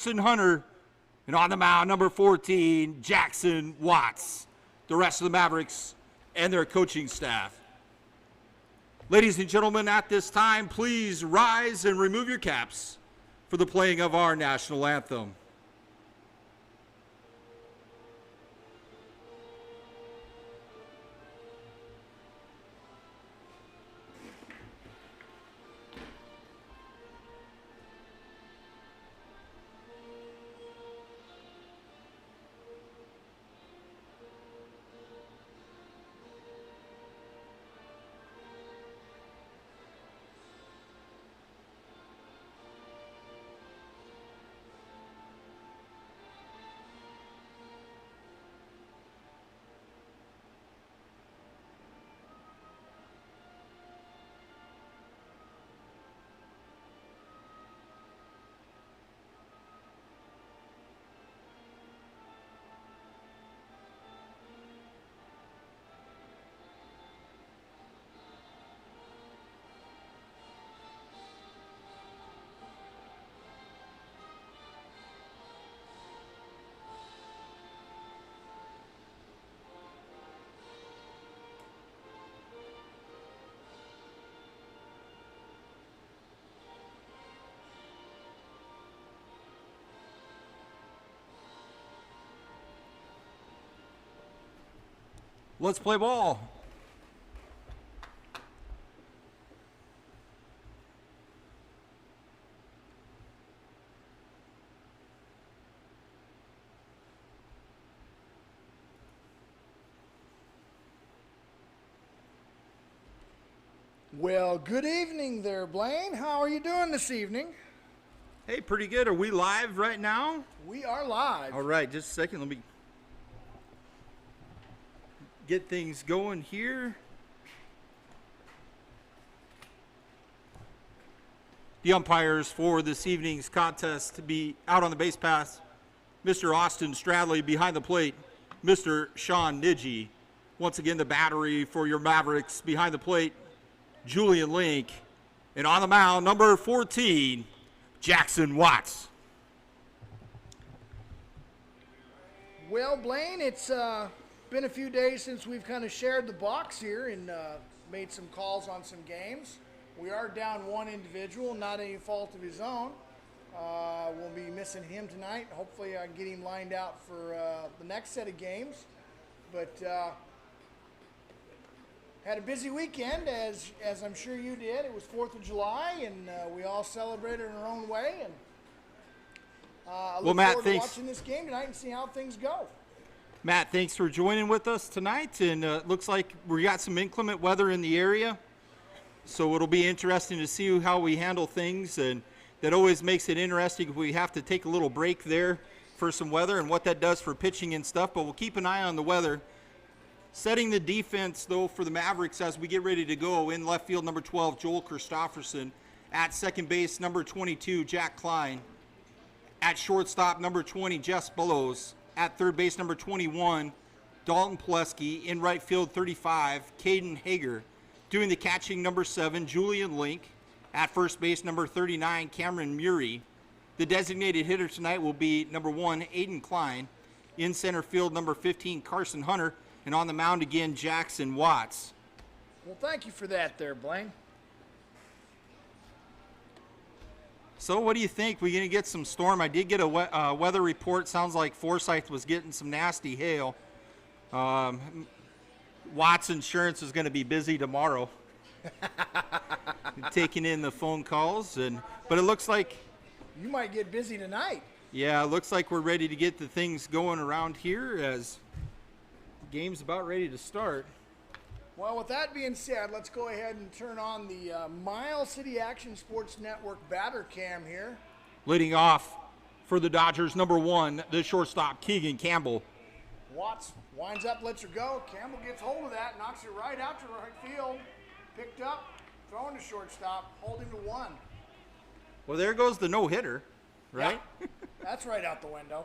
Carson Hunter. And on the mound, number 14, Jackson Watts. The rest of the Mavericks and their coaching staff. Ladies and gentlemen, at this time, please rise and remove your caps for the playing of our national anthem. Let's play ball. Well, good evening there, Blaine. How are you doing this evening? Hey, pretty good. Are we live right now? We are live. All right, just a second. Let me get things going here. The umpires for this evening's contest to be out on the base pass, Mr. Austin Stradley. Behind the plate, Mr. Sean Nidji. Once again, the battery for your Mavericks behind the plate, Julian Link. And on the mound, number 14, Jackson Watts. Well, Blaine, it's been a few days since we've kind of shared the box here and made some calls on some games. We are down one individual, not any fault of his own. We'll be missing him tonight. Hopefully I can get him lined out for the next set of games. But had a busy weekend, as I'm sure you did. It was 4th of July, and we all celebrated in our own way. And I look Matt, forward to thanks. watching this game tonight and see how things go. Matt, thanks for joining with us tonight. And it looks like we got some inclement weather in the area. So it'll be interesting to see how we handle things. And that always makes it interesting if we have to take a little break there for some weather and what that does for pitching and stuff. But we'll keep an eye on the weather. Setting the defense, though, for the Mavericks as we get ready to go. In left field, number 12, Joel Christofferson. At second base, number 22, Jack Klein. At shortstop, number 20, Jess Bellows. At third base, number 21, Dalton Pileski. In right field, 35, Caden Hager. Doing the catching, number 7, Julian Link. At first base, number 39, Cameron Murray. The designated hitter tonight will be number 1, Aiden Klein. In center field, number 15, Carson Hunter. And on the mound again, Jackson Watts. Well, thank you for that there, Blaine. So what do you think? We're going to get some storm. I did get a weather report. Sounds like Forsyth was getting some nasty hail. Watts Insurance is going to be busy tomorrow. Taking in the phone calls. But it looks like... You might get busy tonight. Yeah, it looks like we're ready to get the things going around here as the game's about ready to start. Well, with that being said, let's go ahead and turn on the Miles City Action Sports Network batter cam here. Leading off for the Dodgers, number 1, the shortstop, Keegan Campbell. Watts winds up, lets her go. Campbell gets hold of that, knocks it right out to right field. Picked up, throwing to shortstop, holding to 1. Well, there goes the no-hitter, right? Yeah, that's right out the window.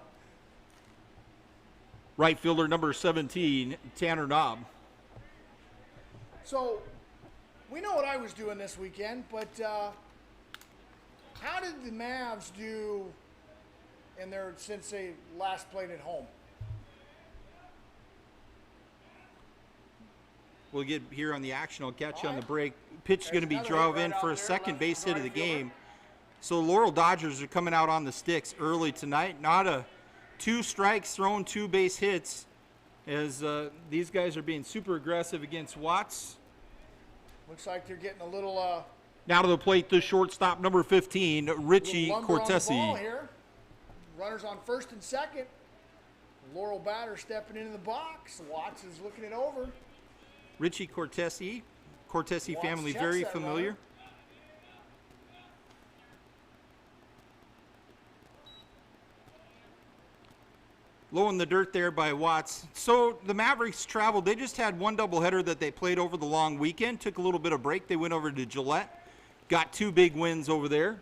Right fielder, number 17, Tanner Knob. So, we know what I was doing this weekend, but how did the Mavs do since they last played at home. We'll get here on the action. I'll catch you on the Alright. break. Pitch is going to be another drove hit in right for out a there, second left base hit of the right fielder. game. So Laurel Dodgers are coming out on the sticks early tonight. Not a 2 strikes thrown, 2 base hits, as these guys are being super aggressive against Watts. Looks like they're getting a little Now to the plate, the shortstop, number 15, Richie lumber on the ball Cortesi. here. Runners on first and second. Laurel batter stepping into the box. Watts is looking it over. Richie Cortesi. Cortesi Watts family, checks very that familiar. runner. Low in the dirt there by Watts. So the Mavericks traveled. They just had one doubleheader that they played over the long weekend. Took a little bit of break. They went over to Gillette. Got 2 big wins over there.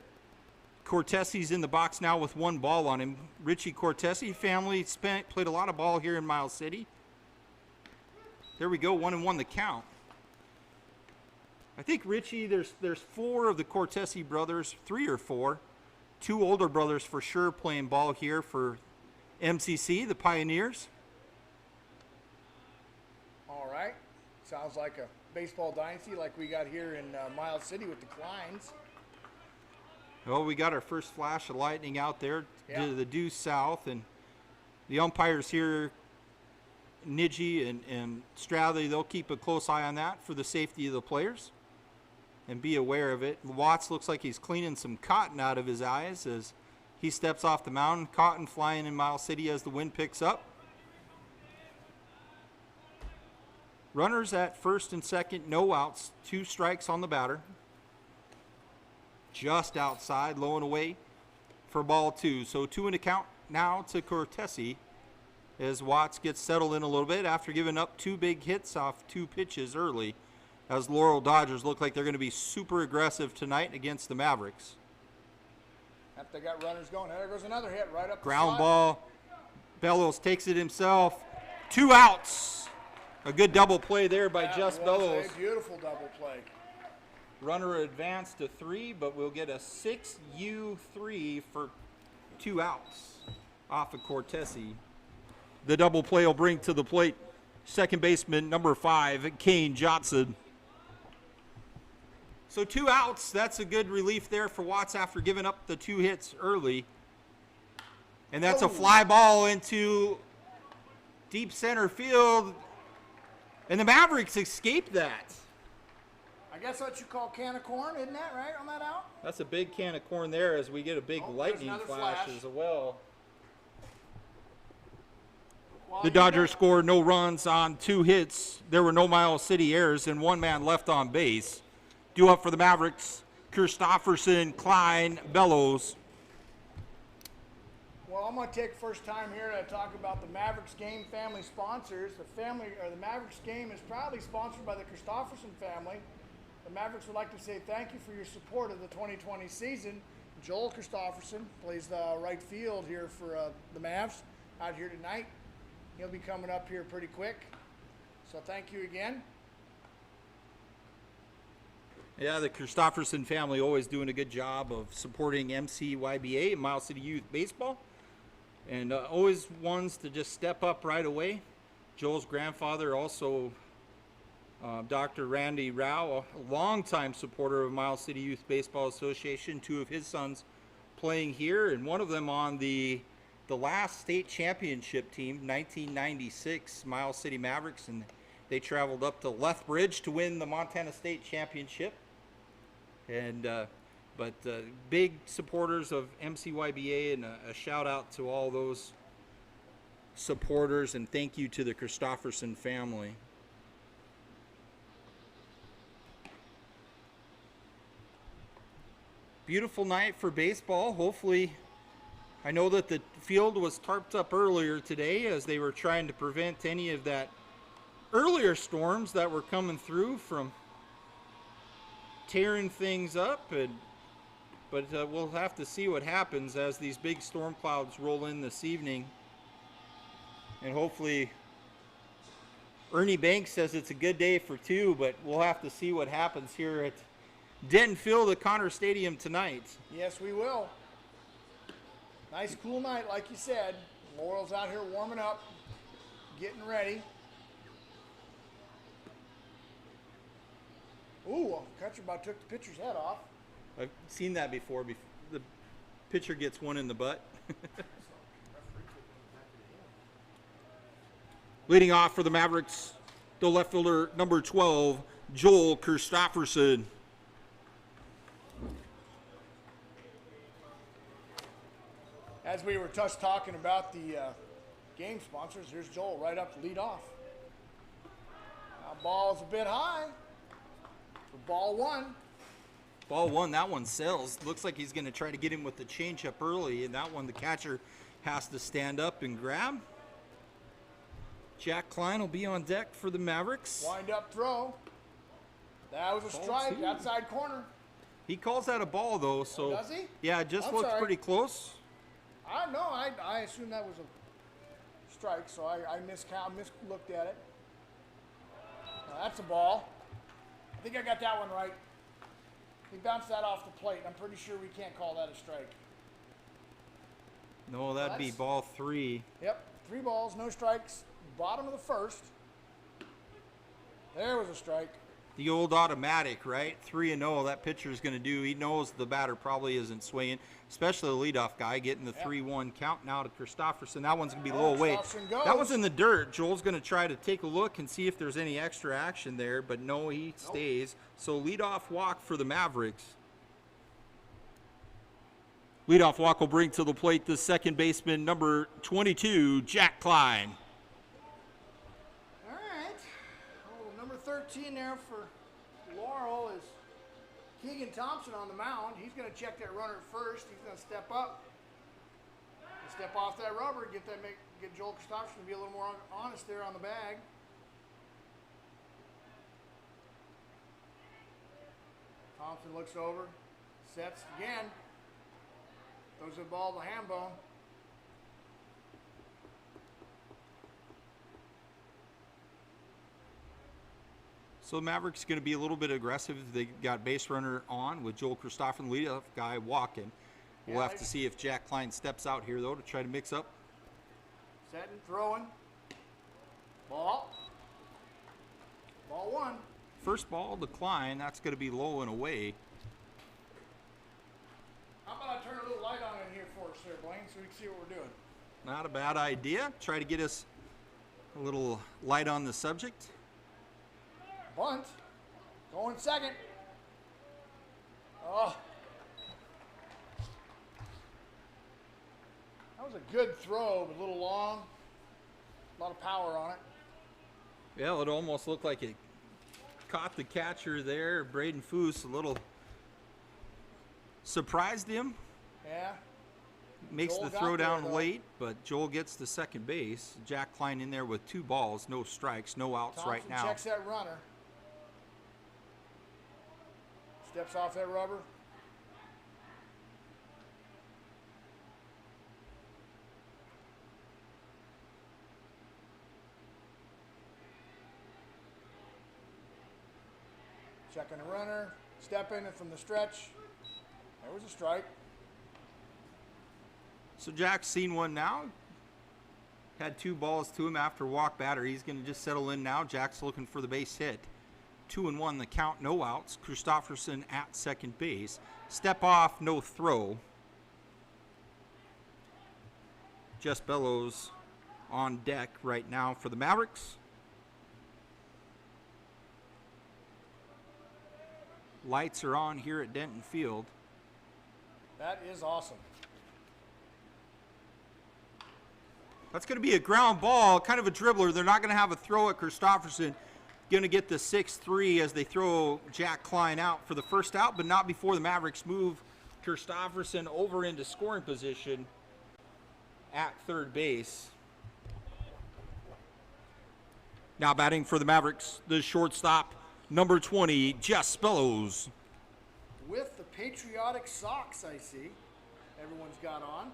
Cortesi's in the box now with 1 ball on him. Richie Cortesi family played a lot of ball here in Miles City. There we go, 1-1 the count. I think Richie, there's 4 of the Cortesi brothers, 3 or 4. 2 older brothers for sure playing ball here for MCC, the Pioneers. All right. Sounds like a baseball dynasty like we got here in Miles City with the Kleins. Well, we got our first flash of lightning out there Yeah. to the due south, and the umpires here, Niji and Stradley, they'll keep a close eye on that for the safety of the players and be aware of it. Watts looks like he's cleaning some cotton out of his eyes as he steps off the mound. Cotton flying in Miles City as the wind picks up. Runners at first and second, no outs, 2 strikes on the batter. Just outside, low and away for ball 2. So 2 in the count now to Cortesi as Watts gets settled in a little bit after giving up 2 big hits off 2 pitches early, as Laurel Dodgers look like they're going to be super aggressive tonight against the Mavericks. Yep, they got runners going. There goes another hit right up the Ground slot. ball. Bellows takes it himself. 2 outs. A good double play there by That Just was Bellows. a beautiful double play. Runner advanced to 3, but we'll get a 6U3 for 2 outs off of Cortesi. The double play will bring to the plate second baseman number 5, Kane Johnson. So 2 outs, that's a good relief there for Watts after giving up the 2 hits early. And that's a fly ball into deep center field. And the Mavericks escaped that. I guess what you call can of corn, isn't that right on that out? That's a big can of corn there as we get a big Oh, there's lightning another flash flash. as well. Well, The you Dodgers got- scored no runs on 2 hits. There were no Miles City errors and 1 man left on base. Due up for the Mavericks, Christopherson, Klein, Bellows. Well, I'm going to take first time here to talk about the Mavericks game family sponsors. The Mavericks game is proudly sponsored by the Christopherson family. The Mavericks would like to say thank you for your support of the 2020 season. Joel Christopherson plays the right field here for the Mavs out here tonight. He'll be coming up here pretty quick. So thank you again. Yeah, the Christopherson family always doing a good job of supporting MCYBA, Miles City Youth Baseball. And always ones to just step up right away. Joel's grandfather also, Dr. Randy Rao, a longtime supporter of Miles City Youth Baseball Association. 2 of his sons playing here, and one of them on the last state championship team, 1996 Miles City Mavericks, and they traveled up to Lethbridge to win the Montana State Championship. And but big supporters of MCYBA, and a shout out to all those supporters, and thank you to the Christopherson family. Beautiful night for baseball. Hopefully, I know that the field was tarped up earlier today as they were trying to prevent any of that earlier storms that were coming through from tearing things up. But we'll have to see what happens as these big storm clouds roll in this evening. And hopefully, Ernie Banks says it's a good day for 2, but we'll have to see what happens here at Denton Field at Connor Stadium tonight. Yes, we will. Nice cool night, like you said. Laurel's out here warming up, getting ready. Ooh, catcher about took the pitcher's head off. I've seen that before. The pitcher gets one in the butt. Leading off for the Mavericks, the left fielder, number 12, Joel Christofferson. As we were just talking about the game sponsors, here's Joel right up to lead off. Now ball's a bit high for ball one. Ball one, that one sells. Looks like he's going to try to get him with the changeup early, and that one the catcher has to stand up and grab. Jack Klein will be on deck for the Mavericks. Wind up throw. That was a strike, outside corner. He calls that a ball, though, so. Does he? Yeah, it just I'm looks sorry. pretty close. I assumed that was a strike, so I mislooked at it. Now that's a ball. I think I got that one right. He bounced that off the plate. I'm pretty sure we can't call that a strike. No, that'd be ball three. Yep, 3 balls, no strikes. Bottom of the first. There was a strike. The old automatic, right? 3-0, that pitcher's going to do. He knows the batter probably isn't swinging, especially the leadoff guy getting the 3-1 count now to Christofferson. That one's going to be low away. That one's in the dirt. Joel's going to try to take a look and see if there's any extra action there, but no, he stays. So leadoff walk for the Mavericks. Leadoff walk will bring to the plate the second baseman, number 22, Jack Klein. All right. Oh, number 13 there for Laurel is Keegan Thompson on the mound. He's going to check that runner at first. He's going to step up. Step off that rubber, get Joel Christofferson to be a little more honest there on the bag. Thompson looks over, sets again. Throws the ball to Hambone. So the Mavericks going to be a little bit aggressive. They got base runner on with Joel Christofferson, leadoff guy, walking. We'll have to see if Jack Klein steps out here, though, to try to mix up. Setting, throwing. Ball. Ball one. First ball to Klein. That's going to be low and away. How about I turn a little light on in here for us there, Blaine, so we can see what we're doing. Not a bad idea. Try to get us a little light on the subject. Bunt. Going second. Oh. That was a good throw, but a little long. A lot of power on it. Yeah, it almost looked like it caught the catcher there. Braden Foose a little surprised him. Yeah. Makes Joel the got throw there, down though. late, but Joel gets to second base. Jack Klein in there with 2 balls, no strikes, no outs Thompson right now. checks that runner. Steps off that rubber. Checking the runner. Stepping it from the stretch. There was a strike. So Jack's seen one now. Had 2 balls to him after walk batter. He's going to just settle in now. Jack's looking for the base hit. 2-1 the count, no outs. Christofferson at second base. Step off, no throw. Jess Bellows on deck right now for the Mavericks. Lights are on here at Denton Field. That is awesome. That's going to be a ground ball, kind of a dribbler. They're not going to have a throw at Christofferson. Going to get the 6-3 as they throw Jack Klein out for the first out, but not before the Mavericks move Christofferson over into scoring position at third base. Now batting for the Mavericks, the shortstop, number 20, Jess Bellows. With the patriotic socks, I see. Everyone's got on.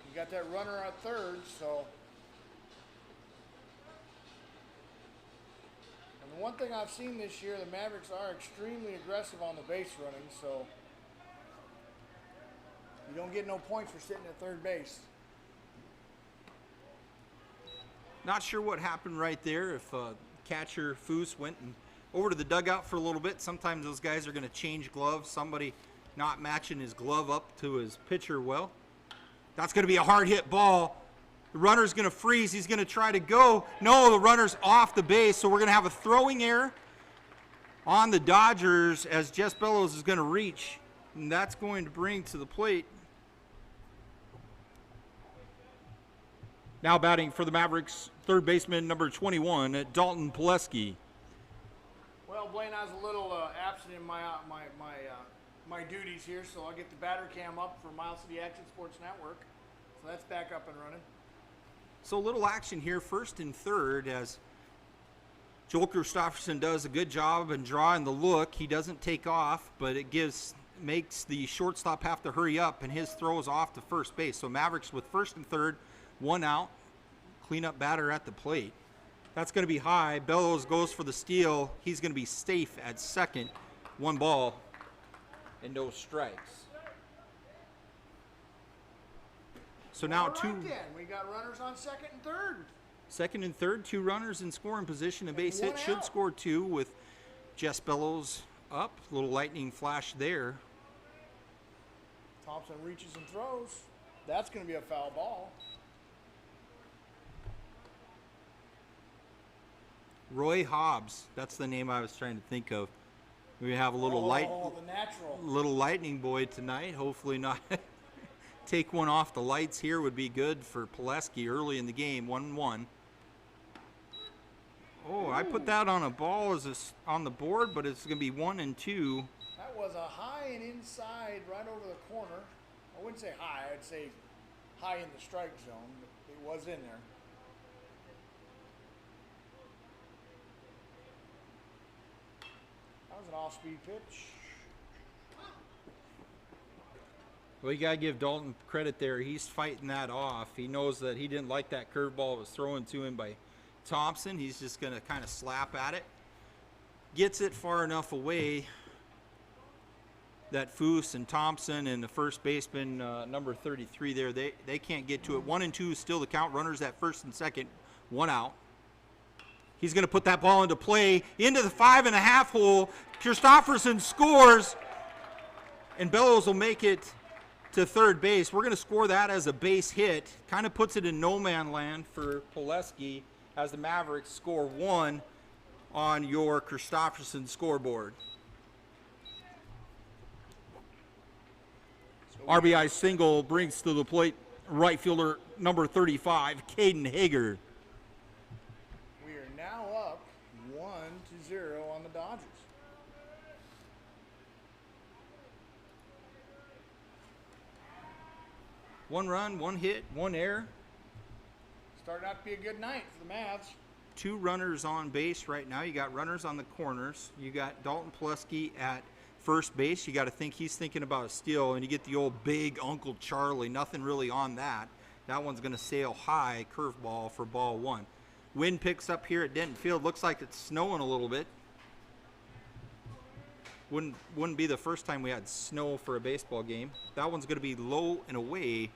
You got that runner at third, so. And one thing I've seen this year, the Mavericks are extremely aggressive on the base running, so you don't get no points for sitting at third base. Not sure what happened right there. If catcher Foose went over to the dugout for a little bit. Sometimes those guys are going to change gloves. Somebody not matching his glove up to his pitcher well. That's going to be a hard hit ball. The runner's going to freeze. He's going to try to go. No, the runner's off the base, so we're going to have a throwing error on the Dodgers as Jess Bellows is going to reach. And that's going to bring to the plate. Now batting for the Mavericks, third baseman number 21, Dalton Pileski. Well, Blaine, I was a little absent in my duties here, so I'll get the batter cam up for Miles City Action Sports Network. So that's back up and running. So a little action here, first and third, as Joel Christopherson does a good job in drawing the look. He doesn't take off, but it makes the shortstop have to hurry up, and his throw is off to first base. So Mavericks with first and third, one out, cleanup batter at the plate. That's going to be high. Bellows goes for the steal. He's going to be safe at second. One ball and no strikes. So now All right, then. We got runners on second and third. Second and third, two runners in scoring position. A base hit should out. score two with Jess Bellows up. Little lightning flash there. Thompson reaches and throws. That's going to be a foul ball. Roy Hobbs, that's the name I was trying to think of. We have a little the natural. little lightning boy tonight. Hopefully not take one off the lights here would be good for Pileski early in the game. 1-1. Oh, I put that on a ball on the board, but it's going to be 1 and 2. That was a high and inside right over the corner. I wouldn't say high. I'd say high in the strike zone, but it was in there. That was an off-speed pitch. Well, you got to give Dalton credit there. He's fighting that off. He knows that he didn't like that curveball that was thrown to him by Thompson. He's just going to kind of slap at it. Gets it far enough away that Foose and Thompson and the first baseman, number 33 there, they can't get to it. 1 and 2 is still the count. Runners at first and second. One out. He's going to put that ball into play, into the 5.5 hole. Christopherson scores, and Bellows will make it to third base. We're going to score that as a base hit. Kind of puts it in no man land for Pileski as the Mavericks score 1 on your Christopherson scoreboard. RBI single brings to the plate right fielder number 35, Caden Hager. We are now up 1-0 on the Dodgers. One run, one hit, one error. Started out to be a good night for the Mavs. Two runners on base right now. You got runners on the corners. You got Dalton Pileski at first base. You got to think he's thinking about a steal, and you get the old big Uncle Charlie. Nothing really on that. That one's going to sail high, curveball for ball one. Wind picks up here at Denton Field. Looks like it's snowing a little bit. Wouldn't be the first time we had snow for a baseball game. That one's going to be low and away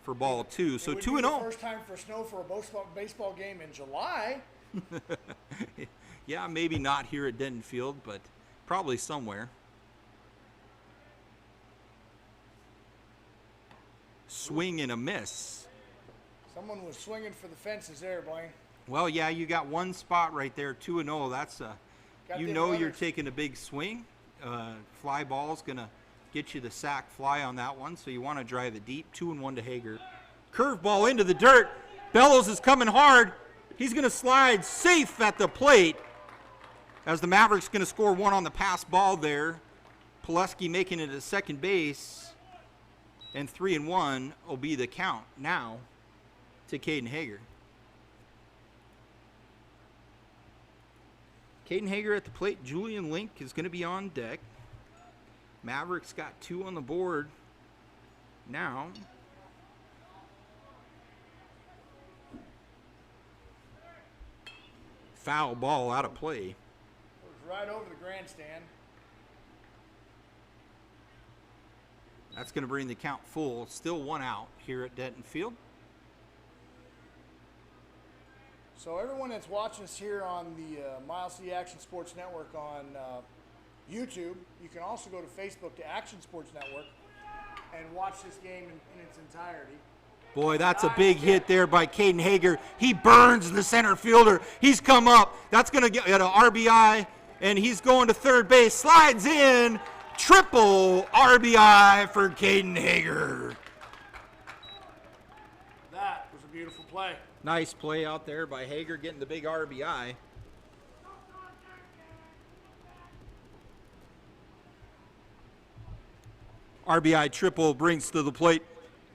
for ball two. So 2-0. First time for snow for a baseball game in July. Yeah, maybe not here at Denton Field, but probably somewhere. Swing and a miss. Someone was swinging for the fences there, Blaine. Well, yeah, you got one spot right there, 2-0. That's you know you're taking a big swing. Fly ball's gonna get you the sack fly on that one, so you want to drive it deep. 2-1 to Hager. Curveball into the dirt. Bellows is coming hard. He's gonna slide safe at the plate as the Mavericks gonna score one on the pass ball there. Pileski making it at second base, and 3-1 will be the count now to Caden Hager. Caden Hager at the plate. Julian Link is going to be on deck. Mavericks got 2 on the board now. foul ball out of play. It was right over the grandstand. That's going to bring the count full. Still one out here at Denton Field. So everyone that's watching us here on the Miles City Action Sports Network on YouTube, you can also go to Facebook to Action Sports Network and watch this game in its entirety. Boy, that's a big hit there by Caden Hager. He burns the center fielder. He's come up. That's going to get an RBI, and he's going to third base. Slides in. Triple RBI for Caden Hager. That was a beautiful play. Nice play out there by Hager getting the big RBI. RBI triple brings to the plate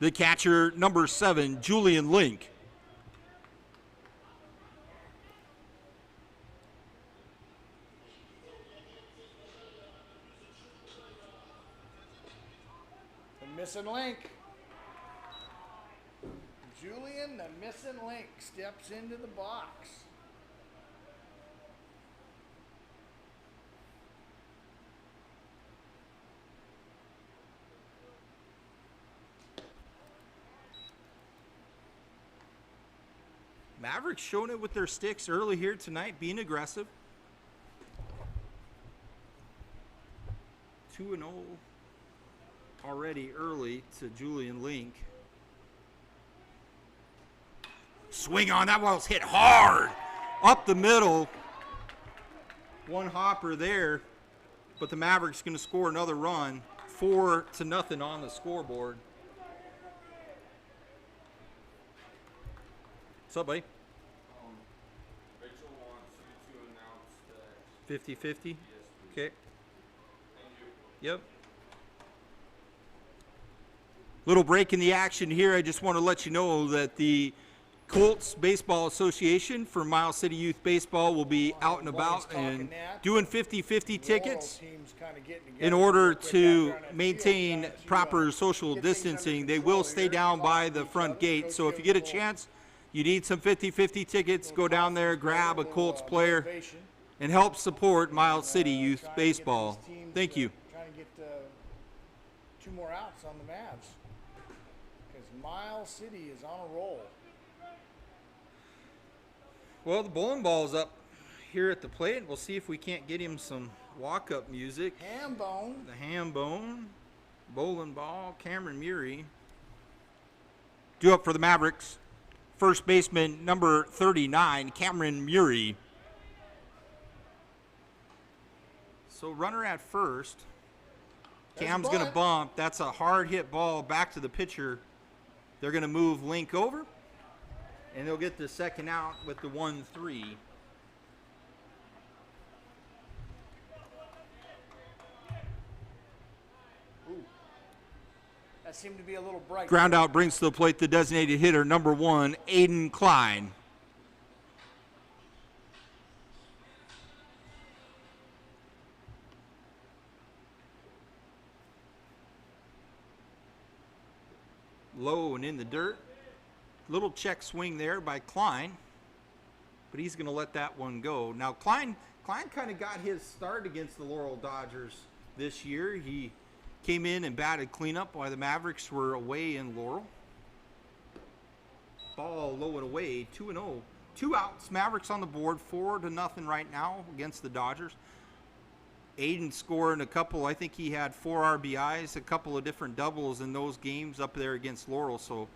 the catcher, number 7, Julian Link. The missing link. Julian, the missing link, steps into the box. Mavericks showing it with their sticks early here tonight, being aggressive. 2-0 already early to Julian Link. Swing on, that ball's hit hard up the middle. One hopper there, but the Mavericks going to score another run. 4-0 on the scoreboard. What's up, buddy? Rachel wants you to announce that. 50-50? Yes, Okay. thank you. Yep. Little break in the action here. I just want to let you know that the Colts Baseball Association for Miles City Youth Baseball will be out and about and doing 50-50 tickets. In order to maintain proper social distancing, they will stay down by the front gate. So if you get a chance, you need some 50-50 tickets, go down there, grab a Colts player, and help support Miles City Youth Baseball. Thank you. Trying to get 2 more outs on the Mavs. Because Miles City is on a roll. Well, the bowling ball's up here at the plate. We'll see if we can't get him some walk-up music. Ham bone. The ham bone, bowling ball, Cameron Murray. Due up for the Mavericks. First baseman, number 39, Cameron Murray. So runner at first. Cam's going to bump. That's a hard hit ball back to the pitcher. They're going to move Link over. And they'll get the second out with the 1-3. That seemed to be a little bright. Ground out brings to the plate the designated hitter, number 1, Aiden Klein. Low and in the dirt. Little check swing there by Klein, but he's going to let that one go. Now, Klein kind of got his start against the Laurel Dodgers this year. He came in and batted cleanup while the Mavericks were away in Laurel. Ball low and away, 2-0. 2 outs, Mavericks on the board, 4-0 right now against the Dodgers. Aiden scoring a couple, I think he had 4 RBIs, a couple of different doubles in those games up there against Laurel. So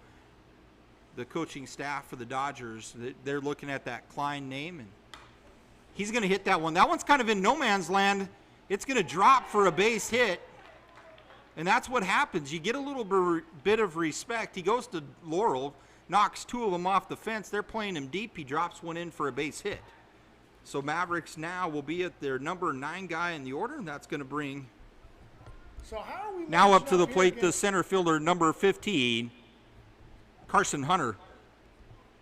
the coaching staff for the Dodgers, they're looking at that Klein name, and he's going to hit that one. That one's kind of in no man's land. It's going to drop for a base hit, and that's what happens. You get a little bit of respect. He goes to Laurel, knocks 2 of them off the fence. They're playing him deep. He drops one in for a base hit. So Mavericks now will be at their number 9 guy in the order, and that's going to bring now up to the plate the center fielder, number 15, Carson Hunter.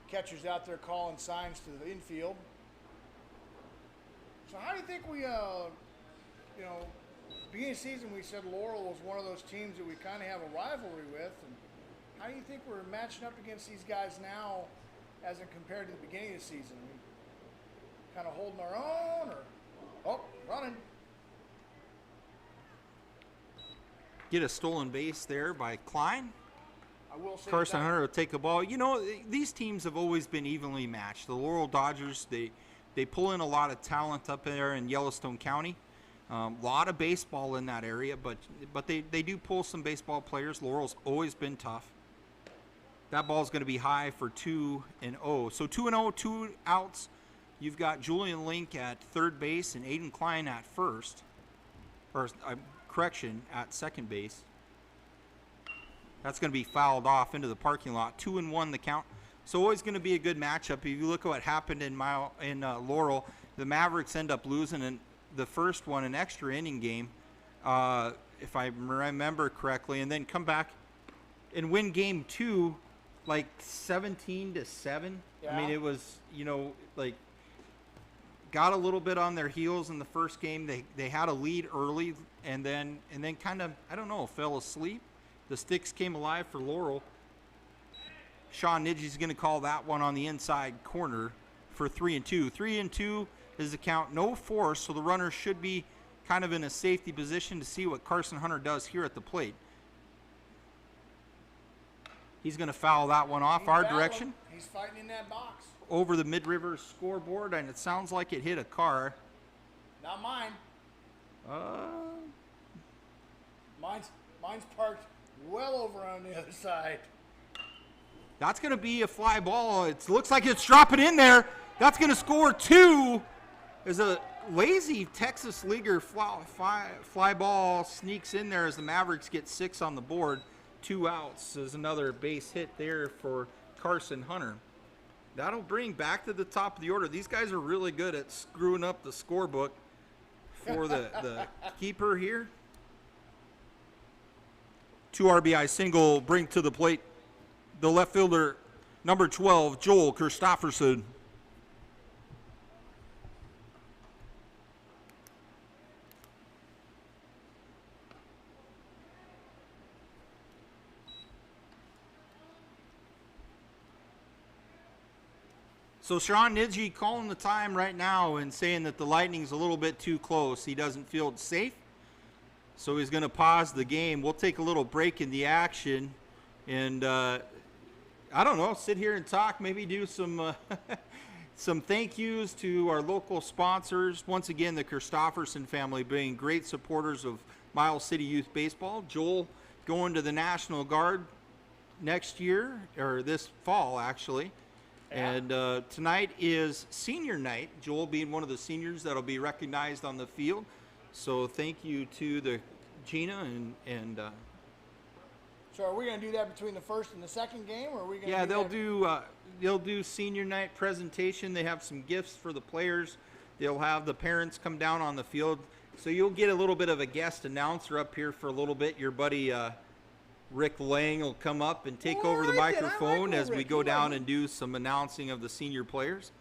Catcher's out there calling signs to the infield. So how do you think we, beginning of the season we said Laurel was one of those teams that we kind of have a rivalry with. And how do you think we're matching up against these guys now as in compared to the beginning of the season? kind of holding our own, or running. Get a stolen base there by Klein. I will say Carson that. Hunter will take a ball. You know, these teams have always been evenly matched. The Laurel Dodgers, they pull in a lot of talent up there in Yellowstone County. A lot of baseball in that area, but they do pull some baseball players. Laurel's always been tough. That ball's going to be high for 2-0. So 2-0, 2 outs. You've got Julian Link at third base and Aiden Klein at first. Or, correction, at second base. That's going to be fouled off into the parking lot. 2-1 the count. So always going to be a good matchup. If you look at what happened in Laurel, the Mavericks end up losing in the first one, an extra inning game, if I remember correctly, and then come back and win game 2 like 17-7. Yeah. I mean, it was, got a little bit on their heels in the first game. They had a lead early and then kind of, I don't know, fell asleep. The sticks came alive for Laurel. Sean Nidgey's going to call that one on the inside corner for 3-2. 3-2 is the count. No force, so the runner should be kind of in a safety position to see what Carson Hunter does here at the plate. He's going to foul that one off our direction. He's fighting in that box. Over the Mid-River scoreboard, and it sounds like it hit a car. Not mine. Mine's parked well over on the other side. That's going to be a fly ball. It looks like it's dropping in there. That's going to score 2. There's a lazy Texas Leaguer fly ball sneaks in there as the Mavericks get 6 on the board. 2 outs. There's another base hit there for Carson Hunter. That'll bring back to the top of the order. These guys are really good at screwing up the scorebook for the keeper here. 2 RBI single, bring to the plate the left fielder, number 12, Joel Christofferson. So Sean Nidgey calling the time right now and saying that the Lightning's a little bit too close. He doesn't feel it's safe, so he's going to pause the game. We'll take a little break in the action, and I don't know, sit here and talk, maybe do some some thank yous to our local sponsors. Once again, the Christofferson family being great supporters of Miles City Youth Baseball. Joel going to the National Guard next year, or this fall actually. Yeah. And tonight is senior night, Joel being one of the seniors that'll be recognized on the field. So thank you to the Gina and So are we going to do that between the first and the second game, or are we going to? yeah, that? they'll do senior night presentation. They have some gifts for the players. They'll have the parents come down on the field. So you'll get a little bit of a guest announcer up here for a little bit. Your buddy Rick Lang will come up and take over the microphone as we go down and do some announcing of the senior players.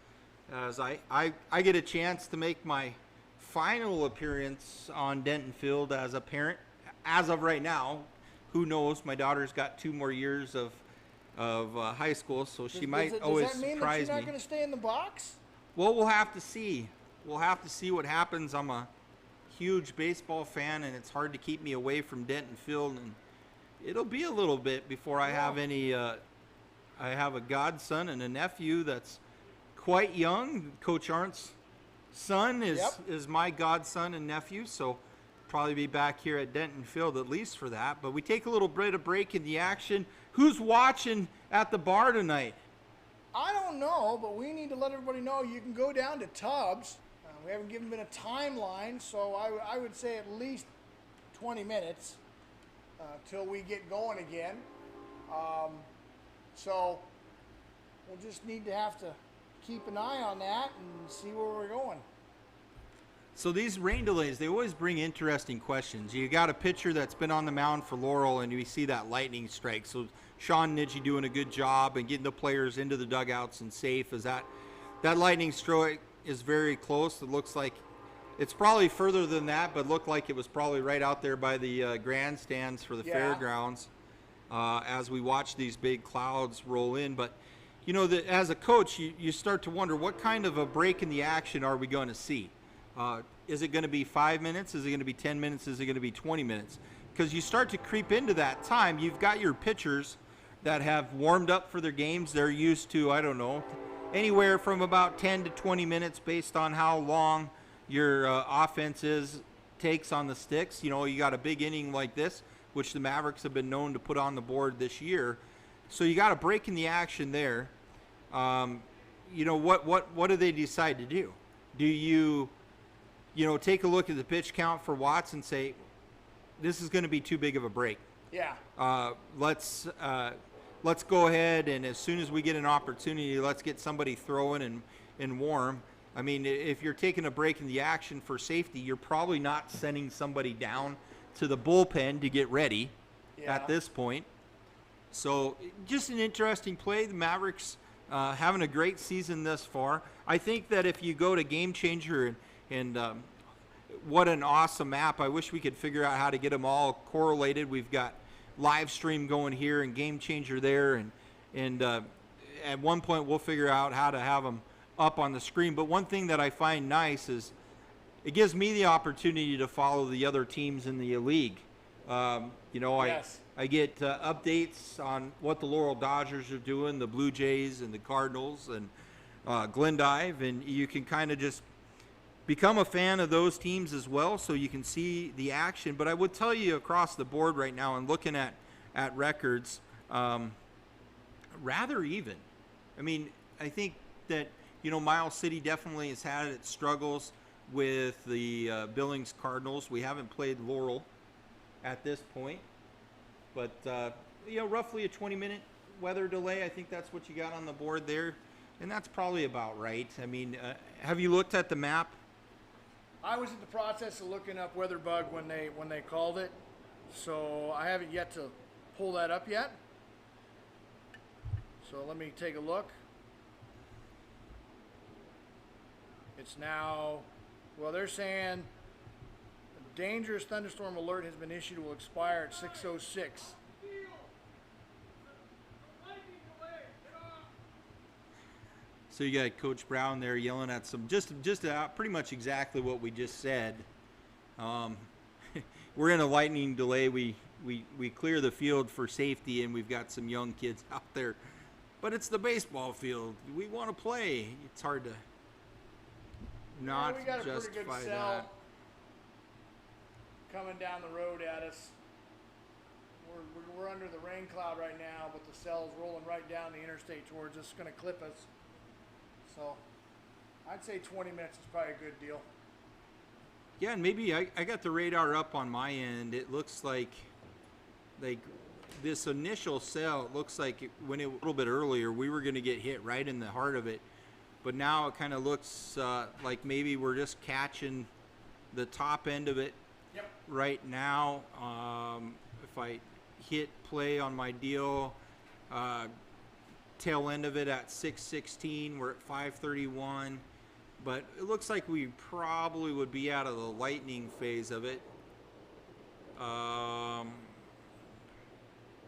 As I get a chance to make my final appearance on Denton Field as a parent. As of right now, who knows? My daughter's got 2 more years of high school, so she might always Does that mean surprise that you're me. not going to stay in the box? Well, we'll have to see. We'll have to see what happens. I'm a huge baseball fan, and it's hard to keep me away from Denton Field, and it'll be a little bit before I have any. I have a godson and a nephew that's quite young. Coach Arndt's son is my godson and nephew, so probably be back here at Denton Field at least for that. But we take a little bit of break in the action. Who's watching at the bar tonight? I don't know, but we need to let everybody know you can go down to Tubbs. We haven't given them a timeline, so I would say at least 20 minutes till we get going again. So we'll just need to have to keep an eye on that and see where we're going. So these rain delays, they always bring interesting questions. You got a pitcher that's been on the mound for Laurel, and you see that lightning strike. So Sean Nidgey doing a good job and getting the players into the dugouts and safe. As that lightning strike is very close. It looks like it's probably further than that, but looked like it was probably right out there by the grandstands for the fairgrounds as we watch these big clouds roll in. But you know, that as a coach, you start to wonder what kind of a break in the action are we going to see? Is it going to be 5 minutes? Is it going to be 10 minutes? Is it going to be 20 minutes? Because you start to creep into that time. You've got your pitchers that have warmed up for their games. They're used to, I don't know, anywhere from about 10 to 20 minutes based on how long your offense takes on the sticks. You know, you got a big inning like this, which the Mavericks have been known to put on the board this year. So you got a break in the action there. You know, what do they decide to do? Do you take a look at the pitch count for Watts and say, this is going to be too big of a break? Yeah. Let's go ahead, and as soon as we get an opportunity, let's get somebody throwing and warm. I mean, if you're taking a break in the action for safety, you're probably not sending somebody down to the bullpen to get ready at this point. So just an interesting play. The Mavericks having a great season thus far. I think that if you go to Game Changer and what an awesome app. I wish we could figure out how to get them all correlated. We've got live stream going here and Game Changer there, and at one point we'll figure out how to have them up on the screen. But one thing that I find nice is it gives me the opportunity to follow the other teams in the league. I get updates on what the Laurel Dodgers are doing, the Blue Jays and the Cardinals and Glendive, and you can kind of just become a fan of those teams as well, so you can see the action. But I would tell you across the board right now, and looking at records, rather even. I mean, I think that, you know, Miles City definitely has had its struggles with the Billings Cardinals. We haven't played Laurel at this point, but roughly a 20-minute weather delay. I think that's what you got on the board there, and that's probably about right. I mean, have you looked at the map? I was in the process of looking up WeatherBug when they called it, so I haven't yet to pull that up yet. So let me take a look. It's now, well, they're saying a dangerous thunderstorm alert has been issued. It will expire at 6:06. So you got Coach Brown there yelling at some just pretty much exactly what we just said. We're in a lightning delay. We clear the field for safety, and we've got some young kids out there. But it's the baseball field. We want to play. It's hard to not we got a pretty justify good cell that. coming down the road at us. We're under the rain cloud right now, but the cell's rolling right down the interstate towards us. It's going to clip us. So I'd say 20 minutes is probably a good deal. Yeah, and maybe I got the radar up on my end. It looks like this initial cell, it looks like it, when it a little bit earlier, we were going to get hit right in the heart of it. But now it kind of looks like maybe we're just catching the top end of it right now. If I hit play on my deal, tail end of it at 6:16, we're at 5:31. But it looks like we probably would be out of the lightning phase of it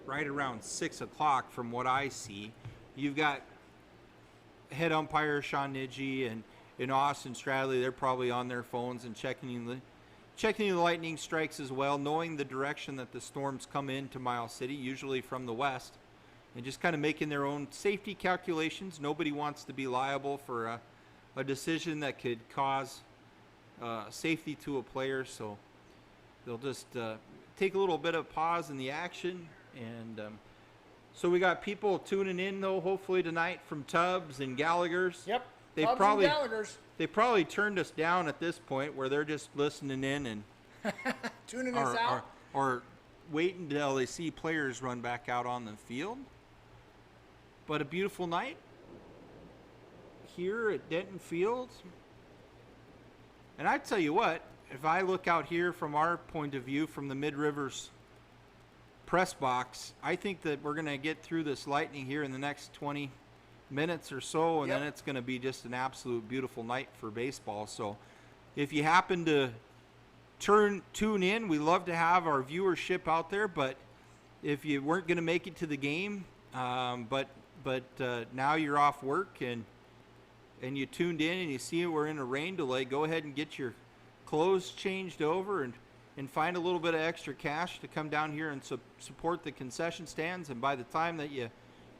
right around 6 o'clock from what I see. You've got head umpire Sean Nidji and Austin Stradley. They're probably on their phones and checking the lightning strikes as well, knowing the direction that the storms come into Miles City, usually from the west, and just kind of making their own safety calculations. Nobody wants to be liable for a decision that could cause safety to a player, so they'll just take a little bit of pause in the action. And so we got people tuning in, though, hopefully tonight from Tubbs and Gallagher's. Yep. They Tubbs probably and Gallagher's. They probably turned us down at this point, where they're just listening in and tuning us out. or waiting until they see players run back out on the field. But a beautiful night here at Denton Field. And I tell you what, if I look out here from our point of view, from the Mid-Rivers press box, I think that we're going to get through this lightning here in the next 20 minutes or so, and then it's going to be just an absolute beautiful night for baseball. So if you happen to tune in, we love to have our viewership out there. But if you weren't going to make it to the game, but but now you're off work and you tuned in and you see we're in a rain delay, go ahead and get your clothes changed over and find a little bit of extra cash to come down here and support the concession stands. And by the time that you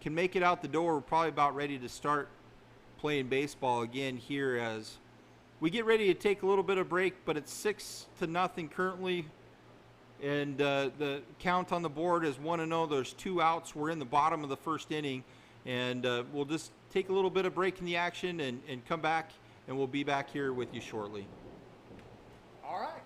can make it out the door, we're probably about ready to start playing baseball again here as we get ready to take a little bit of break, but it's 6-0 currently. And the count on the board is 1-0. There's 2 outs. We're in the bottom of the first inning. And we'll just take a little bit of break in the action and come back, and we'll be back here with you shortly. All right.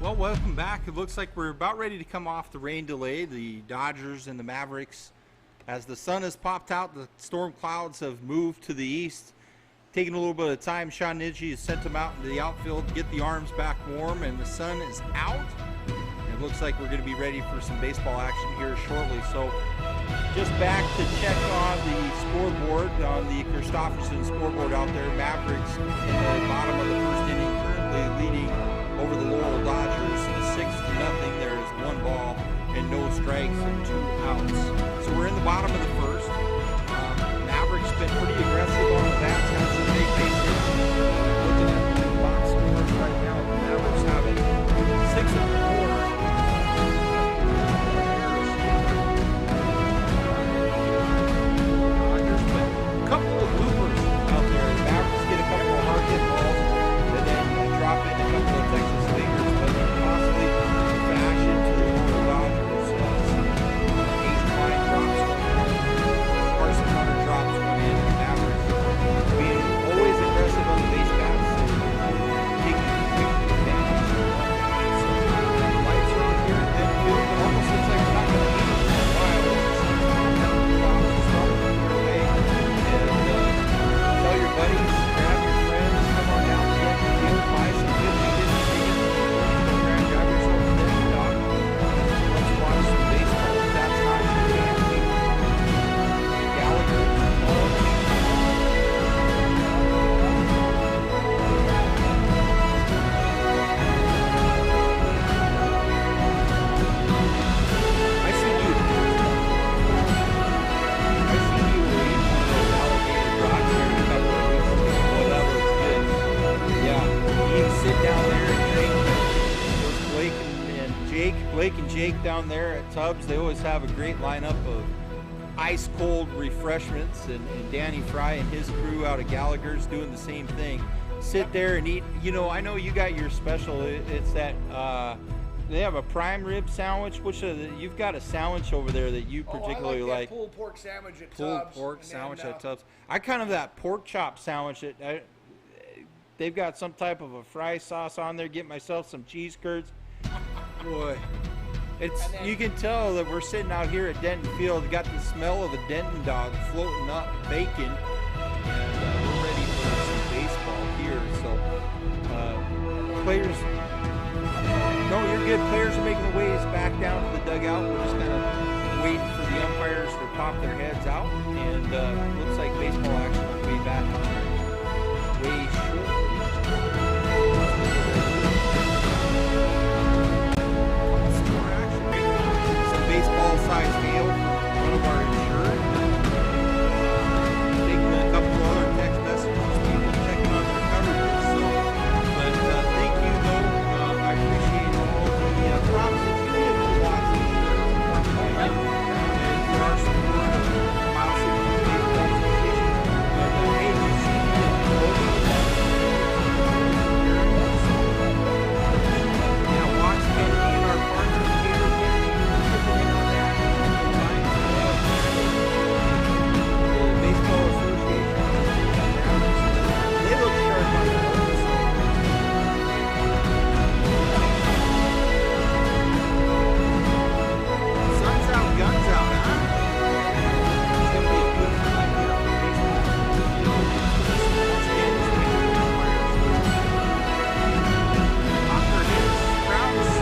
Well, welcome back. It looks like we're about ready to come off the rain delay, the Dodgers and the Mavericks. As the sun has popped out, the storm clouds have moved to the east. Taking a little bit of time, Sean Nidji has sent them out into the outfield to get the arms back warm, and the sun is out. It looks like we're going to be ready for some baseball action here shortly. So just back to check on the scoreboard, on the Christofferson scoreboard out there. Mavericks in the bottom of the first inning, currently leading over the Laurel Dodgers 6-0. There is 1 ball and no strikes and 2 outs. So we're in the bottom of the first. Mavericks been pretty aggressive on the bats, have some big base hits. Looking at the box scores right now, the Mavericks having 6 of the 4. Dodgers, but a couple of bloopers out there. The Mavericks get a couple of hard hit balls and then drop in a couple of Texas Slingers, but they're possibly fashion to the Laurel Dodgers. Ace Klein drops one in. Carson Hunter drops one in. The Mavericks being always aggressive on the base paths and taking quick advantage of one guy. So lights are on here at Denfield. It almost looks like we're not going to need it for a while. The clouds are starting to clear away. And tell your buddies, grab your friends, come on down to Denfield, buy some good tickets, grab yourself a Denton dog. Let's watch some baseball. If that's not your fancy. Gallagher, I see you. I see you eating one of those alligator rocks here in a couple of weeks ago. Oh, that was good. Yeah, you can sit down there and drink. There's Blake and Jake down there at Tubbs. They always have a great lineup of ice cold refreshments, and Danny Fry and his crew out of Gallagher's doing the same thing. Sit there and eat. You know, I know you got your special. It's that they have a prime rib sandwich. You've got a sandwich over there that you particularly I like like. that pulled pork sandwich at Pulled Tubbs. pork and sandwich then, at Tubbs. I kind of that pork chop sandwich. They've got some type of a fry sauce on there. Get myself some cheese curds. Boy, you can tell that we're sitting out here at Denton Field. Got the smell of a Denton dog floating up, bacon, and we're ready for some baseball here. So players, no, you're good. Players are making their ways back down to the dugout. We're just kind of waiting for the umpires to pop their heads out, and looks like baseball action will be back way shortly. Baseball size hail, one of our insured. Taking a couple of other text messages, people checking on their coverages. So, but thank you though. I appreciate all the props that you give to Watson and for our support of Miles City Baseball Association. And hey, you see the logo? Yeah, Watts Kennedy and our partner Taylor Kennedy. Baseball Association. They look sharp on the logo. Sun's out, guns out, huh? It's gonna be a good time here for baseball. Hopper hits, Krause,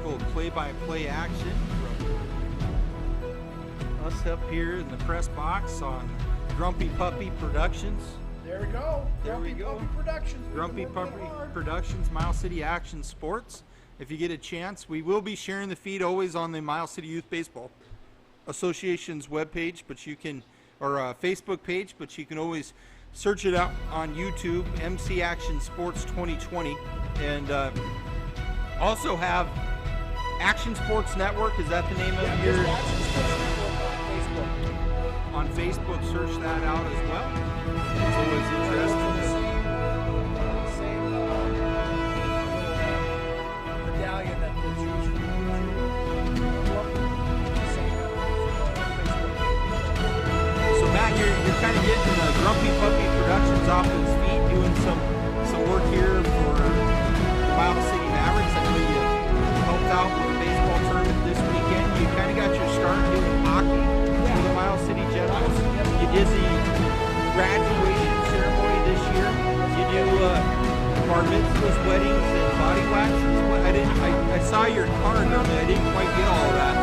Cool play-by-play action from us up here in the press box on Grumpy Puppy Productions. There we go. There we Grumpy go. Puppy Productions. We've Grumpy been Puppy working hard. Productions, Miles City Action Sports. If you get a chance, we will be sharing the feed always on the Miles City Youth Baseball Association's webpage, but you can, or Facebook page, but you can always search it out on YouTube, MC Action Sports 2020, and also have Action Sports Network. Is that the name of Yeah, your? there's Action Sports Network on Facebook. On Facebook, search that out as well. It's always The interesting. same medallion that was used for Facebook. So Matt, you're kind of Grumpy Puppy Productions off his feet doing some work here for the Miles City Mavericks. I know you helped out with the baseball tournament this weekend. You kind of got your start doing hockey for the Miles City Generals. You did the graduation ceremony this year. You do bar mitzvahs, weddings, and body waxes. I saw your card on there. I didn't quite get all of that.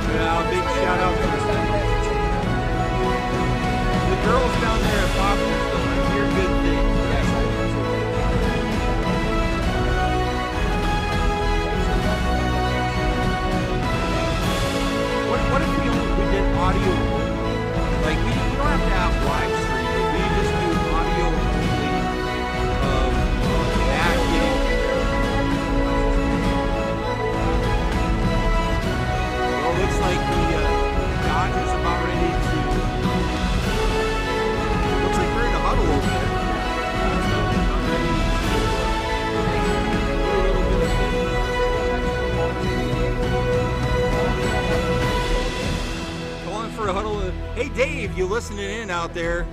Yeah, big shout out to the girls down there at Bob's. I hear good things. What if we did audio only? Like we don't have to have live streaming. We just do audio only of that getting. Well, it looks like the Dodgers are about ready to. Looks like we're in a huddle over there. Calling for a huddle. Hey, Dave, you listening in out there?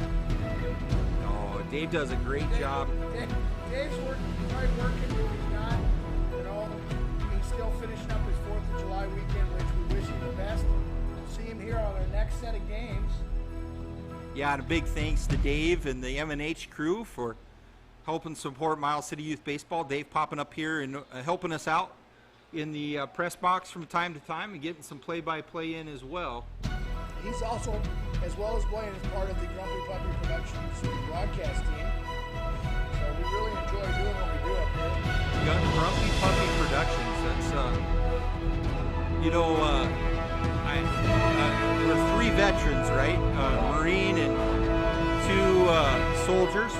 Oh, Dave does a great job. Dave's probably working. If he's not, he's still finishing up his 4th of July weekend, which we wish him the best. We'll see him here on our next set of games. Yeah, and a big thanks to Dave and the M&H crew for helping support Miles City Youth Baseball. Dave popping up here and helping us out in the press box from time to time and getting some play-by-play in as well. He's also, as well as Blaine, is part of the Grumpy Puppy Productions broadcast team. So we really enjoy doing what we do up here. Grumpy Puppy Productions. That's we're 3 veterans, right? Marine and 2 soldiers,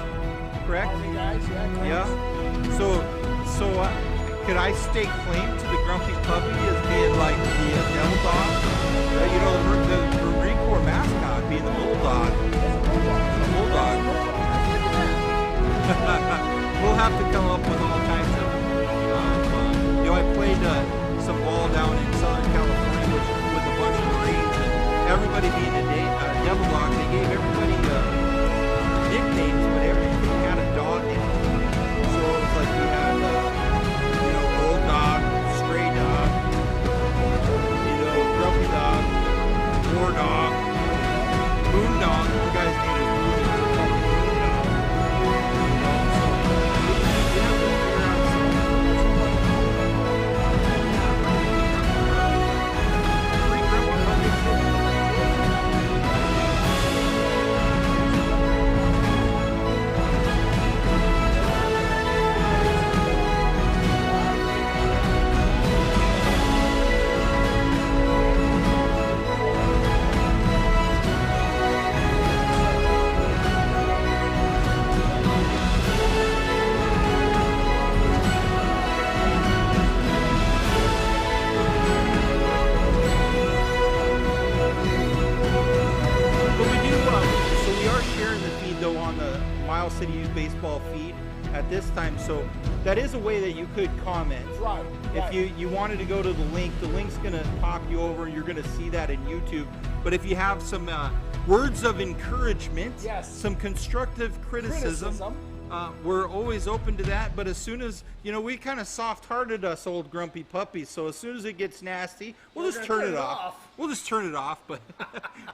correct? Army guys, yeah. So could I stake claim to the Grumpy Puppy as being like the devil dog? The Marine Corps mascot being the bulldog. The bulldog. We'll have to come up with all kinds of I played some ball down in Southern California with a bunch of Marines, and everybody being a devil dog, they gave everybody nicknames, but everything had a dog in it. So it was like we had old dog, stray dog, grumpy dog, war dog, moon dog. The guy's name is Moon. City Youth Baseball feed at this time, so that is a way that you could comment. Right. If you wanted to go to the link's going to pop you over. You're going to see that in YouTube. But if you have some words of encouragement, yes, some constructive criticism. We're always open to that, but as soon as, we kind of soft-hearted us old grumpy puppies, so as soon as it gets nasty, we'll just turn it off. We'll just turn it off, but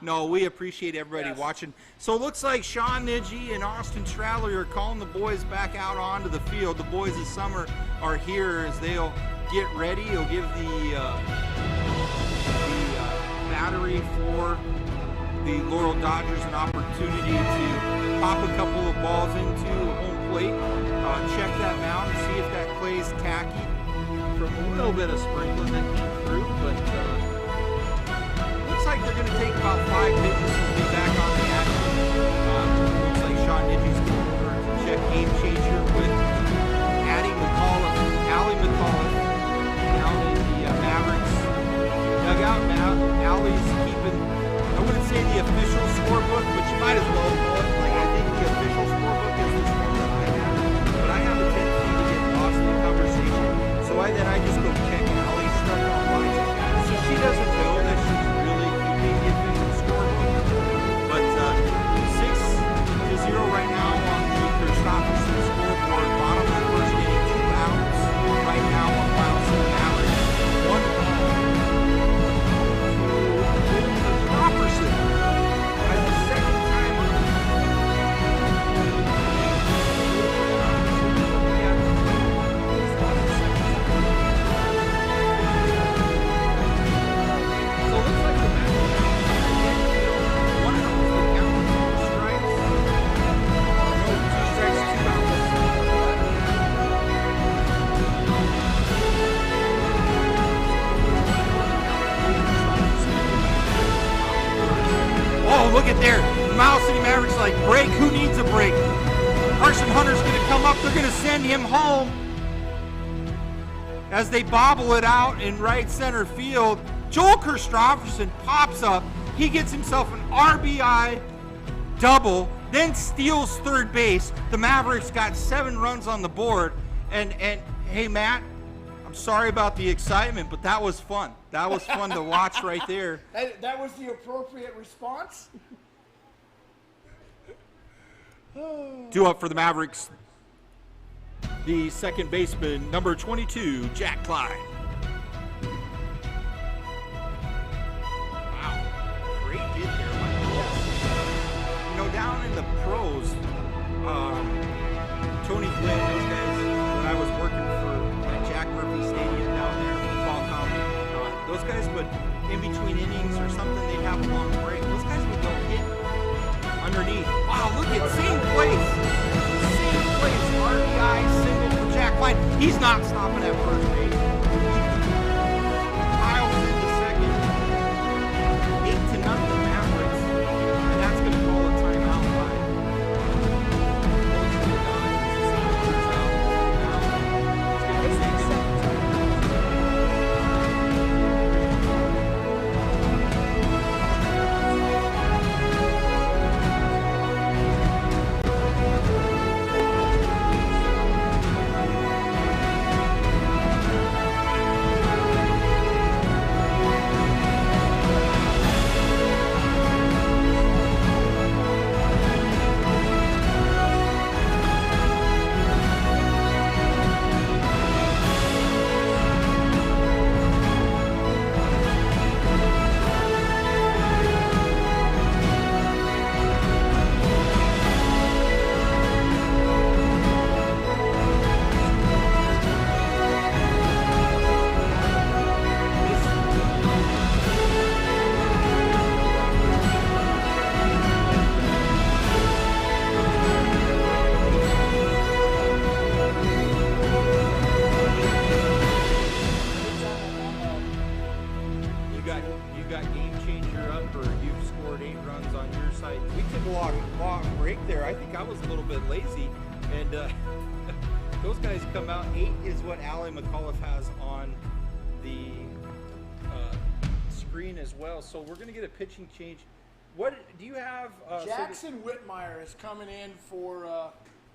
no, we appreciate everybody watching. So it looks like Sean Nidji and Austin Stradler are calling the boys back out onto the field. The boys this summer are here as they'll get ready. They'll give the battery for the Laurel Dodgers an opportunity to pop a couple of balls into home plate, check that mound and see if that clay's tacky from a little bit of sprinkling that came through, but looks like they're going to take about 5 minutes to be back on the action. Looks like Sean Nidji's going over to check Game Changer with Allie McAuliffe down in the Mavericks dugout. Now Allie's keeping, I wouldn't say the official scorebook, but you might as well call it. Like, I think the official scorebook is the score that I have, but I have a tendency to get lost in the conversation, so I just go going to send him home as they bobble it out in right center field. Joel Christopherson pops up. He gets himself an RBI double, then steals third base. The Mavericks got 7 runs on the board. And hey, Matt, I'm sorry about the excitement, but that was fun. That was fun to watch right there. That was the appropriate response. Due up for the Mavericks, the second baseman, number 22, Jack Klein. Wow, great hit there by Cole. You know, down in the pros, Tony Gwynn, those guys, when I was working for at Jack Murphy Stadium down there, football comp, those guys would, in between innings or something, they'd have a long break. Those guys would go hit underneath. Wow, look at same place. Same place. RBI single for Jack Klein. He's not stopping at first base. Piles into second. 8-0 Mavericks. And that's going to call a timeout by. It's going to be 6. You got game changer up, or you've scored 8 runs on your side. We took a long break there. I think I was a little bit lazy, and those guys come out. 8 is what Allie McAuliffe has on the screen as well. So we're going to get a pitching change. What do you have? Jackson Whitmire is coming in for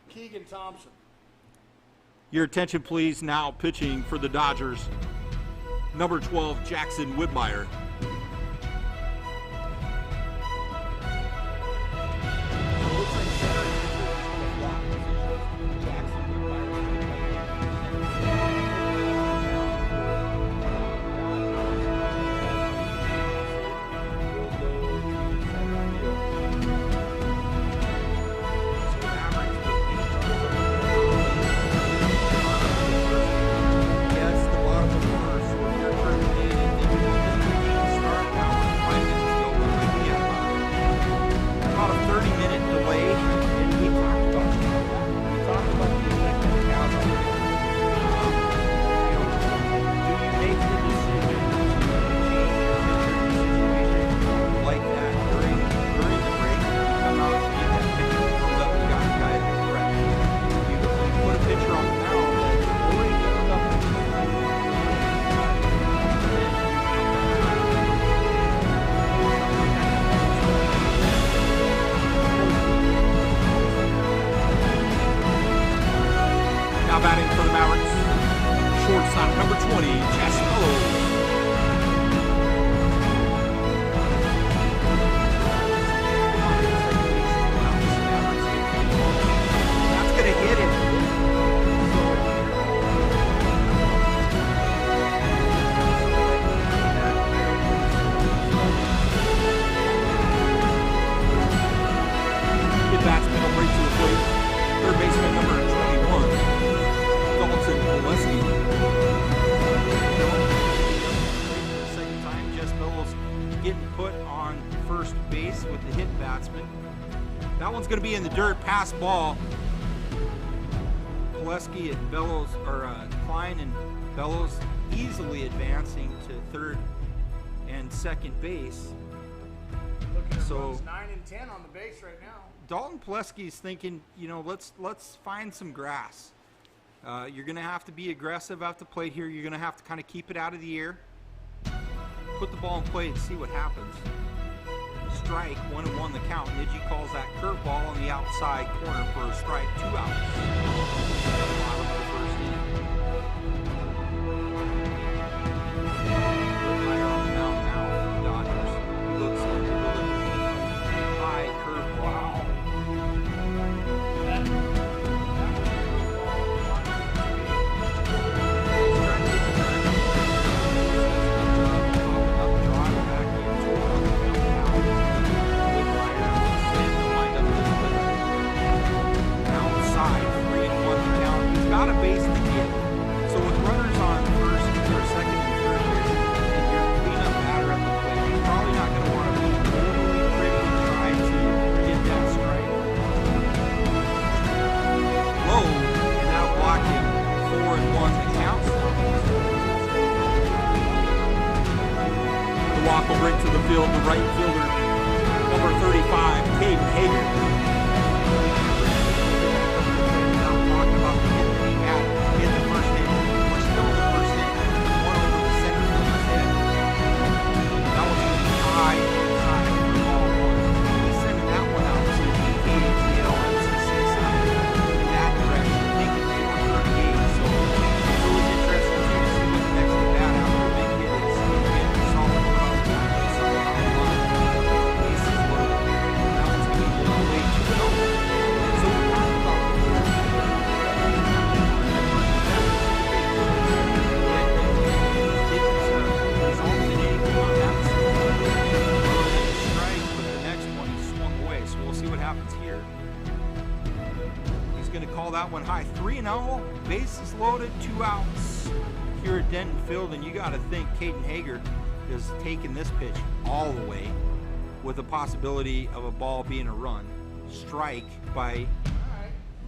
Keegan Thompson. Your attention, please. Now pitching for the Dodgers, number 12, Jackson Whitmire. Batting for the Mavericks, shortstop number 20, Jesse Bellows. That's going to hit him. Good batsman will break to the plate. Third baseman number 21. Pulaski. Second time, Jess Bellows getting put on first base with the hit batsman. That one's going to be in the dirt, pass ball. Pulaski and Bellows, or Klein and Bellows, easily advancing to third and second base. Looking at So runs 9 and 10 on the base right now. Dalton Pileski's thinking, you know, let's find some grass. You're going to have to be aggressive at the plate here. You're going to have to kind of keep it out of the air. Put the ball in play and see what happens. Strike, 1-1 the count. Nidji calls that curveball on the outside corner for a strike, 2 outs. Bottom of the first inning. Whitmire on the mound now for the Dodgers. He looks in the high curveball. Got a base to get. So with runners on first or second and third here, and your cleanup batter at the plate, you're probably not going to want to be overly pretty and try to get that strike. Low, and that'll block him 4-1 the count. The walk will bring to the field the right fielder, number 35, Caden Hager. That one high, 3-0, bases loaded, 2 outs here at Denton Field, and you got to think Caden Hager is taking this pitch all the way with the possibility of a ball being a run. Strike by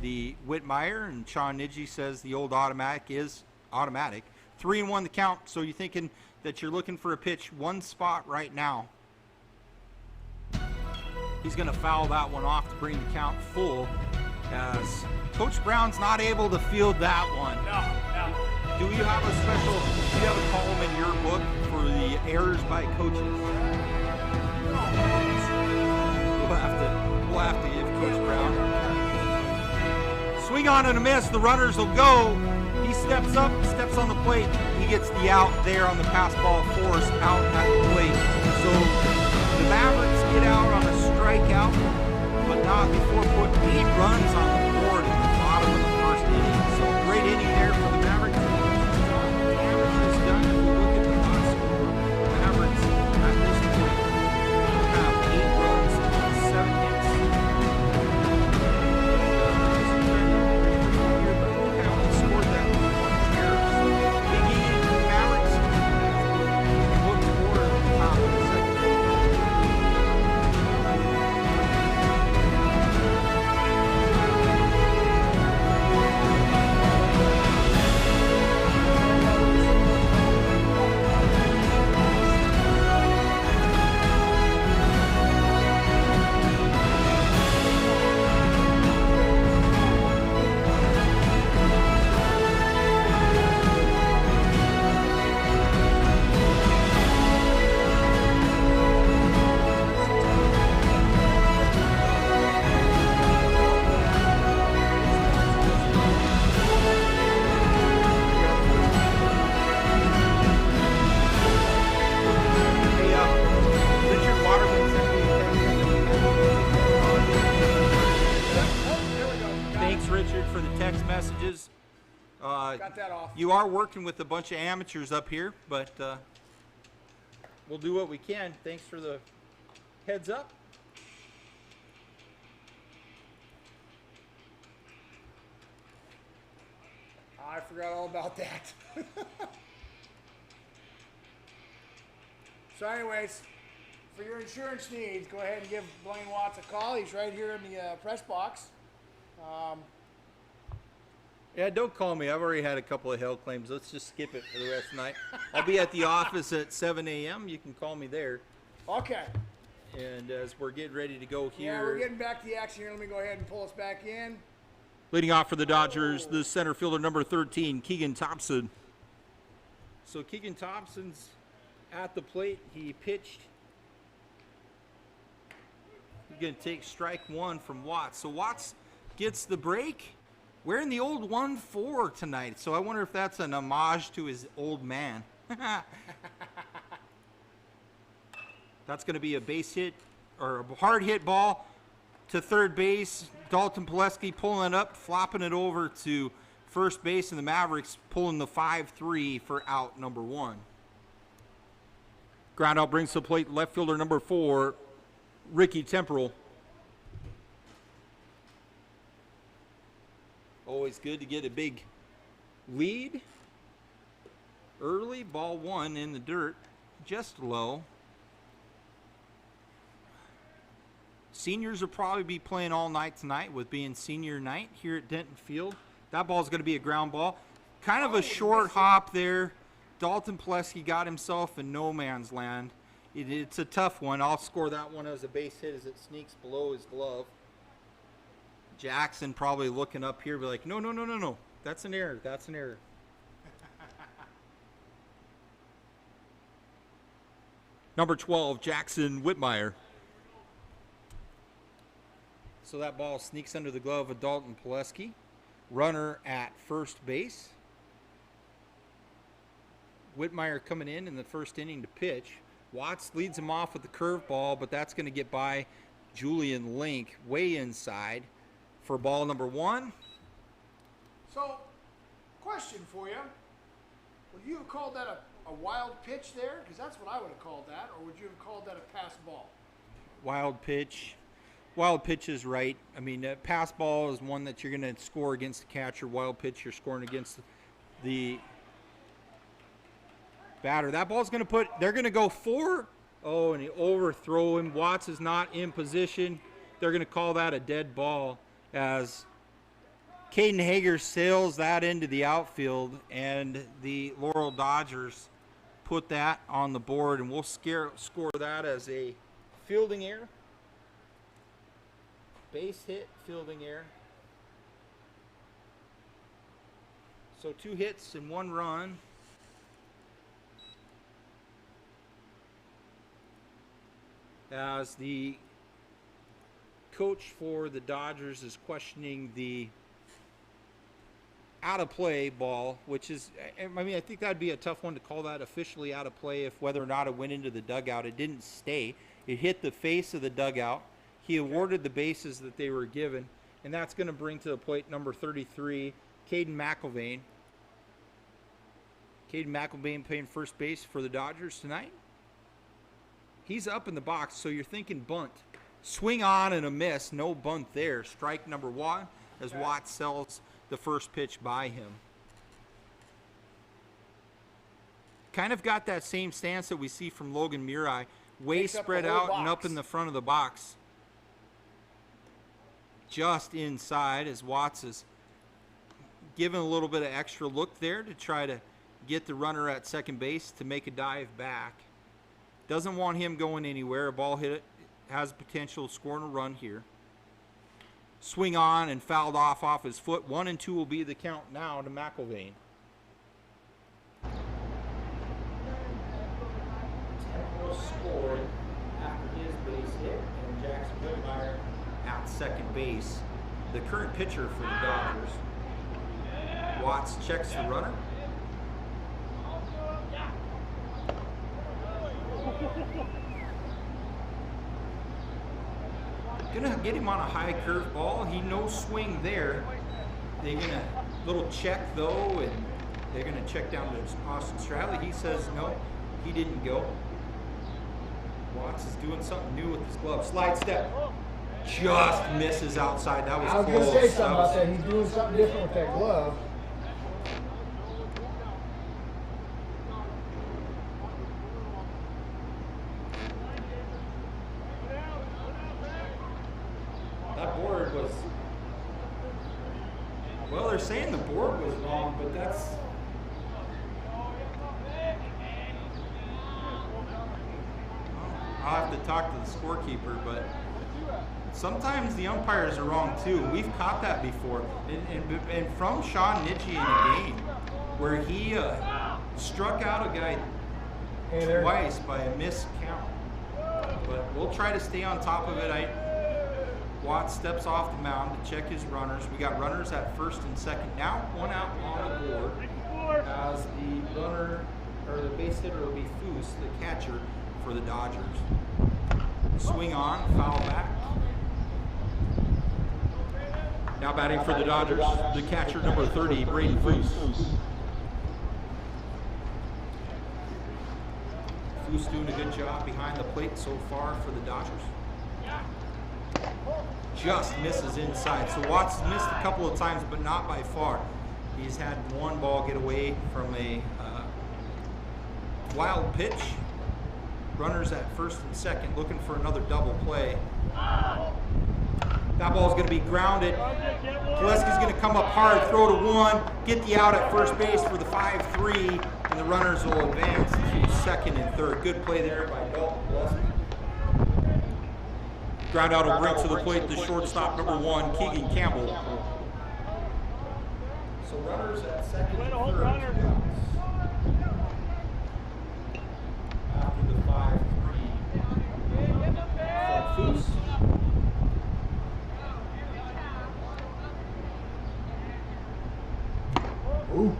the Whitmire, and Sean Nidji says the old automatic is automatic. 3-1 the count, so you're thinking that you're looking for a pitch one spot right now. He's going to foul that one off to bring the count full as Coach Brown's not able to field that one. No. Do you have a column in your book for the errors by coaches? We'll have to give Coach Brown. Swing on and a miss. The runners will go. He steps up, steps on the plate. He gets the out there on the pass ball force out at the plate. So the Mavericks get out on a strikeout, but not before putting 8 runs on the board at the bottom of the first inning. So great inning there for the Mavericks. The damage is done. If we look at the box score, the Mavericks at this point have 8 runs on 7 hits. But I think I only scored that with 1 error. So big inning for the Mavericks as we look toward the top of the second inning. For the text messages. Got that off. You are working with a bunch of amateurs up here, but we'll do what we can. Thanks for the heads up. I forgot all about that. So anyways, for your insurance needs, go ahead and give Blaine Watts a call. He's right here in the press box. Yeah, don't call me. I've already had a couple of hail claims. Let's just skip it for the rest of the night. I'll be at the office at 7 a.m. You can call me there. Okay. And as we're getting ready to go Yeah, we're here, getting back to the action here. Let me go ahead and pull us back in. leading off for the Dodgers, the center fielder number 13, Keegan Thompson. So Keegan Thompson's at the plate. He pitched. He's going to take strike one from Watts. So Watts gets the break. Wearing the old 1-4 tonight. So I wonder if that's an homage to his old man. That's going to be a base hit or a hard hit ball to third base. Dalton Pileski pulling it up, flopping it over to first base, and the Mavericks pulling the 5-3 for out number 1. Ground out brings to the plate left fielder number 4, Ricky Temporal. Always good to get a big lead early. Ball 1 in the dirt, just low. Seniors will probably be playing all night tonight with being senior night here at Denton Field. That ball is going to be a ground ball. Kind of a short hop there. Dalton Pileski got himself in no man's land. It's a tough one. I'll score that one as a base hit as it sneaks below his glove. Jackson probably looking up here, be like, no. That's an error. That's an error. Number 12, Jackson Whitmire. So that ball sneaks under the glove of Dalton Pileski. Runner at first base. Whitmire coming in the first inning to pitch. Watts leads him off with the curveball, but that's going to get by Julian Link way inside for ball number 1. So, question for you. Would you have called that a wild pitch there? Because that's what I would have called that. Or would you have called that a pass ball? Wild pitch. Wild pitch is right. I mean, pass ball is one that you're going to score against the catcher. Wild pitch, you're scoring against the batter. That ball's going to put, they're going to go 4. Oh, and he overthrow him. Watts is not in position. They're going to call that a dead ball as Caden Hager sails that into the outfield, and the Laurel Dodgers put that on the board, and we'll score that as a fielding error. Base hit, fielding error. So 2 hits and 1 run. As the coach for the Dodgers is questioning the out of play ball, which is, I mean, I think that'd be a tough one to call that officially out of play if whether or not it went into the dugout. It didn't stay. It hit the face of the dugout. He awarded the bases that they were given, and that's going to bring to the plate number 33, Caden McIlvain. Caden McIlvain playing first base for the Dodgers tonight. He's up in the box, so you're thinking bunt. Swing on and a miss, no bunt there. Strike number 1 as Watts sells the first pitch by him. Kind of got that same stance that we see from Logan Murai. Way Takes up spread the whole out and up box. in the front of the box. Just inside as Watts is giving a little bit of extra look there to try to get the runner at second base to make a dive back. Doesn't want him going anywhere. A ball hit it has potential of scoring a run here. Swing on and fouled off his foot. 1 and 2 will be the count now to McIlvain. Temporal scored after his base hit, and Jackson Whitmire at second base. The current pitcher for the Dodgers. Watts checks the runner. Gonna get him on a high curve ball. He no swing there. They're gonna little check though, and they're gonna check down to Austin Stradley. He says no, he didn't go. Watts is doing something new with his glove. Slide step. Just misses outside. That was I was close. going to say something about that. He's doing something different with that glove. That board was, well, they're saying the board was wrong, but that's, I'll have to talk to the scorekeeper, but sometimes the umpires are wrong too. We've caught that before. And from Sean Nitchie in a game where he struck out a guy twice by a missed count. But we'll try to stay on top of it. Watts steps off the mound to check his runners. We got runners at first and second. Now 1 out on the board as the runner, or the base hitter will be Foose, the catcher for the Dodgers. Swing on, foul back. Now batting for the Dodgers, the catcher number 30, Braden Foose. Foose doing a good job behind the plate so far for the Dodgers. Just misses inside. So Watts has missed a couple of times, but not by far. He's had one ball get away from a wild pitch. Runners at first and second looking for another double play. That ball's going to be grounded. Gillespie's going to come up hard, throw to one, get the out at first base for the 5-3, and the runners will advance to second and third. Good play there by Dalton Gillespie. Ground out will bring to the plate the shortstop number 1, Keegan Campbell. So runners at second and third. After the 5-3 from Foose. Ooh.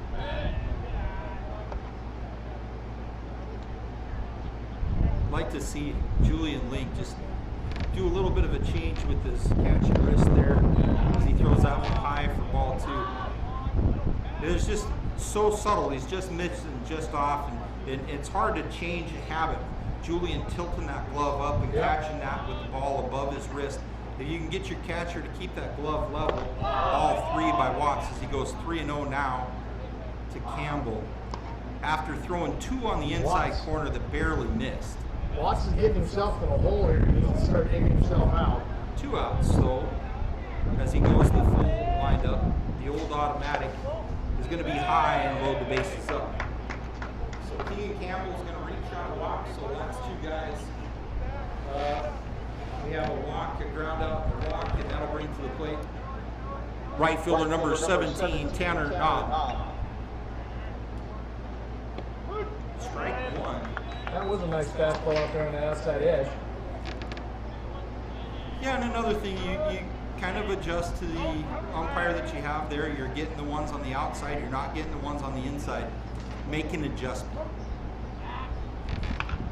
Like to see Julian Link just do a little bit of a change with his catch and wrist there as he throws that one high for ball 2. It's just so subtle. He's just missing just off, and it's hard to change a habit. Julian tilting that glove up and catching that with the ball above his wrist. If you can get your catcher to keep that glove level, ball 3 by Watts as he goes 3-0 now to Campbell after throwing 2 on the inside corner that barely missed. Watts is getting himself in a hole here. He needs to start digging himself out. 2 outs, so as he goes the full windup, the old automatic is going to be high and load the bases up. So Keegan Campbell's going to reach out a walk, so that's 2 guys. We have a walk, a ground out, a walk, and that'll bring to the plate right fielder number 17, Tanner Knob. Strike 1. That was a nice fastball out there on the outside edge. Yeah, and another thing, you kind of adjust to the umpire that you have there. You're getting the ones on the outside, you're not getting the ones on the inside. Make an adjustment.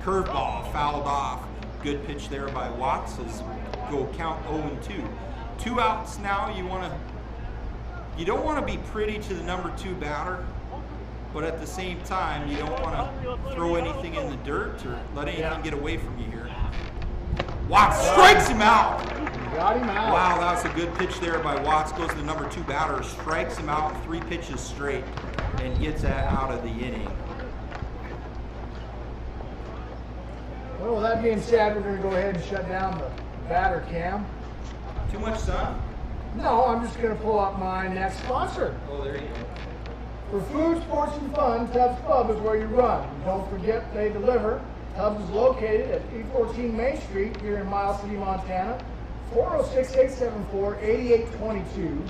Curveball fouled off. Good pitch there by Watts as go count 0-2. 2 outs now. You don't want to be pretty to the number 2 batter, but at the same time, you don't want to throw anything in the dirt or let anything get away from you here. Watts strikes him out. Got him out. Wow, that was a good pitch there by Watts. Goes to the number 2 batter, strikes him out 3 pitches straight, and gets that out of the inning. Well, with that being said, we're going to go ahead and shut down the batter cam. Too much sun? No, I'm just going to pull up my next sponsor. Oh, there you go. For food, sports, and fun, Tubbs Pub is where you run. Don't forget they deliver. Tubbs is located at 814 Main Street here in Miles City, Montana. 406-874-8822.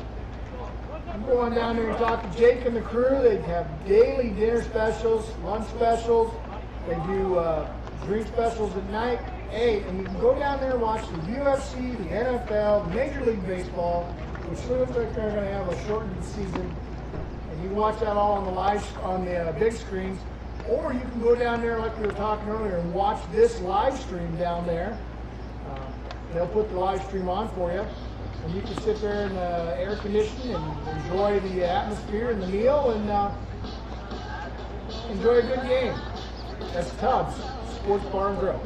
I'm going down there and talk to Jake and the crew. They have daily dinner specials, lunch specials. They do drink specials at night. Hey, and you can go down there and watch the UFC, the NFL, Major League Baseball, which looks like they're going to have a shortened season. And you can watch that all on the big screens. Or you can go down there like we were talking earlier and watch this live stream down there. They'll put the live stream on for you. And you can sit there in air conditioning and enjoy the atmosphere and the meal and enjoy a good game. That's Tubbs Sports Bar and Grill.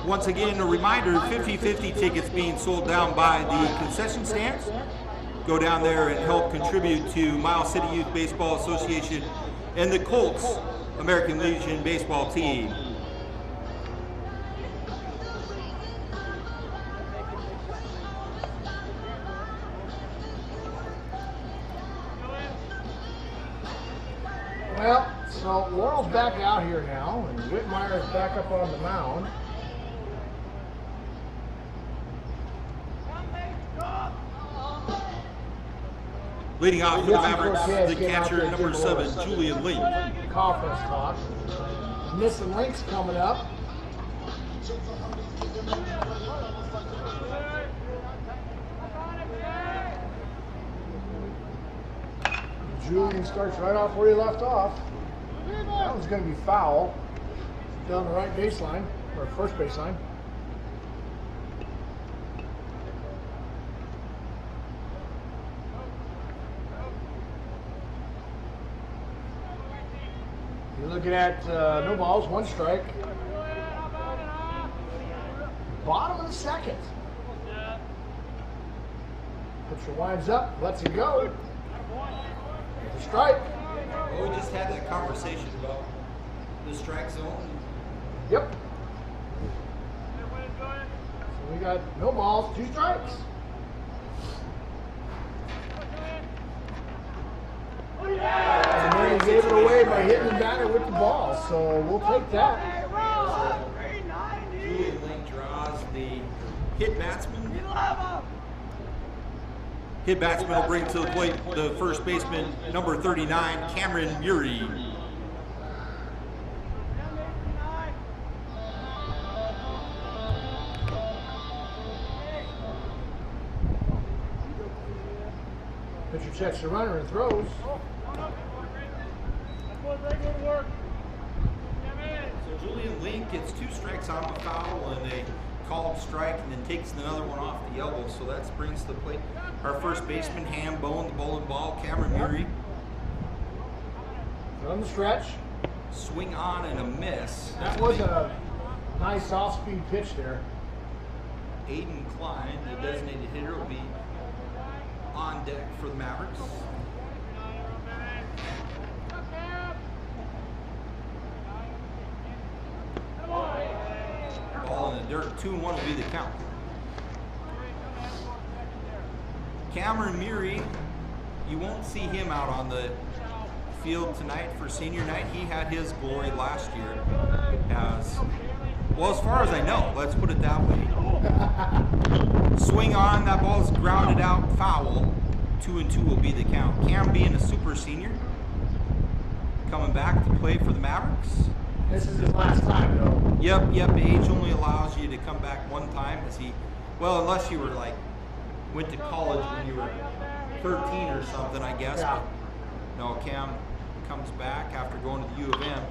Once again, a reminder, 50-50 tickets being sold down by the concession stands. Go down there and help contribute to Miles City Youth Baseball Association and the Colts American Legion baseball team. Well, So Laurel's back out here now, and Whitmire's back up on the mound. Leading off for the Mavericks, Cortez the came out catcher there, number Jim 7, Morris. Julian Link. Conference talk. Missing Links coming up. Julian starts right off where he left off. That one's going to be foul down the right baseline, or first baseline. You're looking at no balls, 1 strike. Bottom of the second. Pitcher winds up, lets it go. With a strike. Well, we just had that conversation about the strike zone. Yep. So we got no balls, 2 strikes. And then he gave it away by hitting the batter with the ball. So we'll take that. Julian Link draws the hit batsman. Hit batsman will bring to the plate the first baseman, number 39, Cameron Muri. Pitcher checks the runner and throws. So Julian Link gets 2 strikes on the foul and a called strike, and then takes another one off the elbow. So that brings to the plate our first baseman, ham bone, the bowling ball, Cameron Muri. Run the stretch. Swing on and a miss. That was a nice off-speed pitch there. Aiden Klein, the designated hitter, will be on deck for the Mavericks. Ball in the dirt, 2-1 will be the count. Cameron Muri, you won't see him out on the field tonight for senior night. He had his glory last year as, well, as far as I know, let's put it that way. Swing on, that ball's grounded out, foul. 2-2 will be the count. Cam being a super senior, coming back to play for the Mavericks. This is his last time, though. Yep, age only allows you to come back one time. As he, well, unless you were like, went to college when you were 13 or something, I guess. Yeah. But no, Cam comes back after going to the U of M.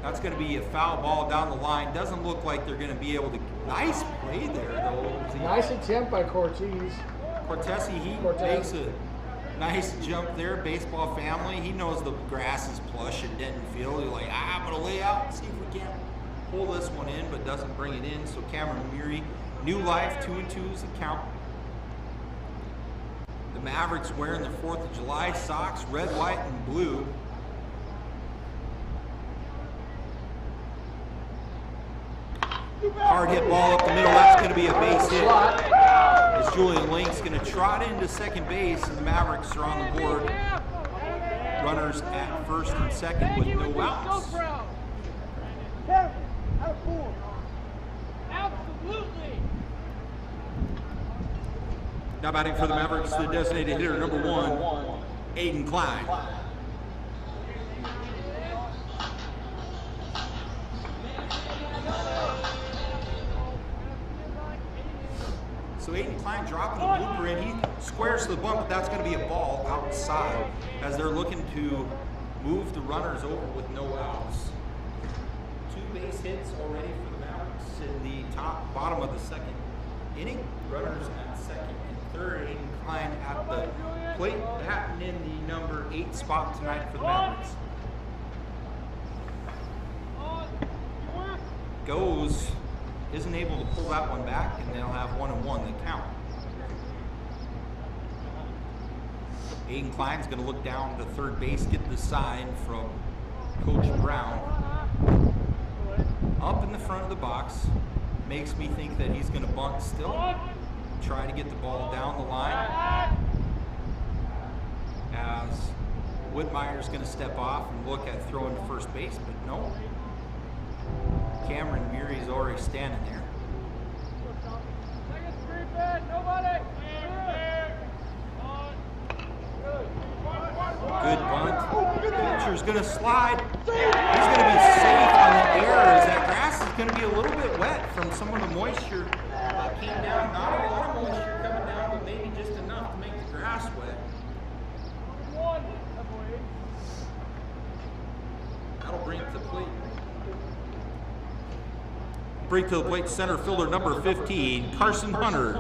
That's going to be a foul ball down the line. Doesn't look like they're going to be able to. Nice play there, though. Nice attempt by Cortez. Cortesi, he makes a nice jump there. Baseball family. He knows the grass is plush at Denton Field. He's like, I'm going to lay out and see if we can pull this one in, but doesn't bring it in. So Cameron Muri, new life, 2-2 is the count. The Mavericks wearing the 4th of July socks, red, white, and blue. Hard hit ball up the middle. That's going to be a base hit. As Julian Link's going to trot into second base, and the Mavericks are on the board. Runners at first and second with no outs. Now batting for the Mavericks, the designated hitter, number 1, Aiden Klein. So Aiden Klein dropping the blooper in. He squares to the bump, but that's going to be a ball outside as they're looking to move the runners over with no outs. 2 base hits already for the Mavericks in the bottom of the second inning. Runners at second and third. Aiden Klein at the plate, batting in the number 8 spot tonight for the Mavericks. Goes. Isn't able to pull that one back, and they'll have 1-1 the count. Aiden Klein's going to look down to third base, get the sign from Coach Brown. Up in the front of the box, makes me think that he's going to bunt still. Try to get the ball down the line. As Whitmire's going to step off and look at throwing to first base, but no. Cameron Murray's already standing there. Good bunt. Pitcher's going to slide. He's going to be safe on the air as that grass is going to be a little bit wet from some of the moisture that came down. Not a lot of moisture coming down, but maybe just enough to make the grass wet. That'll bring it to the plate. Bring to the plate center fielder number 15, Carson Hunter.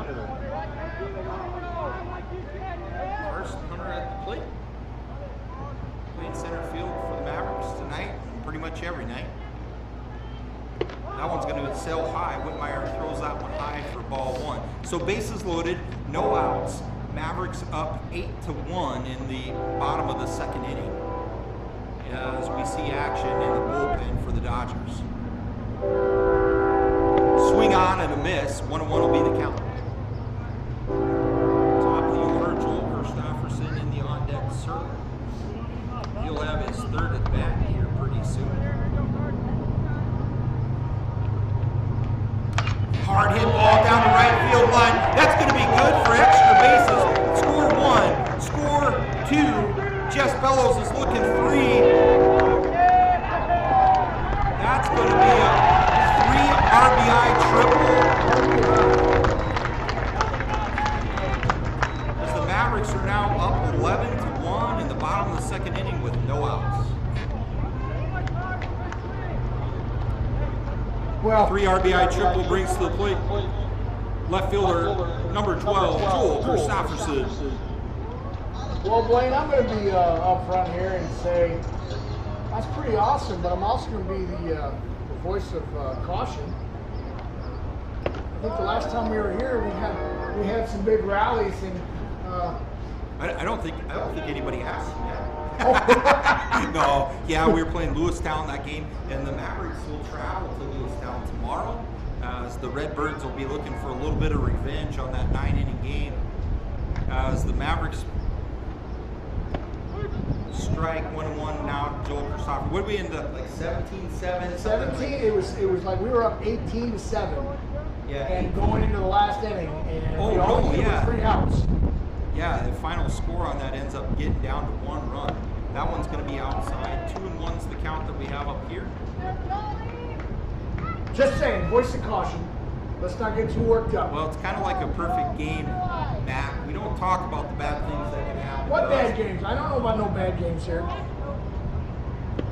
Carson Hunter at the plate. Playing center field for the Mavericks tonight, and pretty much every night. That one's going to sail high. Whitmire throws that one high for ball one. So bases loaded, no outs. Mavericks up 8-1 in the bottom of the second inning. As we see action in the bullpen for the Dodgers. Swing on and a miss. 1-1 will be the count. Top of the order, Joel Christopherson in the on-deck circle. He'll have his third at bat here pretty soon. Hard hit ball down the right field line. That's going to be good for extra bases. Score one. Score two. Jess Bellows is looking three. That's going to be a 3 RBI triple. As the Mavericks are now up 11-1 in the bottom of the second inning with no outs. Well, 3 RBI triple brings to the plate left fielder number 12, Joel Christopherson. Well, Blaine, I'm going to be up front here and say that's pretty awesome, but I'm also going to be the voice of caution. I think the last time we were here, we had some big rallies, and I don't think anybody asked him yet. No, yeah, we were playing Lewistown that game, and the Mavericks will travel to Lewistown tomorrow, as the Redbirds will be looking for a little bit of revenge on that 9-inning game. As the Mavericks strike 1-1 now, Joel Christopher. What did we end up, like 17-7? 17. It was like we were up 18-7. Yeah. And going into the last inning, and Oh, we all no, needed yeah. 3 outs. Yeah, the final score on that ends up getting down to 1 run. That one's going to be outside. 2-1's the count that we have up here. Just saying, voice of caution. Let's not get too worked up. Well, it's kind of like a perfect game, Matt. We don't talk about the bad things that can happen. What to bad us. games? I don't know about no bad games here.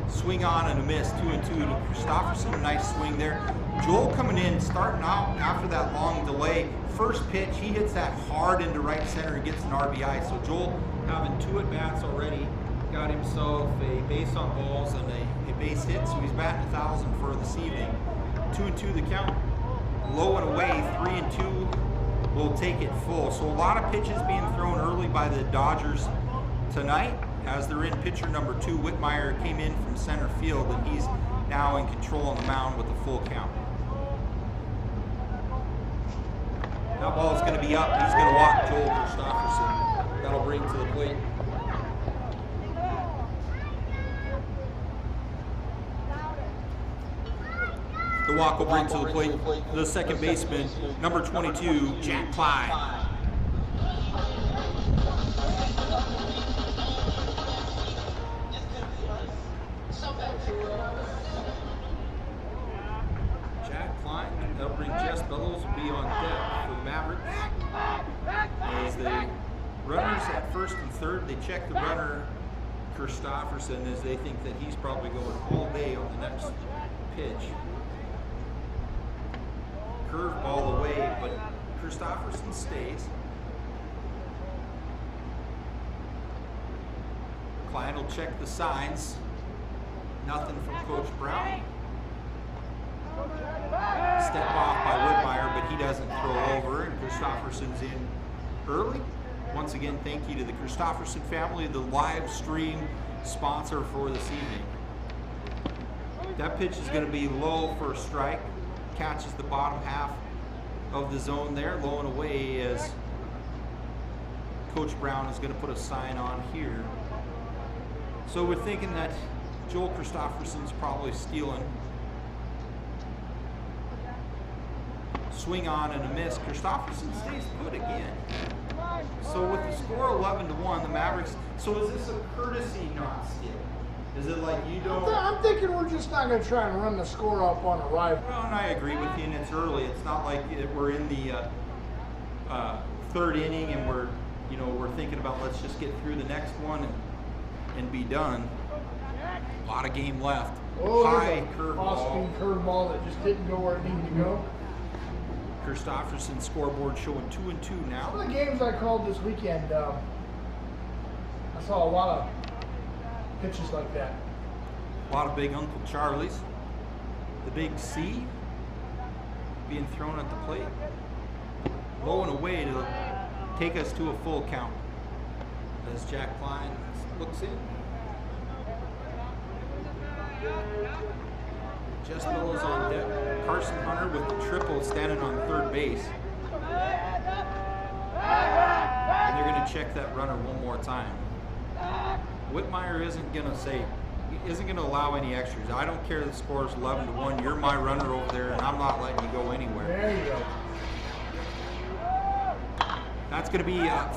Swing on and a miss, 2-2 to Christopherson. Nice swing there. Joel coming in, starting out after that long delay. First pitch, he hits that hard into right center and gets an RBI. So Joel, having 2 at-bats already, got himself a base on balls and a base hit. So he's batting 1,000 for this evening. 2-2 the count. Low and away, 3-2 will take it full. So a lot of pitches being thrown early by the Dodgers tonight, as they're in pitcher number 2. Whitmire came in from center field, and he's now in control on the mound with a full count. That ball is going to be up. He's going to walk Joel Christopherson. That'll bring to the plate the walk will bring to the plate the second baseman, number 22, Jack Clyde. Jack Clyde, that'll bring Jess Bellows, will be on deck for the Mavericks. As the runners at first and third, they check the runner, Christopherson, as they think that he's probably going all day on the next pitch. Curveball away, but Christopherson stays. Klein will check the signs. Nothing from Coach Brown. Step off by Whitmire, but he doesn't throw over, and Christopherson's in early. Once again, thank you to the Christopherson family, the live stream sponsor for this evening. That pitch is going to be low for a strike. Catches the bottom half of the zone there, low and away, as Coach Brown is going to put a sign on here. So we're thinking that Joel Christofferson's probably stealing. Swing on and a miss. Christofferson stays put again. So with the score 11-1, the Mavericks. So is this a courtesy not steal? Is it like you don't? I'm thinking we're just not going to try and run the score up on arrival. Well, and I agree with you, and it's early. It's not like we're in the third inning and we're thinking about let's just get through the next one and be done. A lot of game left. High curveball. Off-speed curveball that just didn't go where it needed to go. Christofferson scoreboard showing 2-2 now. Some of the games I called this weekend, I saw a lot of pitches like that. A lot of big Uncle Charlies. The big C being thrown at the plate. Low and away to take us to a full count. As Jack Klein looks in. Just Billows on deck. Carson Hunter with the triple standing on third base. And they're going to check that runner one more time. Whitmire isn't going to allow any extras. I don't care the score is 11-1. You're my runner over there, and I'm not letting you go anywhere. There you go. That's going to be a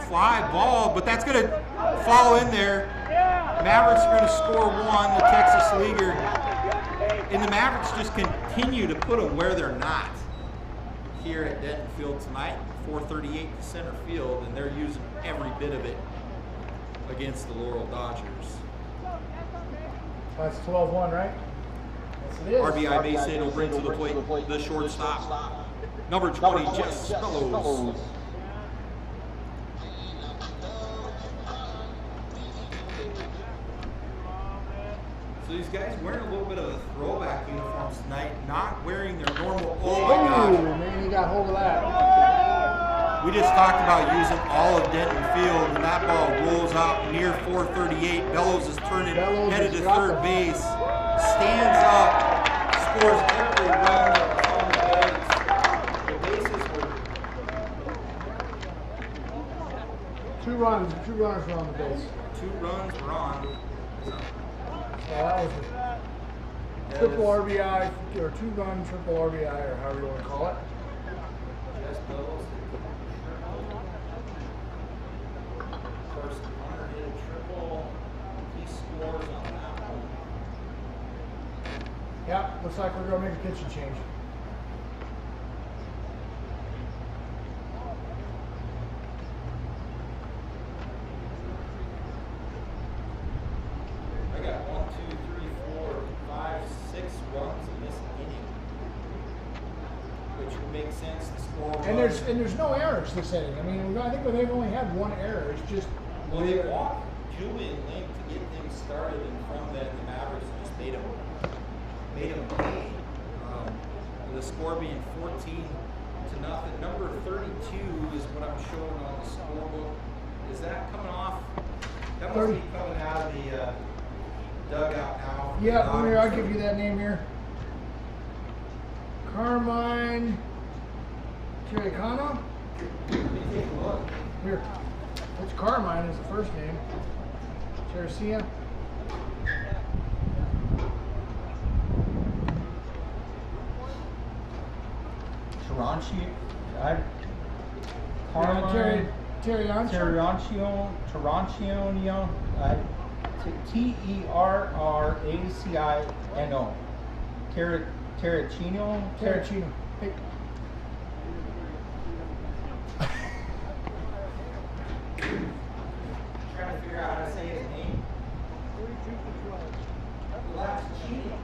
fly ball, but that's going to fall in there. Mavericks are going to score one, the Texas Leaguer. And the Mavericks just continue to put them where they're not here at Denton Field tonight. 438 to center field, and they're using every bit of it against the Laurel Dodgers. That's 12-1, right? Yes, it is. RBI base hit will bring to the plate the shortstop. Number 20, Jess Bellows. So these guys wearing a little bit of a throwback uniforms tonight, not wearing their normal. Oh my God! Man, you got hold of that. We just talked about using all of Denton Field, and that ball rolls out near 438. Bellows is turning, headed to third base, stands up, scores every run on the base. The bases were Two runners were on the base. 2 runs were on. Yeah, that was a triple RBI, or 2-run triple RBI, or however you want to call it. Jess Bellows. First Hunter hit a triple. He scores on that one. Yeah, looks like we're going to make a pitching change. I got 1, 2, 3, 4, 5, 6 runs in this inning, which would make sense. The score. And there's no errors this inning. I mean, I think they've only had one error. It's just Well, they walked Julian Link to get things started, and from then the Mavericks just made him pay. The score being 14-0. Number 32 is what I'm showing on the scorebook. Is that coming off? That must be coming out of the dugout now. yeah. Here, I'll give you that name here. Carmine Terracano. Let me take a look. Here, it's Carmine is the first name. Terracia. Carmine Terracio. Terracionio, Terracino. Terracino. Terracino. Hey, Trying to figure out how to say his name. Lachino.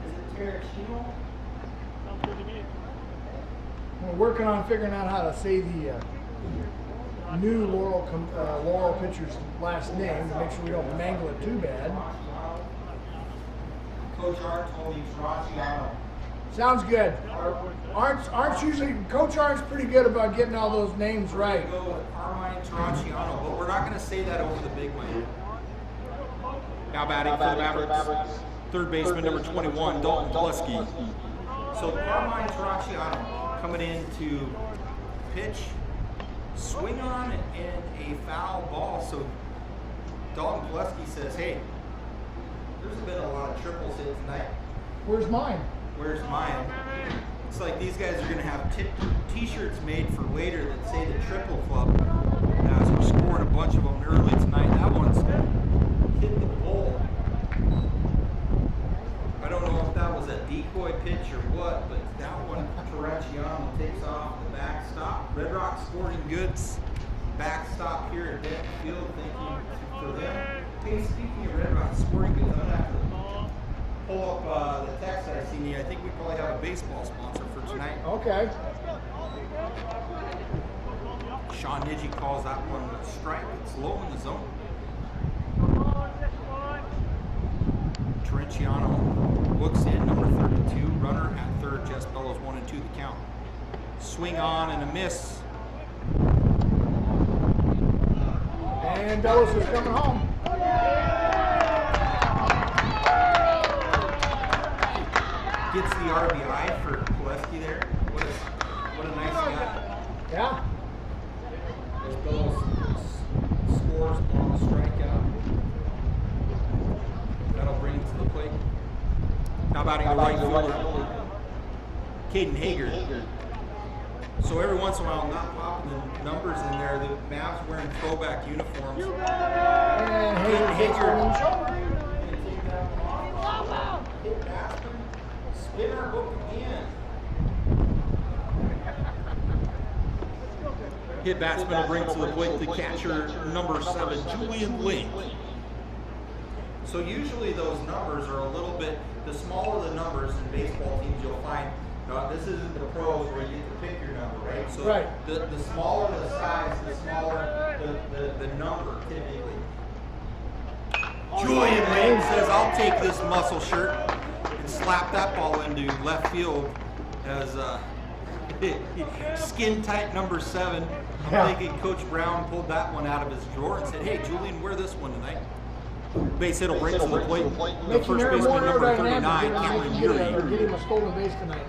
Is it Terracino? we're working on figuring out how to say the new Laurel pitcher's last name to make sure we don't mangle it too bad. Coach Art told me Terracino. Sounds good. Art's usually Coach Art's pretty good about getting all those names right. Go with Carmine Terracino, but we're not going to say that over the big man. Now batting for the Mavericks, third baseman number 21, Dalton Glusky. So Carmine Terracino coming in to pitch, swing on, and a foul ball. So Dalton Pulaski says, hey, there's been a lot of triples hit tonight. Where's mine? Where's mine? It's like these guys are going to have t-shirts made for later that say the Triple Club. As we're scoring a bunch of them early tonight. That one's hit the bowl. I don't know if that was a decoy pitch or what, but that one, Terracciano takes off the backstop. Red Rock Sporting Goods backstop here at Denton Field. Thank you for them. Hey, speaking of Red Rock Sporting Goods, I'm going to have to pull up the text I see. I think we probably have a baseball sponsor for tonight. Okay. Sean Nidgy calls that one a strike. It's low in the zone. Terracciano looks in, number 32. Runner at third. Jess Bellows 1-2 the count. Swing on and a miss. And Bellows is coming home. Gets the RBI for Pulaski there. What a nice guy. Yeah. As Bellows scores on the strikeout. That'll bring to the plate. Now batting the right fielder, Caden Hager. So every once in a while, not popping the numbers in there, the Mavs wearing throwback uniforms. And Hager in the shoulder. Hit Bassman. Spin our book again. Hit Batsman will bring to the plate the catcher, number 7, Julian Link. So usually those numbers are a little bit, the smaller the numbers in baseball teams you'll find, this isn't the pros where you get to pick your number, right? So right. The smaller the size, the smaller the number typically. Julian Lane says, I'll take this muscle shirt and slap that ball into left field as skin tight number 7. I'm thinking Coach Brown pulled that one out of his drawer and said, hey, Julian, wear this one tonight. Base hit will bring to the plate. The first baseman, number 39, Cameron Get Yuri. him a stolen base tonight.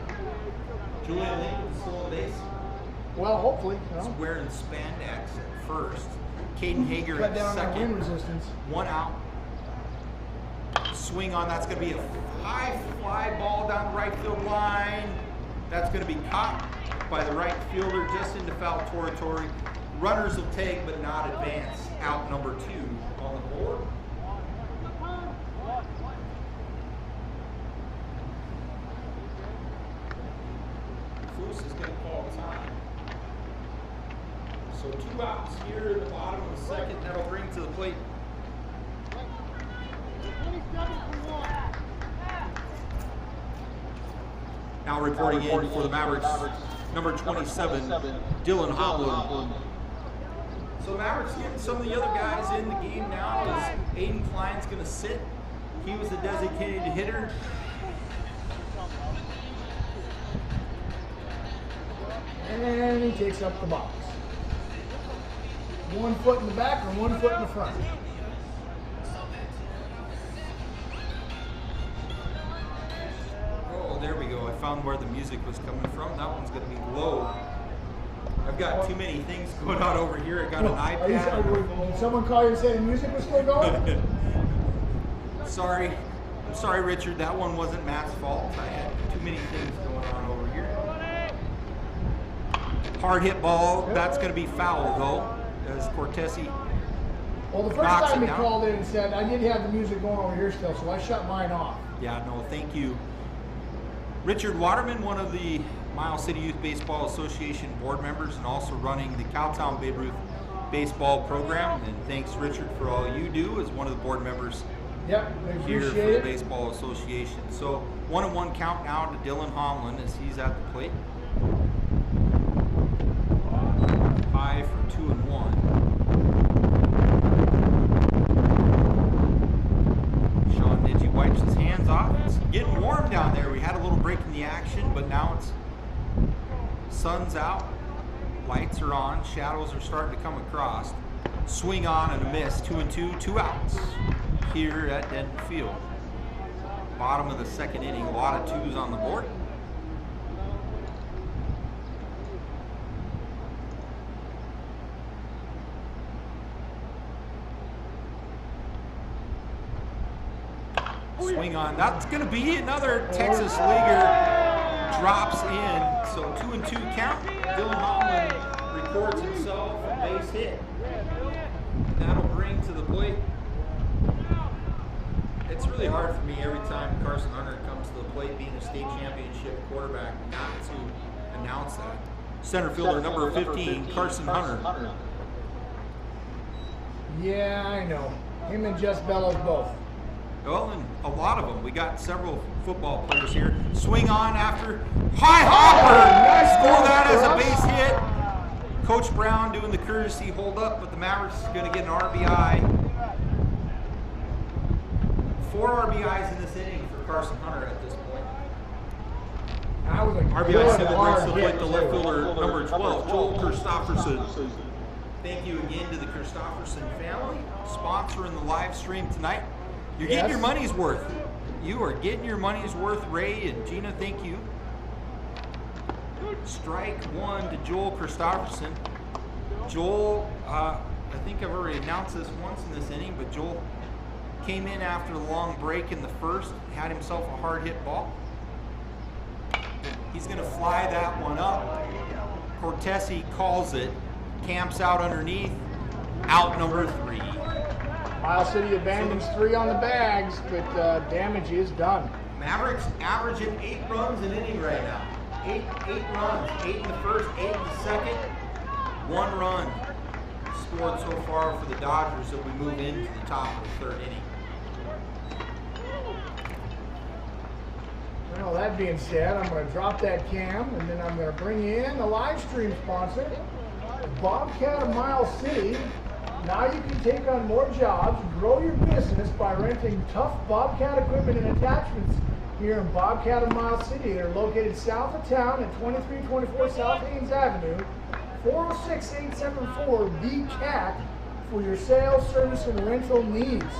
Julian Link with the stolen base. Well, hopefully. He's wearing spandex at first. Caden Hager Cut at down on wind second. resistance. 1 out. Swing on, that's going to be a high fly ball down the right field line. That's going to be caught by the right fielder just into foul territory. Runners will take but not advance. Out number 2 on the board. Foose is going to call time. So 2 outs here in the bottom of the second. That'll bring to the plate. Now reporting in for the Mavericks, number 27, Dylan Hopland. So Mavericks getting some of the other guys in the game now as Aiden Klein's going to sit. He was the designated hitter. And he takes up the box. 1 foot in the back or 1 foot in the front. Oh, there we go. I found where the music was coming from. That one's going to be low. I've got too many things going on over here. I got an iPad. Did someone call you and say the music was still going? Sorry. I'm sorry, Richard. That one wasn't Matt's fault. I had too many things going on over here. Hard hit ball. That's going to be foul, though, as Cortesi. Well, the first knocks time it he down. called in and said, I did have the music going over here still, so I shut mine off. Yeah, no, thank you. Richard Waterman, one of the Miles City Youth Baseball Association board members and also running the Cowtown Babe Ruth baseball program. And thanks, Richard, for all you do as one of the board members Yep, I here for appreciate the it. Baseball Association. So 1-1 count now to Dylan Homlin as he's at the plate. High for 2-1. Sean Nidgy wipes his hands off. It's getting warm down there. We had a little break in the action, but now it's sun's out, lights are on, shadows are starting to come across. Swing on and a miss. 2-2, 2 outs here at Denton Field. Bottom of the second inning, a lot of 2s on the board. swing on. That's going to be another Texas leaguer. Drops in. So 2-2 count. Dylan Holland records himself a base hit. That'll bring to the plate. It's really hard for me every time Carson Hunter comes to the plate, being a state championship quarterback, not to announce that. Center fielder number 15, Carson Hunter. Yeah, I know. Him and Jess Bellows both. Well, and a lot of them. We got several football players here. Swing on after high hopper. Score that as a base hit. Coach Brown doing the courtesy hold up, but the Mavericks is going to get an RBI. 4 RBIs in this inning for Carson Hunter at this point. That was a RBI good single hard brings to the plate hit, the left too. fielder number 12, Joel Christofferson. Thank you again to the Christofferson family sponsoring the live stream tonight. You're getting your money's worth. You are getting your money's worth, Ray and Gina. Thank you. Strike one to Joel Christofferson. Joel, I think I've already announced this once in this inning, but Joel came in after the long break in the first, had himself a hard hit ball. He's going to fly that one up. Cortese calls it, camps out underneath, out number 3. Miles City abandons 3 on the bags, but damage is done. Mavericks averaging 8 runs an inning right now. 8 runs, 8 in the first, 8 in the second. 1 run scored so far for the Dodgers as we move into the top of the 3rd inning. Well, that being said, I'm going to drop that cam, and then I'm going to bring in the live stream sponsor, Bobcat of Miles City. Now you can take on more jobs, grow your business by renting tough Bobcat equipment and attachments here in Bobcat of Miles City. They're located south of town at 2324 South Haynes Avenue, 406-874-BCAT for your sales, service, and rental needs.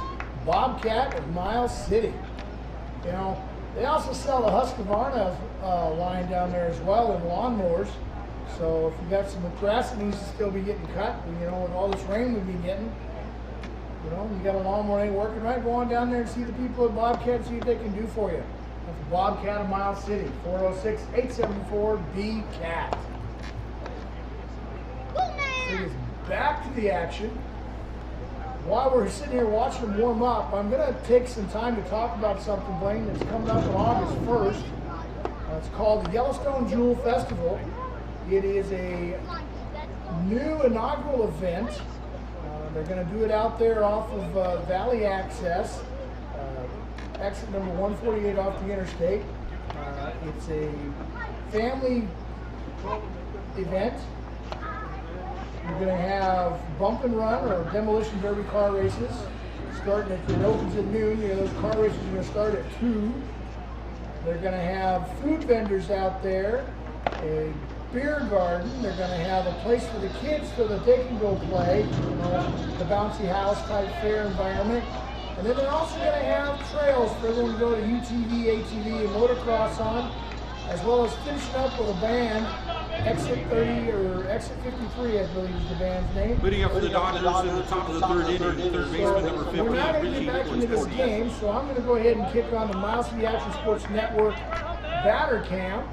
Bobcat of Miles City. You know, they also sell the Husqvarna line down there as well in lawnmowers. So if you got some grass that needs to still be getting cut, you know, with all this rain we've been getting, you know, you got a lawnmower ain't working right, go on down there and see the people at Bobcat and see what they can do for you. That's Bobcat of Miles City, 406-874-BCAT. It is back to the action. While we're sitting here watching them warm up, I'm going to take some time to talk about something, Blaine, that's coming up on August 1st. It's called the Yellowstone Jewel Festival. It is a new inaugural event. They're going to do it out there off of Valley Access, exit number 148 off the interstate. It's a family event. You're going to have bump and run or demolition derby car races starting at, it opens at noon. You know, those car races are going to start at 2. They're going to have food vendors out there, a beer garden. They're going to have a place for the kids so that they can go play, you know, the bouncy house type fair environment. And then they're also going to have trails for everyone to go to UTV, ATV, and motocross on, as well as finishing up with a band. Exit 30 or Exit 53, I believe is the band's name. Leading up for the Dodgers in the top of the 3rd inning, 3rd baseman number 15, We're not going to Richie get back into this Cortese. game, so I'm going to go ahead and kick on the Miles City Action Sports Network batter cam.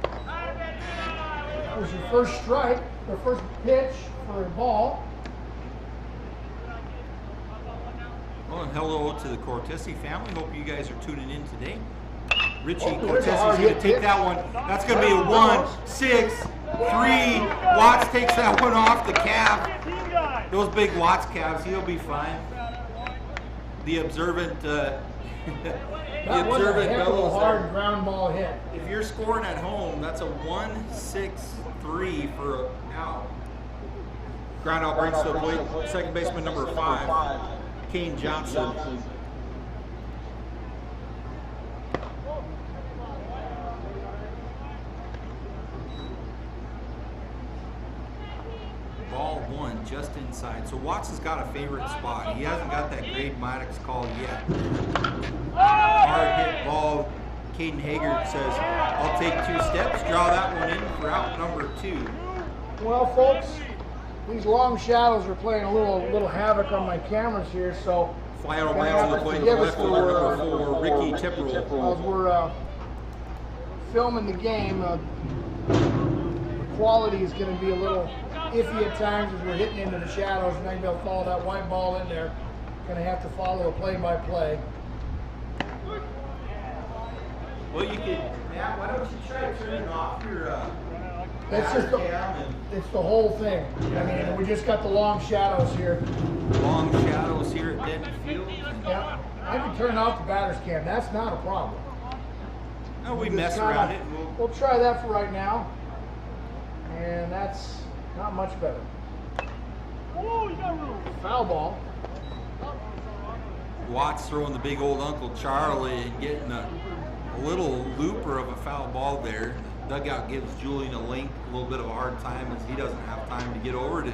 That was your first strike, or first pitch for a ball. Well, and hello to the Cortese family. Hope you guys are tuning in today. Richie there's a Cortese hard is going hit to take pitch. that one. That's going to be a 1-6-3. Watts takes that one off the calf. Those big Watts calves, he'll be fine. The observant, That was a heck of a Bellows hard there. ground ball hit. If you're scoring at home, that's a 1-6-3 for a out. Ground out brings to the plate. Second baseman number 5, Kane Johnson. Ball 1 just inside. So Watts has got a favorite spot. He hasn't got that Grade Maddox call yet. Hard hit ball. Caden Hager says, I'll take 2 steps, draw that one in for out number 2. Well, folks, these long shadows are playing a little havoc on my cameras here, so Fly out miles to the plate, left fielder number 4, Ricky Tipperell. As we're filming the game, the quality is going to be a little iffy at times as we're hitting into the shadows. You're not going to be able to follow that white ball in there. Going to have to follow a play-by-play. Well, you could, Matt, why don't you try turning off your That's just it's the whole thing. I mean, we just got the long shadows here. long shadows here at Denton Field. Yeah, I can turn off the batter's cam. That's not a problem. No, we Just mess kinda- around it. And We'll try that for right now. And that's not much better. Foul ball. Watts throwing the big old Uncle Charlie and getting a little looper of a foul ball there. The dugout gives Julian a link, a little bit of a hard time as he doesn't have time to get over to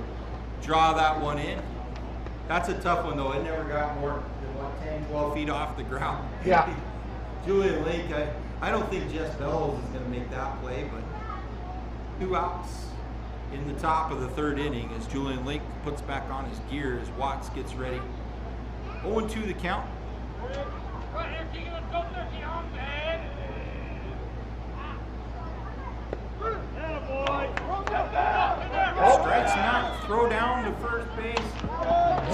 draw that one in. That's a tough one though. It never got more than what, 10, 12 feet off the ground. Yeah. Julian Link, I don't think Jess Bellows is going to make that play, but 2 outs in the top of the 3rd inning as Julian Link puts back on his gear as Watts gets ready. 0-2 the count. Strikes him out, throw down to first base.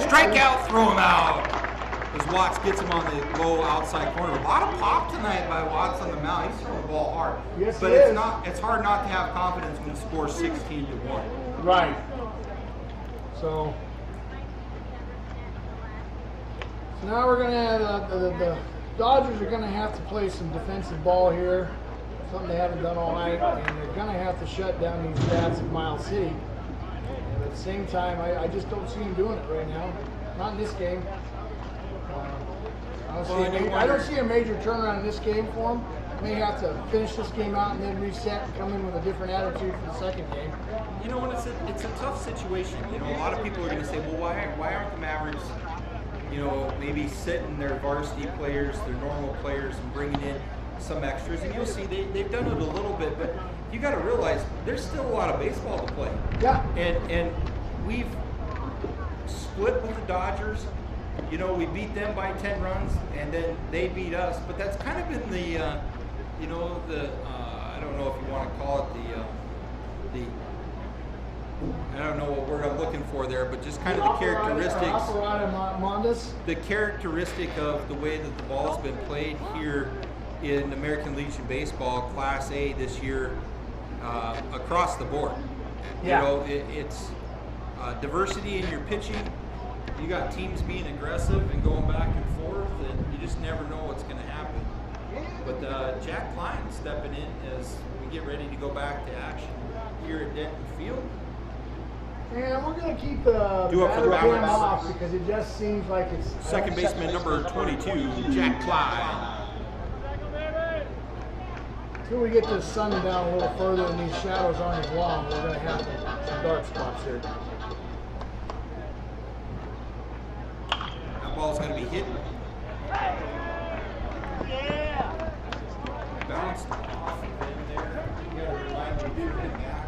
Strikeout, throw him out. As Watts gets him on the low outside corner. A lot of pop tonight by Watts on the mound. He's throwing the ball hard. Yes, but he it's is. it's hard not to have confidence when you score 16-1. Right. So now we're gonna the Dodgers are gonna have to play some defensive ball here, something they haven't done all night, and they're gonna have to shut down these bats of Miles City. And at the same time, I just don't see them doing it right now. Not in this game. I don't see a major turnaround in this game for them. May have to finish this game out and then reset and come in with a different attitude for the second game. You know, it's a tough situation. You know, a lot of people are going to say, well, why aren't the Mavericks, you know, maybe sitting their varsity players, their normal players, and bringing in some extras? And you'll see they've done it a little bit, but you got to realize there's still a lot of baseball to play. Yeah. And we've split with the Dodgers. You know, we beat them by 10 runs, and then they beat us. But that's kind of been the, you know, I don't know if you want to call it I don't know what word I'm looking for there, but just kind of the characteristics. The characteristic of the way that the ball's been played here in American Legion Baseball Class A this year across the board. Yeah. You know, it's diversity in your pitching. You got teams being aggressive and going back and forth, and you just never know what's going to happen. But Jack Klein stepping in as we get ready to go back to action here at Denton Field. And we're going to keep the Do it for the batter cam Mavericks. off because it just seems like it's... Second baseman number 22, Jack Klein. Until we get the sun down a little further and these shadows aren't as long, we're going to have some dark spots here. That ball's going to be hit. Bounced off of in there. You got to remind me to turn it back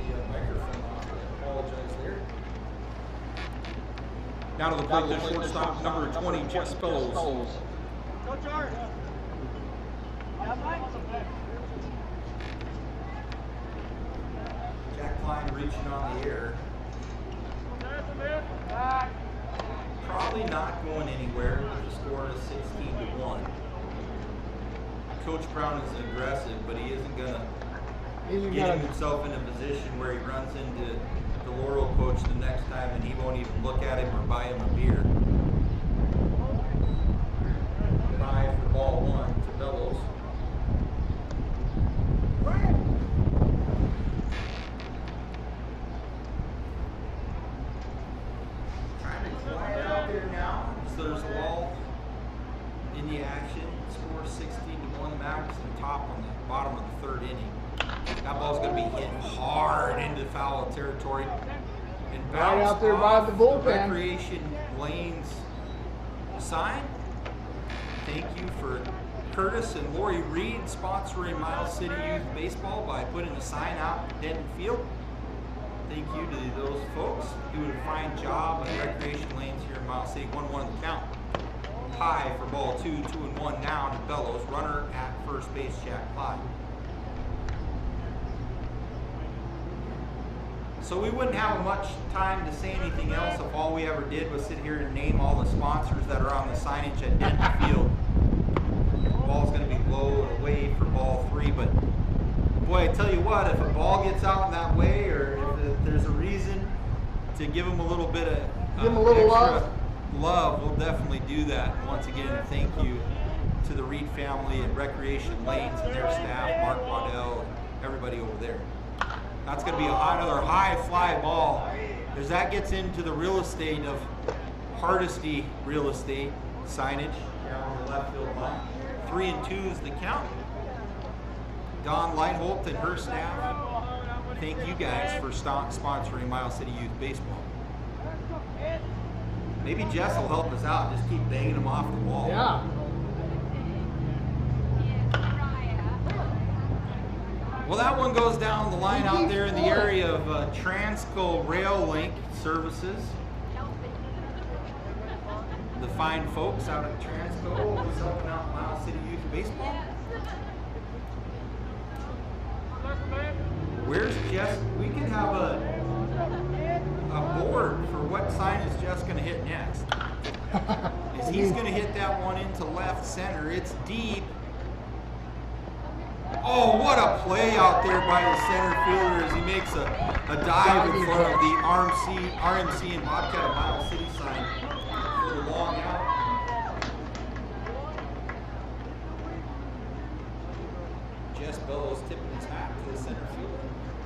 the microphone off. I apologize there. Down to the plate, the shortstop, number 20, Jess Bellows. Jack Klein reaching on the air. Probably not going anywhere with the score of 16-1. Coach Brown is aggressive, but he isn't gonna get himself in a position where he runs into the Laurel coach the next time and he won't even look at him or buy him a beer. Try for ball 1 to Bellows. Trying to quiet out there now. So there's a wall in the action. Score 16-1. The Mavericks on top on the bottom of the 3rd inning. That ball's going to be hit hard into foul territory. And Right out there bounced by the off bullpen. Recreation Lanes sign. Thank you for Curtis and Lori Reed sponsoring Miles City Youth Baseball by putting a sign out at Denton Field. Thank you to those folks doing a fine job on Recreation Lanes here in Miles City. 1-1 the count. high for ball 2, 2-1 now to Bellows. Runner at first base, Jack Clyde. So we wouldn't have much time to say anything else if all we ever did was sit here and name all the sponsors that are on the signage at Denton Field. The ball's going to be low and away for ball 3, but boy, I tell you what, if a ball gets out in that way, or if there's a reason to give them a little bit of Give them a little extra love, we'll definitely do that. And once again, thank you to the Reed family and Recreation Lanes and their staff, Mark Waddell, and everybody over there. That's going to be another high fly ball as that gets into the real estate of Hardesty Real Estate signage down the left field line. 3-2 is the count. Don Lightholt and her staff, thank you guys for sponsoring Miles City Youth Baseball. Maybe Jess will help us out, just keep banging them off the wall. Yeah. Well, that one goes down the line out there in the area of Transco Rail Link Services. The fine folks out at Transco is helping out Miles City Youth Baseball. Where's Jess? We can have a board for what sign is Jess going to hit next. Is he's going to hit that one into left center. It's deep. Oh, what a play out there by the center fielder as he makes a dive in front of the RMC and Bobcat of Miles City sign for the long out. Jess Bellows tipping his hat to the center fielder.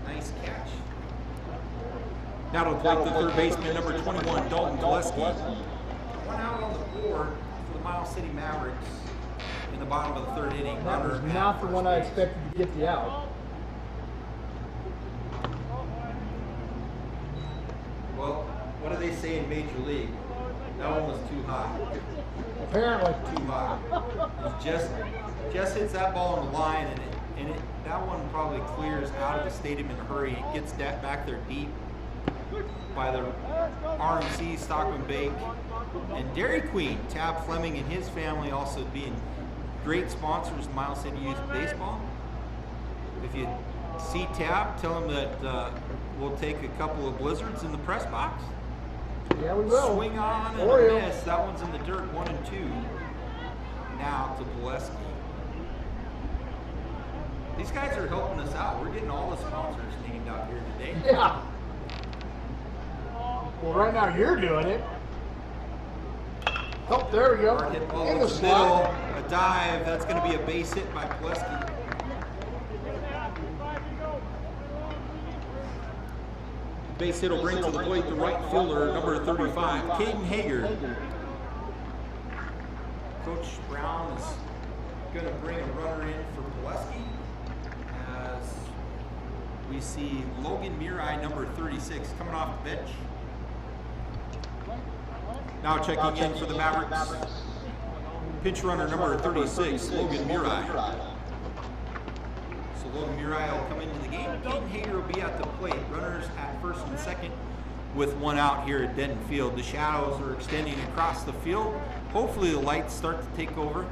Nice catch. Now to play the third baseman, number 21, Dalton Gillespie. One out on the board for the Miles City Mavericks in the bottom of the third inning. That was not the one I expected to get the out. Well, what do they say in Major League? That one was too high. Apparently. Too high. Just hits that ball on the line, and that one probably clears out of the stadium in a hurry. It gets that back there deep by the RMC, Stockman Bank, and Dairy Queen. Tab Fleming and his family also being great sponsors of Miles City Youth Baseball. If you see Tab, tell him that we'll take a couple of blizzards in the press box. Yeah, we will. Swing on and a miss. That one's in the dirt, 1-2. Now to Bolesky. These guys are helping us out. We're getting all the sponsors named out here today. Yeah. Well, right now you're doing it. Oh, there we go. Hard hit ball In in the the middle, slot. a dive. That's going to be a base hit by Bolesky. Base hit will bring to the plate the right fielder, number 35, Caden Hager. Coach Brown is going to bring a runner in for Bolesky as we see Logan Murai, number 36, coming off the bench. Now checking in for the Mavericks, pinch runner number 36, Logan Murai. So Logan Murai will come into the game. Caden Hager will be at the plate. Runners at first and second with one out here at Denton Field. The shadows are extending across the field. Hopefully the lights start to take over.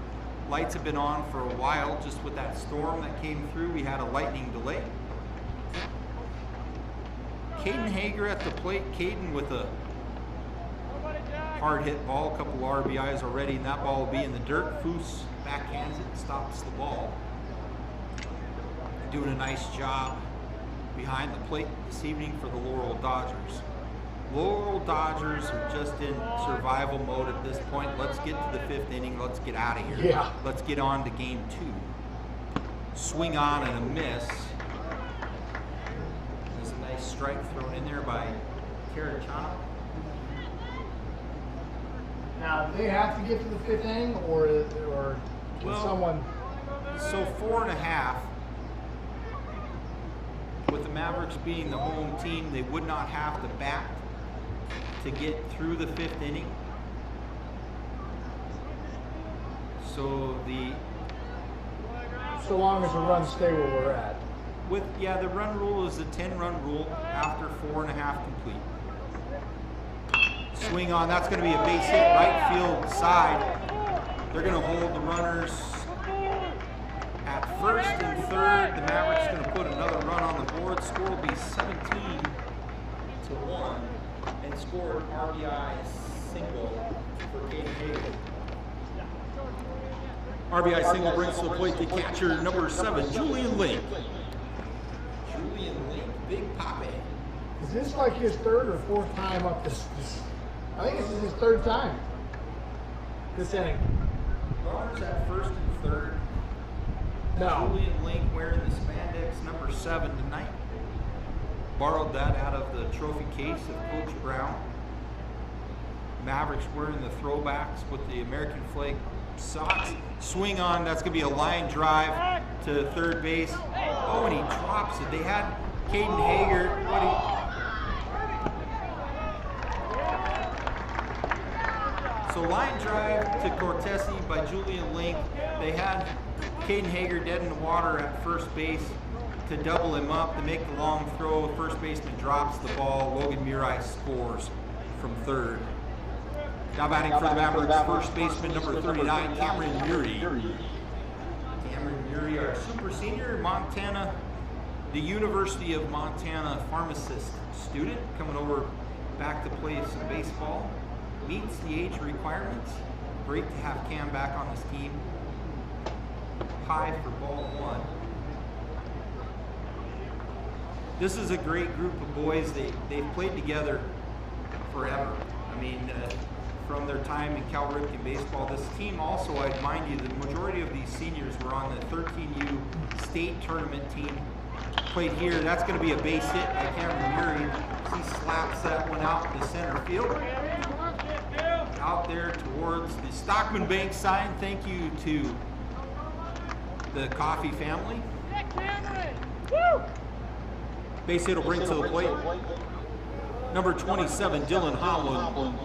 Lights have been on for a while just with that storm that came through. We had a lightning delay. Caden Hager at the plate. Caden with a hard hit ball, a couple of RBIs already, and that ball will be in the dirt. Foose backhands it and stops the ball. Doing a nice job behind the plate this evening for the Laurel Dodgers. Laurel Dodgers are just in survival mode at this point. Let's get to the fifth inning. Let's get out of here. Yeah. Let's get on to game 2. Swing on and a miss. There's a nice strike thrown in there by Carachano. Now, do they have to get to the fifth inning, or can Well, someone? So 4.5. With the Mavericks being the home team, they would not have to bat to get through the fifth inning. So So long as the runs stay where we're at. the run rule is a 10-run rule after 4.5 complete. Swing on, that's going to be a base hit right field side. They're going to hold the runners at first and third. The Mavericks going to put another run on the board. Score will be 17-1 and score an RBI single for Caden Hager. RBI single brings to the plate the catcher, number 7, Julian Link. Julian Link, Big Papi. Is this like his third or fourth time up this? I think this is his third time. This inning. Runners at first and third. No. Julian Link wearing the spandex number 7 tonight. Borrowed that out of the trophy case of Coach Brown. Mavericks wearing the throwbacks with the American flag socks. Swing on, that's going to be a line drive to third base. Oh, and he drops it. They had Caden Hager. So line drive to Cortese by Julian Link. They had Caden Hager dead in the water at first base to double him up, to make the long throw. First baseman drops the ball. Logan Murai scores from third. Now batting for the Mavericks, first baseman number 39, Cameron Muri. Cameron Muri, our super senior, Montana, the University of Montana pharmacist student, coming over back to play some baseball. Meets the age requirements. Great to have Cam back on this team. High for ball 1. This is a great group of boys. They've played together forever. I mean, from their time in Cal Ripken baseball. This team also, I'd mind you, the majority of these seniors were on the 13U state tournament team. Played here. That's going to be a base hit by Cameron Muri. He slaps that one out to center field. Out there towards the Stockman Bank sign. Thank you to the Coffee family. Base hit will bring to the plate number 27, Dylan Holland.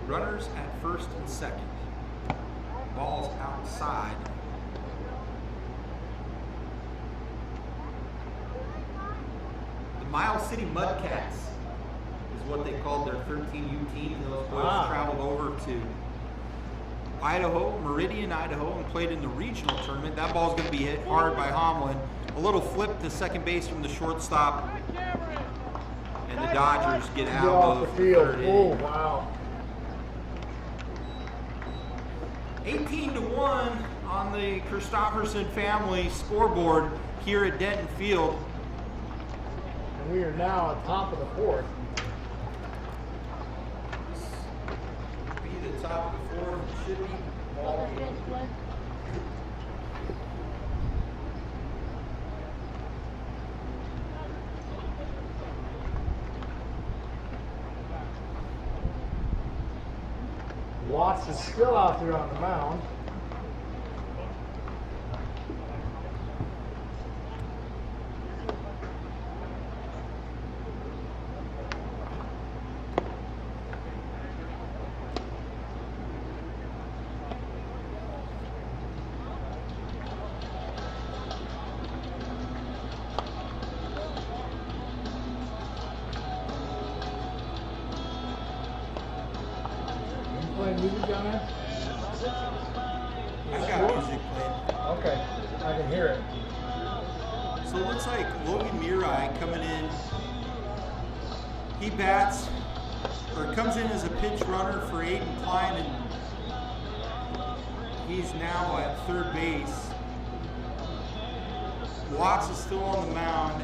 Runners at first and second. Ball's outside. The Miles City Mudcats is what they called their 13U team. Those boys traveled over to Idaho, Meridian, Idaho, and played in the regional tournament. That ball's going to be hit hard by Homlin. A little flip to second base from the shortstop. And the Dodgers get out off of the field. third Oh, inning. wow. 18-1 on the Christopherson family scoreboard here at Denton Field. And we are now at top of the fourth. Be the top of the fourth. It should be ball game. Watts is still out there on the mound. Playing music down there? I got music playing. Okay, I can hear it. So it looks like Logan Murai coming in. He bats, or comes in as a pinch runner for Aiden Klein, and he's now at third base. Watts is still on the mound.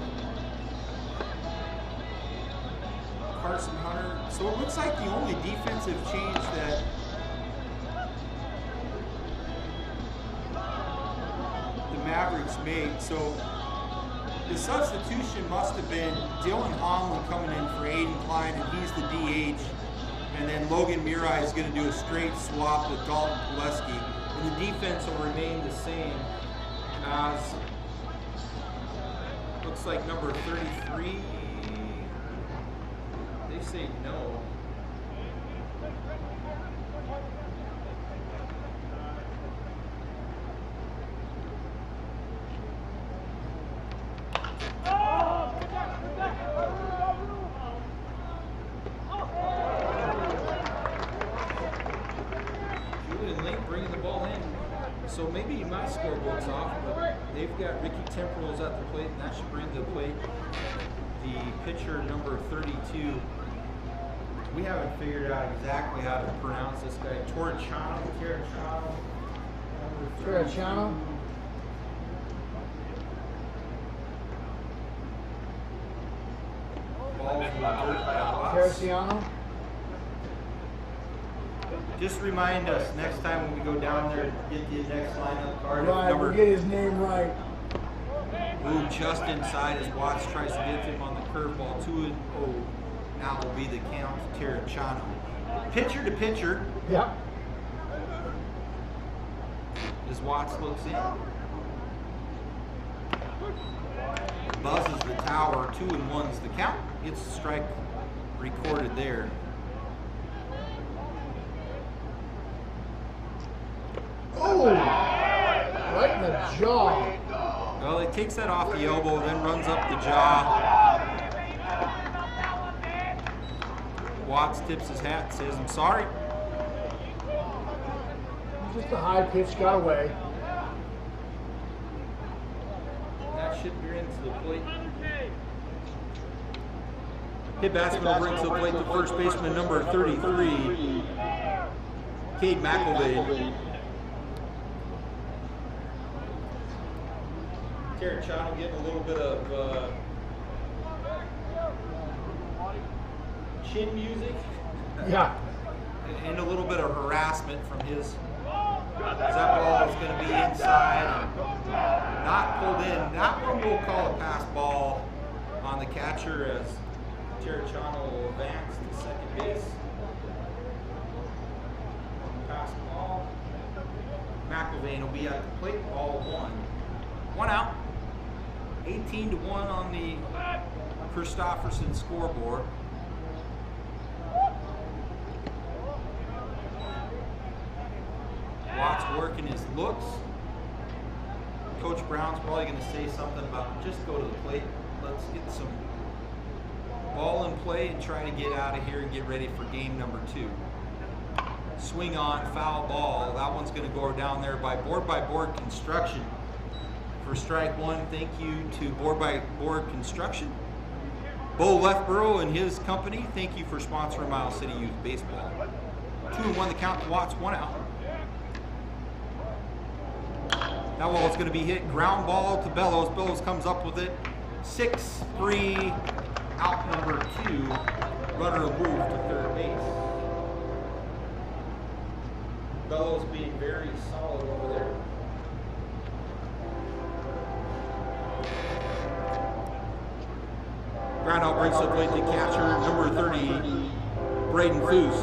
Carson Hunter. So it looks like the only defensive change that the Mavericks made. So the substitution must have been Dylan Homlin coming in for Aiden Klein, and he's the DH. And then Logan Murai is going to do a straight swap with Dalton Pileski. And the defense will remain the same as, looks like number 33. They say no. scoreboard's off, but they've got Ricky Temporals at the plate, and that should bring to the plate the pitcher number 32. We haven't figured out exactly how to pronounce this guy. Torrechano. Terracciano. Balls in the dirt. Terracciano. Just remind us next time when we go down there, get the next lineup card. Right, we'll get his name right. Ooh, just inside as Watts tries to get him on the curveball. 2-0. Now will be the count to Terracciano. Pitcher to pitcher Yep. as Watts looks in. Buzzes the tower. 2-1's the count. Gets the strike recorded there. Oh! Right in the jaw. Well, he takes that off the elbow, then runs up the jaw. Watts tips his hat and says, "I'm sorry." Just a high pitch, got away. That should bring to the plate. Hit batsman will bring to the plate the first baseman number 33, Cade McElvey. Terracciano getting a little bit of chin music. Yeah. And a little bit of harassment from his. That ball is going to be inside, not pulled in. That one we'll call a pass ball on the catcher as Terracciano will advance to second base. Pass ball. McElvain will be at the plate. Ball one. One out. 18-1 on the Christopherson scoreboard. Watts working his looks. Coach Brown's probably going to say something about just go to the plate. Let's get some ball in play and try to get out of here and get ready for game number 2. Swing on, foul ball. That one's going to go down there by Board Construction. For strike one, thank you to Board Construction. Bo Lefborough and his company, thank you for sponsoring Miles City Youth Baseball. 2-1 the count to Watts, 1 out. That ball is going to be hit. Ground ball to Bellows. Bellows comes up with it. 6-3, out number 2. Runner will move to third base. Bellows being very solid over there. Ground out brings to the plate the catcher, number 30, Braden Foose.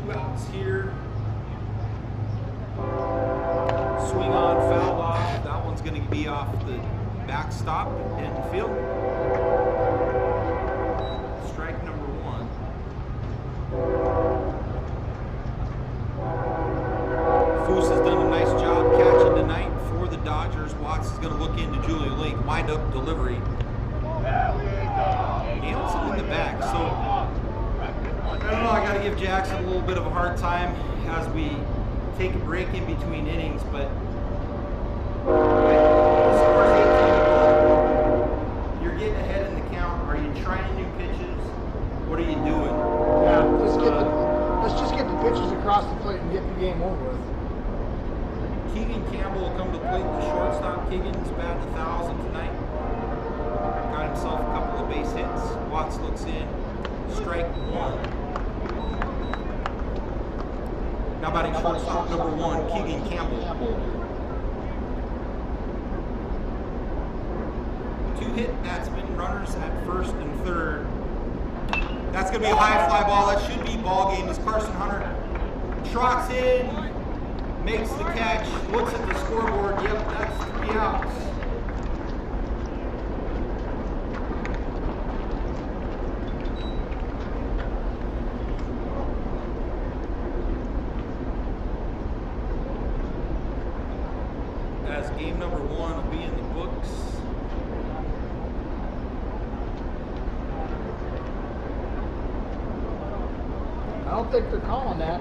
2 outs here. Swing on, foul off. That one's going to be off the backstop in the field. Strike number 1. Foose has done a nice job catching tonight for the Dodgers. Watts is going to look into Julian Link. Wind up delivery. Hanson in the back. So, I don't know, I got to give Jackson a little bit of a hard time as we take a break in between innings, but the score's 18-1. You're getting ahead in the count. Are you trying new pitches? What are you doing? Yeah. Let's just get the pitches across the plate and get the game over with. Keegan Campbell will come to plate the shortstop. Keegan's batting 1,000 tonight. Got himself a couple of base hits. Watts looks in. Strike 1. Now batting shortstop number 1, Keegan Campbell. 2 hit batsmen, runners at first and third. That's going to be a high fly ball. That should be ball game as Carson Hunter trots in, makes the catch, looks at the scoreboard. Yep, that's 3 outs. As game number 1 will be in the books. I don't think they're calling that.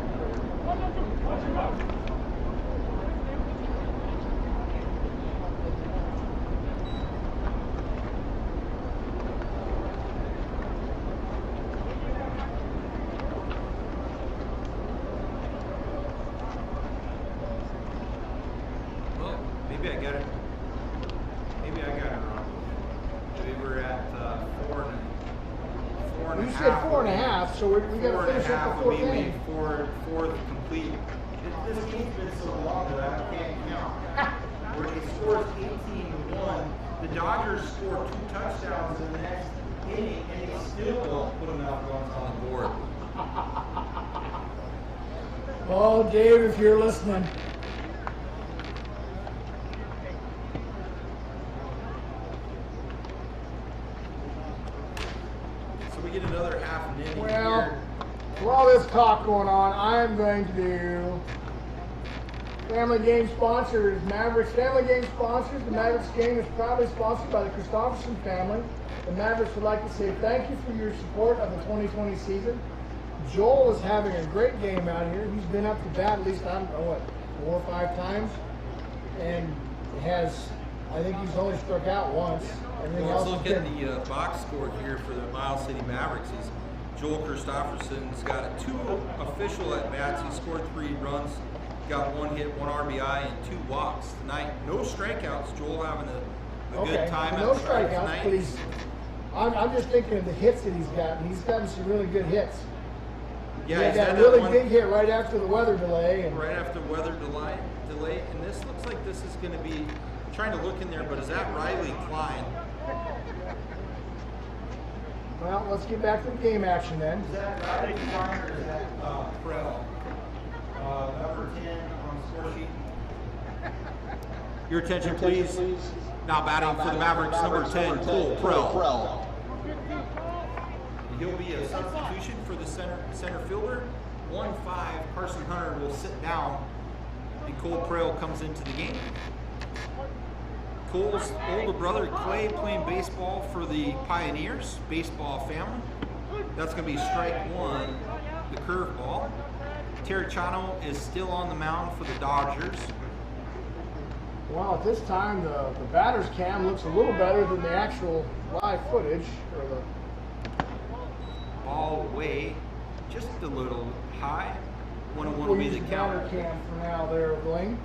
Well, maybe I got it. Maybe I got it wrong. Maybe we're at four and You a said half. 4.5, so we got Four to and a finish up half the would fourth be inning. fourth complete. This game's been so long that I can't count. Where he scores 18-1, the Dodgers score 2 touchdowns in the next inning, and they still don't put enough runs on the board. Oh, Dave, if you're listening. So we get another half an inning Well, here. for all this talk going on, I'm going to do Family Game sponsors, Mavericks. Family Game sponsors. The Mavericks game is proudly sponsored by the Christopherson family. The Mavericks would like to say thank you for your support of the 2020 season. Joel is having a great game out here. He's been up to bat at least, I don't know, what, 4 or 5 times. And has, I think he's only struck out once. Everything Well, let's else look has at been. the box score here for the Miles City Mavericks. Is Joel Christopherson's got 2 official at bats. He scored 3 runs, got 1 hit, 1 RBI, and 2 walks tonight. No strikeouts. Joel having a good time no at the plate strikeouts, tonight. but he's. I'm just thinking of the hits that he's gotten. He's gotten some really good hits. Yeah, he had he's that had really one big hit right after the weather delay. And right after weather delay, and this looks like this is going to be. Trying to look in there, but is that Riley Klein? well, let's get back to the game action then. Is that Riley Klein or is that Prell? Number 10 on the score sheet. Your attention, please. Now batting for the Mavericks, number 10, Cole Prell. He'll be a substitution for the center fielder. 1-5, Carson Hunter will sit down, and Cole Prell comes into the game. Cole's older brother Clay playing baseball for the Pioneers baseball family. That's going to be strike 1, the curveball. Terrachano is still on the mound for the Dodgers. Well, at this time, the batter's cam looks a little better than the actual live footage. Or the Ball away, just a little high. 1-1 will we'll be use the the count. batter cam for now there, Blaine.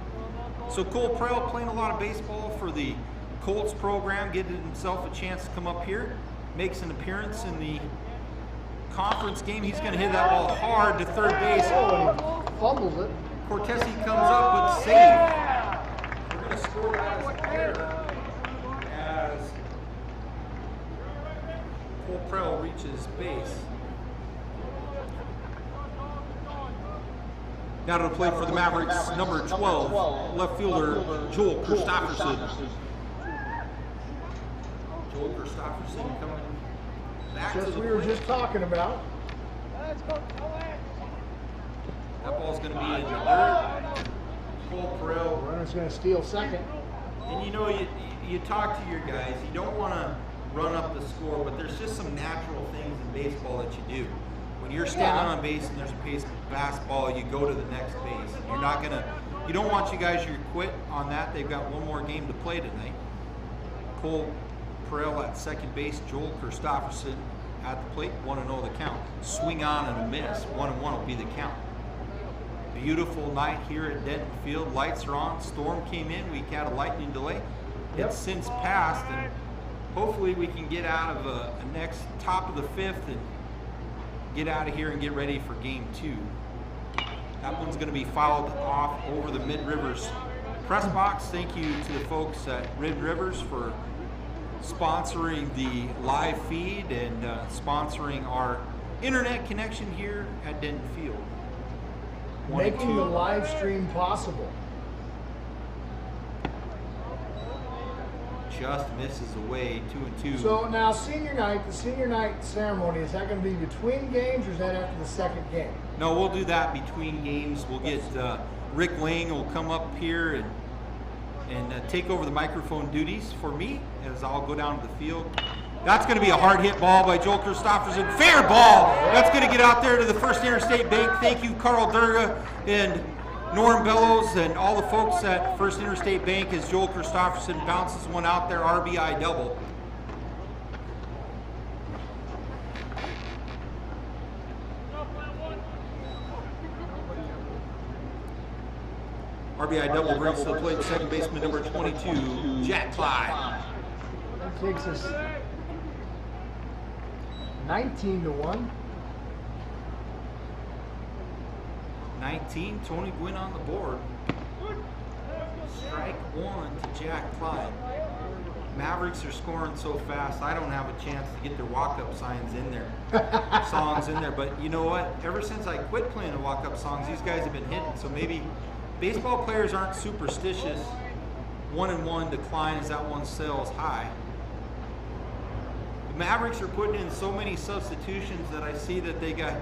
So Cole Prell playing a lot of baseball for the Colts program, getting himself a chance to come up here, makes an appearance in the conference game. He's going to hit that ball hard to third base. Oh, and he fumbles it. Cortesi comes up but safe. We're going to score that as a error as Cole Prell reaches base. Now to the plate for the Mavericks, number 12, left fielder Joel Christopherson. Joel Christopherson coming back Just to the we were plate. just talking about. That ball's going to be in the dirt. Cole Prell. Runner's going to steal second. And you know, you talk to your guys, you don't want to run up the score, but there's just some natural things in baseball that you do. When you're standing on base and there's a pace fastball, you go to the next base. And you're not gonna, you don't want you guys to quit on that. They've got one more game to play tonight. Cole Prell at second base, Joel Christopherson at the plate, 1-0 the count. Swing on and a miss, 1-1 will be the count. Beautiful night here at Denton Field. Lights are on. Storm came in. We had a lightning delay. It's since passed, and hopefully we can get out of a next top of the 5th and get out of here and get ready for game 2. That one's going to be fouled off over the Mid Rivers press box. Thank you to the folks at Mid Rivers for sponsoring the live feed and sponsoring our internet connection here at Denton Field. 1-2. Making the live stream possible. Just misses away, 2-2. So now senior night, the senior night ceremony, is that going to be between games or is that after the second game? No, we'll do that between games. We'll get Rick Lang will come up here and take over the microphone duties for me as I'll go down to the field That's going to be a hard hit ball by Joel Christofferson. Fair ball. That's going to get out there to the First Interstate Bank. Thank you, Carl Durga and Norm Bellows and all the folks at First Interstate Bank as Joel Christofferson bounces one out there, RBI double. RBI double brings to the plate second baseman number 22, Jack Clyde. That takes us 19-1. 19, Tony Gwynn on the board. Strike one to Jack Clyde. Mavericks are scoring so fast, I don't have a chance to get their walk-up signs in there, songs in there. But you know what? Ever since I quit playing the walk-up songs, these guys have been hitting. So maybe baseball players aren't superstitious. 1-1 decline as that one sails high. The Mavericks are putting in so many substitutions that I see that they got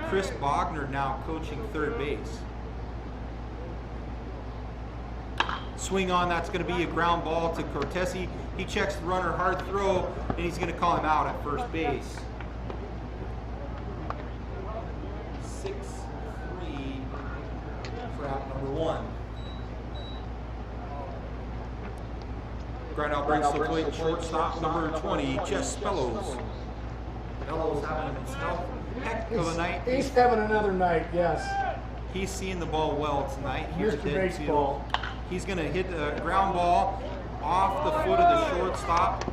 Chris Bogner now coaching third base. Swing on, that's going to be a ground ball to Cortese. He checks the runner, hard throw, and he's going to call him out at first base. 6-3 for out number one. Ground out brings to the plate, shortstop number 20, Jess Bellows. Bellows having himself a heck of a night. He's having another night, yes. He's seeing the ball well tonight here at Mr. Denton Baseball. Field. He's going to hit a ground ball off the foot of the shortstop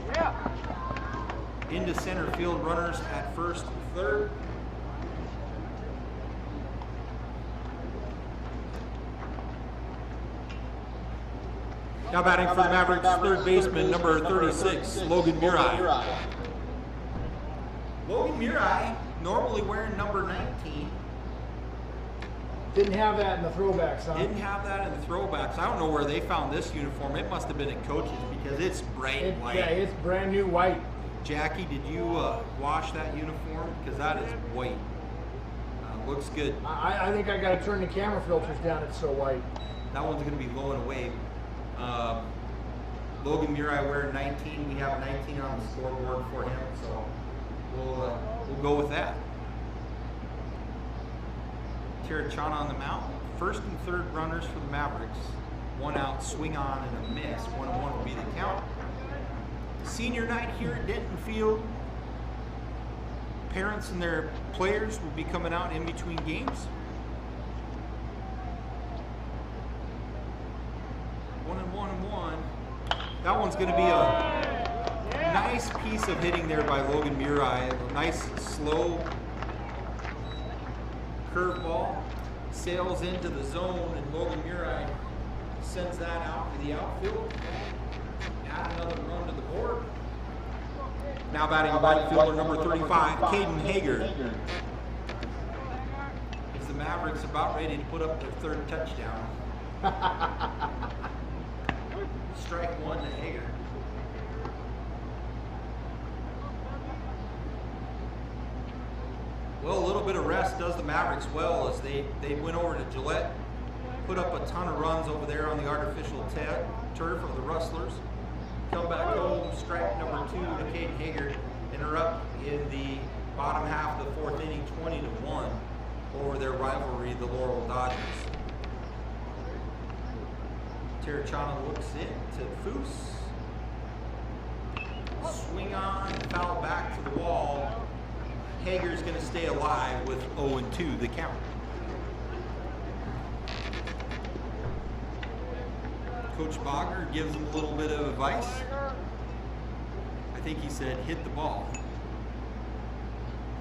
into center field. Runners at first and third. Now batting for the Mavericks, third baseman, number 36, Logan Murai. Logan Murai, normally wearing number 19. Didn't have that in the throwbacks, huh? Didn't have that in the throwbacks. I don't know where they found this uniform. It must have been at Coach's because it's bright white. Yeah, it's brand new white. Jackie, did you wash that uniform? Because that is white. Looks good. I think I got to turn the camera filters down. It's so white. That one's going to be low and away. Logan Murai wearing 19. We have 19 on the scoreboard for him, so we'll go with that. Tirachana on the mound. First and third runners for the Mavericks. One out, swing on, and a miss. 1-1 will be the count. Senior night here at Denton Field. Parents and their players will be coming out in between games. 1-1. That one's going to be a nice piece of hitting there by Logan Murai. A nice, slow curveball. Sails into the zone, and Logan Murai sends that out to the outfield. Add another run to the board. Now batting right fielder number 35, Caden Hager. Is the Mavericks about ready to put up their third touchdown? Strike one to Hager. Well, a little bit of rest does the Mavericks well as they went over to Gillette, put up a ton of runs over there on the artificial turf of the Rustlers. Come back home, strike number 2 to Caden Hager, and are up in the bottom half of the fourth inning, 20-1 over their rivalry, the Laurel Dodgers. Tirachana looks in to Foose. Swing on, foul back to the wall. Hager's going to stay alive with 0-2 the count. Coach Bogner gives him a little bit of advice. I think he said hit the ball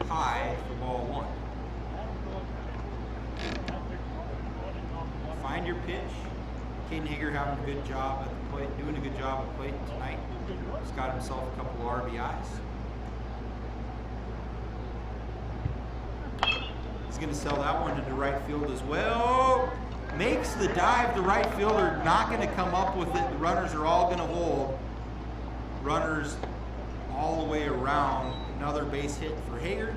high for ball one. Find your pitch. Caden Hager having a good job at the plate, doing a good job at the plate tonight. He's got himself a couple of RBIs. He's going to sell that one to the right field as well. Makes the dive. The right fielder not going to come up with it. The runners are all going to hold. Runners all the way around. Another base hit for Hager.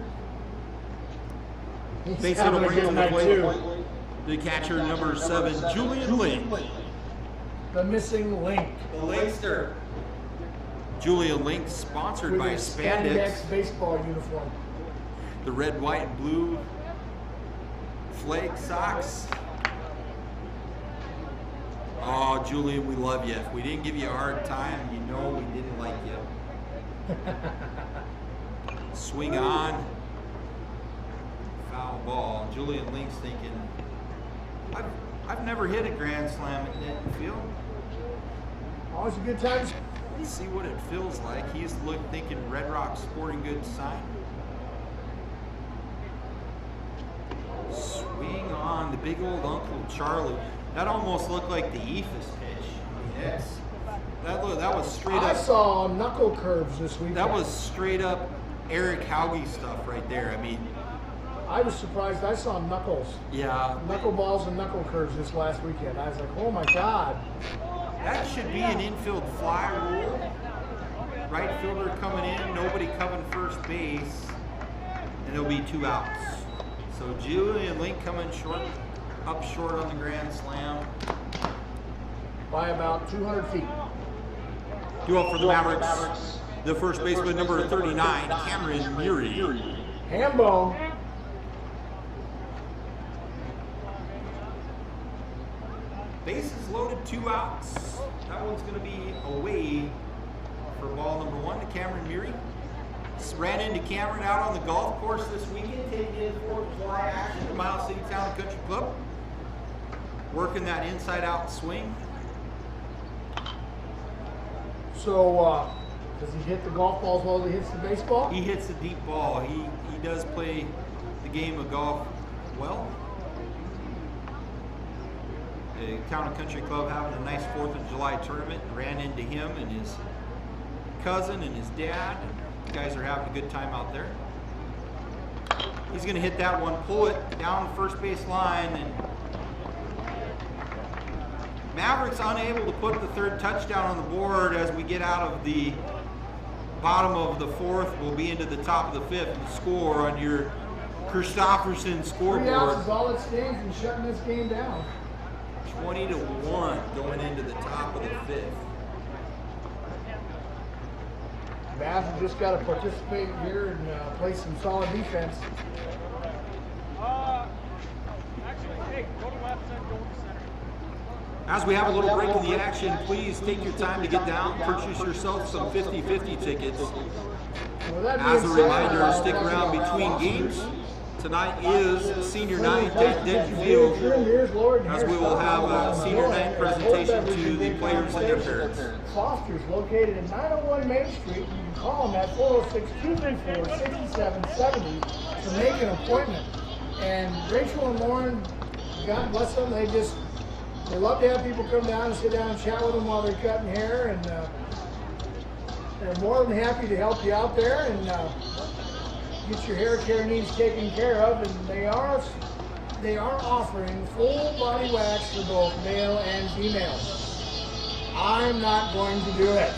Base hit will bring to the plate the catcher number 7, Julian Lynn. The missing link. The Linkster. Julian Link, sponsored With by his Spandex. baseball uniform. The red, white, and blue flag socks. Oh, Julian, we love you. If we didn't give you a hard time, you know we didn't like you. Swing on. Foul ball. Julian Link's thinking, I've never hit a grand slam at Denton Field. Always a good time. Let's see what it feels like. He's thinking Red Rock Sporting Goods sign. Swing on the big old Uncle Charlie. That almost looked like the Ephus pitch. I mean, that was straight I up. saw knuckle curves this weekend. That was straight up Eric Hauge stuff right there. I mean, I was surprised. I saw knuckles, yeah, knuckleballs and knuckle curves this last weekend. I was like, oh my God. that should be an infield fly rule. Right fielder coming in, nobody covering first base, and there'll be 2 outs. So Julian Link coming up short on the grand slam. By about 200 feet. Due up for the Mavericks. The first baseman, number 39, Cameron Murray. Hambone. Bases loaded, 2 outs. That one's going to be away for ball number 1 to Cameron Murray. Ran into Cameron out on the golf course this weekend, taking his 4th of July action at Miles City Town and Country Club. Working that inside-out swing. So, does he hit the golf balls while he hits the baseball? He hits a deep ball. He does play the game of golf well. The Town and Country Club having a nice 4th of July tournament. Ran into him and his cousin and his dad. And the guys are having a good time out there. He's going to hit that one, pull it down the first base line, and Mavericks unable to put the 3rd touchdown on the board as we get out of the bottom of the 4th. We'll be into the top of the 5th. The score on your Christofferson 3 scoreboard. outs is all it stands in shutting this game down. 20-1 going into the top of the 5th. Mavs have just got to participate here and play some solid defense. As we have a little break in the action, please take your time to get down, purchase yourself some 50-50 tickets. Well, that As a being said, reminder, stick around between games. Tonight is senior night at Denton Field, as we will have a senior night presentation to the players and their parents. Foster's located at 901 Main Street. You can call them at 406-234-6770 to make an appointment. And Rachel and Lauren, God bless them, they love to have people come down and sit down and chat with them while they're cutting hair, and they're more than happy to help you out there and get your hair care needs taken care of. And they are offering full body wax for both male and female. I'm not going to do it.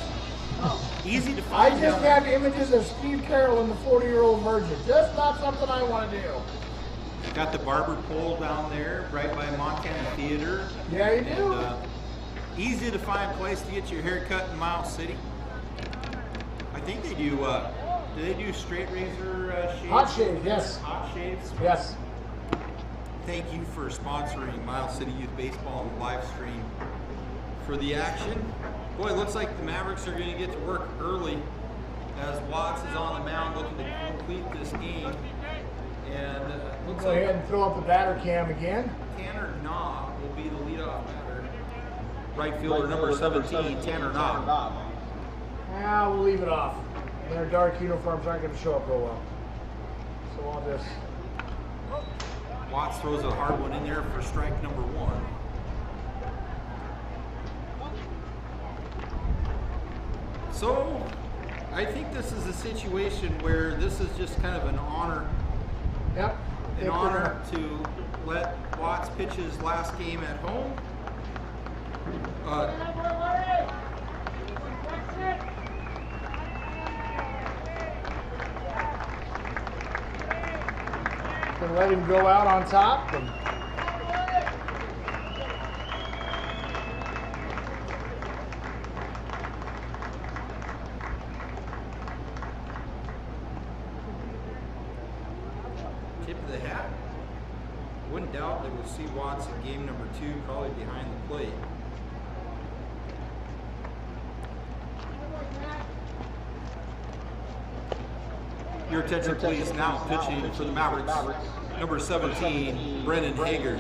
Easy to I find. just have images of Steve Carroll and the 40-year-old virgin. Just not something I want to do. Got the barber pole down there, right by Montana Theater. Yeah, you do. And, easy to find place to get your hair cut in Miles City. I think they do. Do they do straight razor shaves? Hot shave, yes. Hot shaves. Yes. Thank you for sponsoring Miles City Youth Baseball on the live stream for the action. Boy, it looks like the Mavericks are going to get to work early as Watts is on the mound looking to complete this game. And looks Go like ahead and throw up the batter cam again. Tanner Knob will be the leadoff batter. Right fielder number 17, Tanner Knob. We'll leave it off. Their dark uniforms aren't going to show up real well. So I'll just... Watts throws a hard one in there for strike number 1. So, I think this is a situation where this is just kind of an honor. Yep. An honor to let Watts pitch his last game at home. Gonna let him go out on top. And probably will see Watts in game number 2, probably behind the plate. Your attention, please. Now pitching for the Mavericks, number 17, Brennan Hager.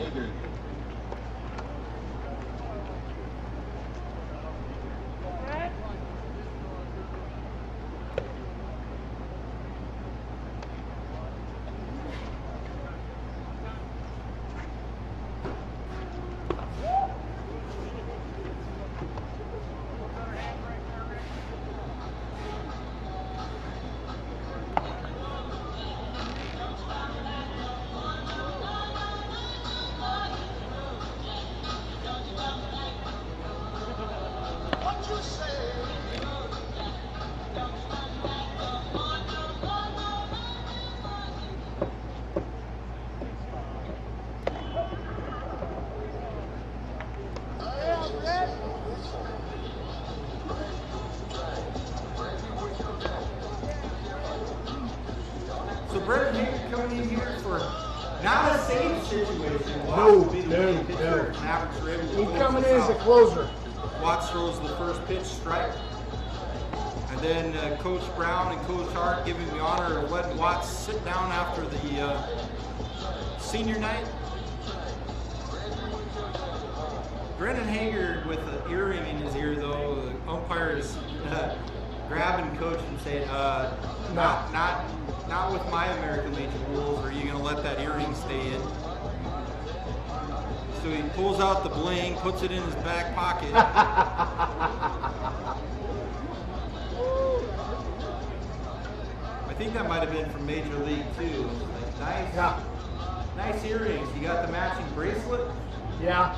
So Brennan Hager coming in here for not a safe situation. No, Watts will be the winning pitcher. Mavericks are able to He's close coming this in as a out. closer. Watts throws the first pitch, strike. And then Coach Brown and Coach Hart giving the honor of letting Watts sit down after the senior night. Brennan Hager with an earring in his ear, though. The umpire is grabbing Coach and saying, not with my American Legion rules. Are you going to let that earring stay in? So he pulls out the bling, puts it in his back pocket. I think that might have been from Major League too. Like, nice earrings. You got the matching bracelet? Yeah.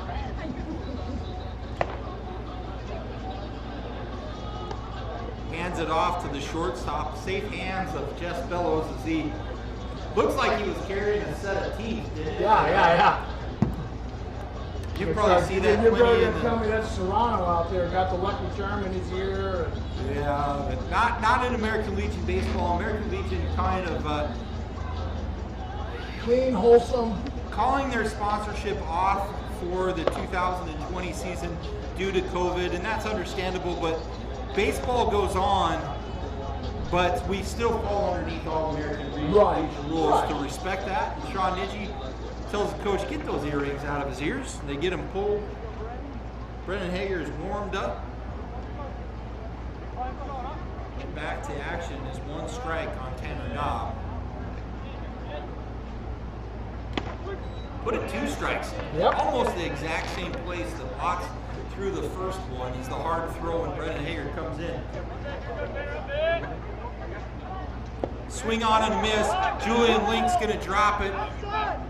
Hands it off to the shortstop. Safe hands of Jess Bellows as he looks like he was carrying a set of teeth, didn't he? Yeah. You probably see that Your plenty brother in the, tell me that's Serrano out there, got the Lucky Charm in his ear. yeah, but not in American Legion baseball. American Legion kind of Clean, wholesome. calling their sponsorship off for the 2020 season due to COVID, and that's understandable, but baseball goes on, but we still fall underneath all American Legion rules to respect that. And Sean Nidji tells the coach, get those earrings out of his ears. They get him pulled. Brennan Hager is warmed up. And back to action is one strike on Tanner Knob. Put it 2 strikes. Yep. Almost the exact same place that Watts threw the first one. It's the hard throw when Brennan Hager comes in. Swing on and miss. Julian Link's going to drop it.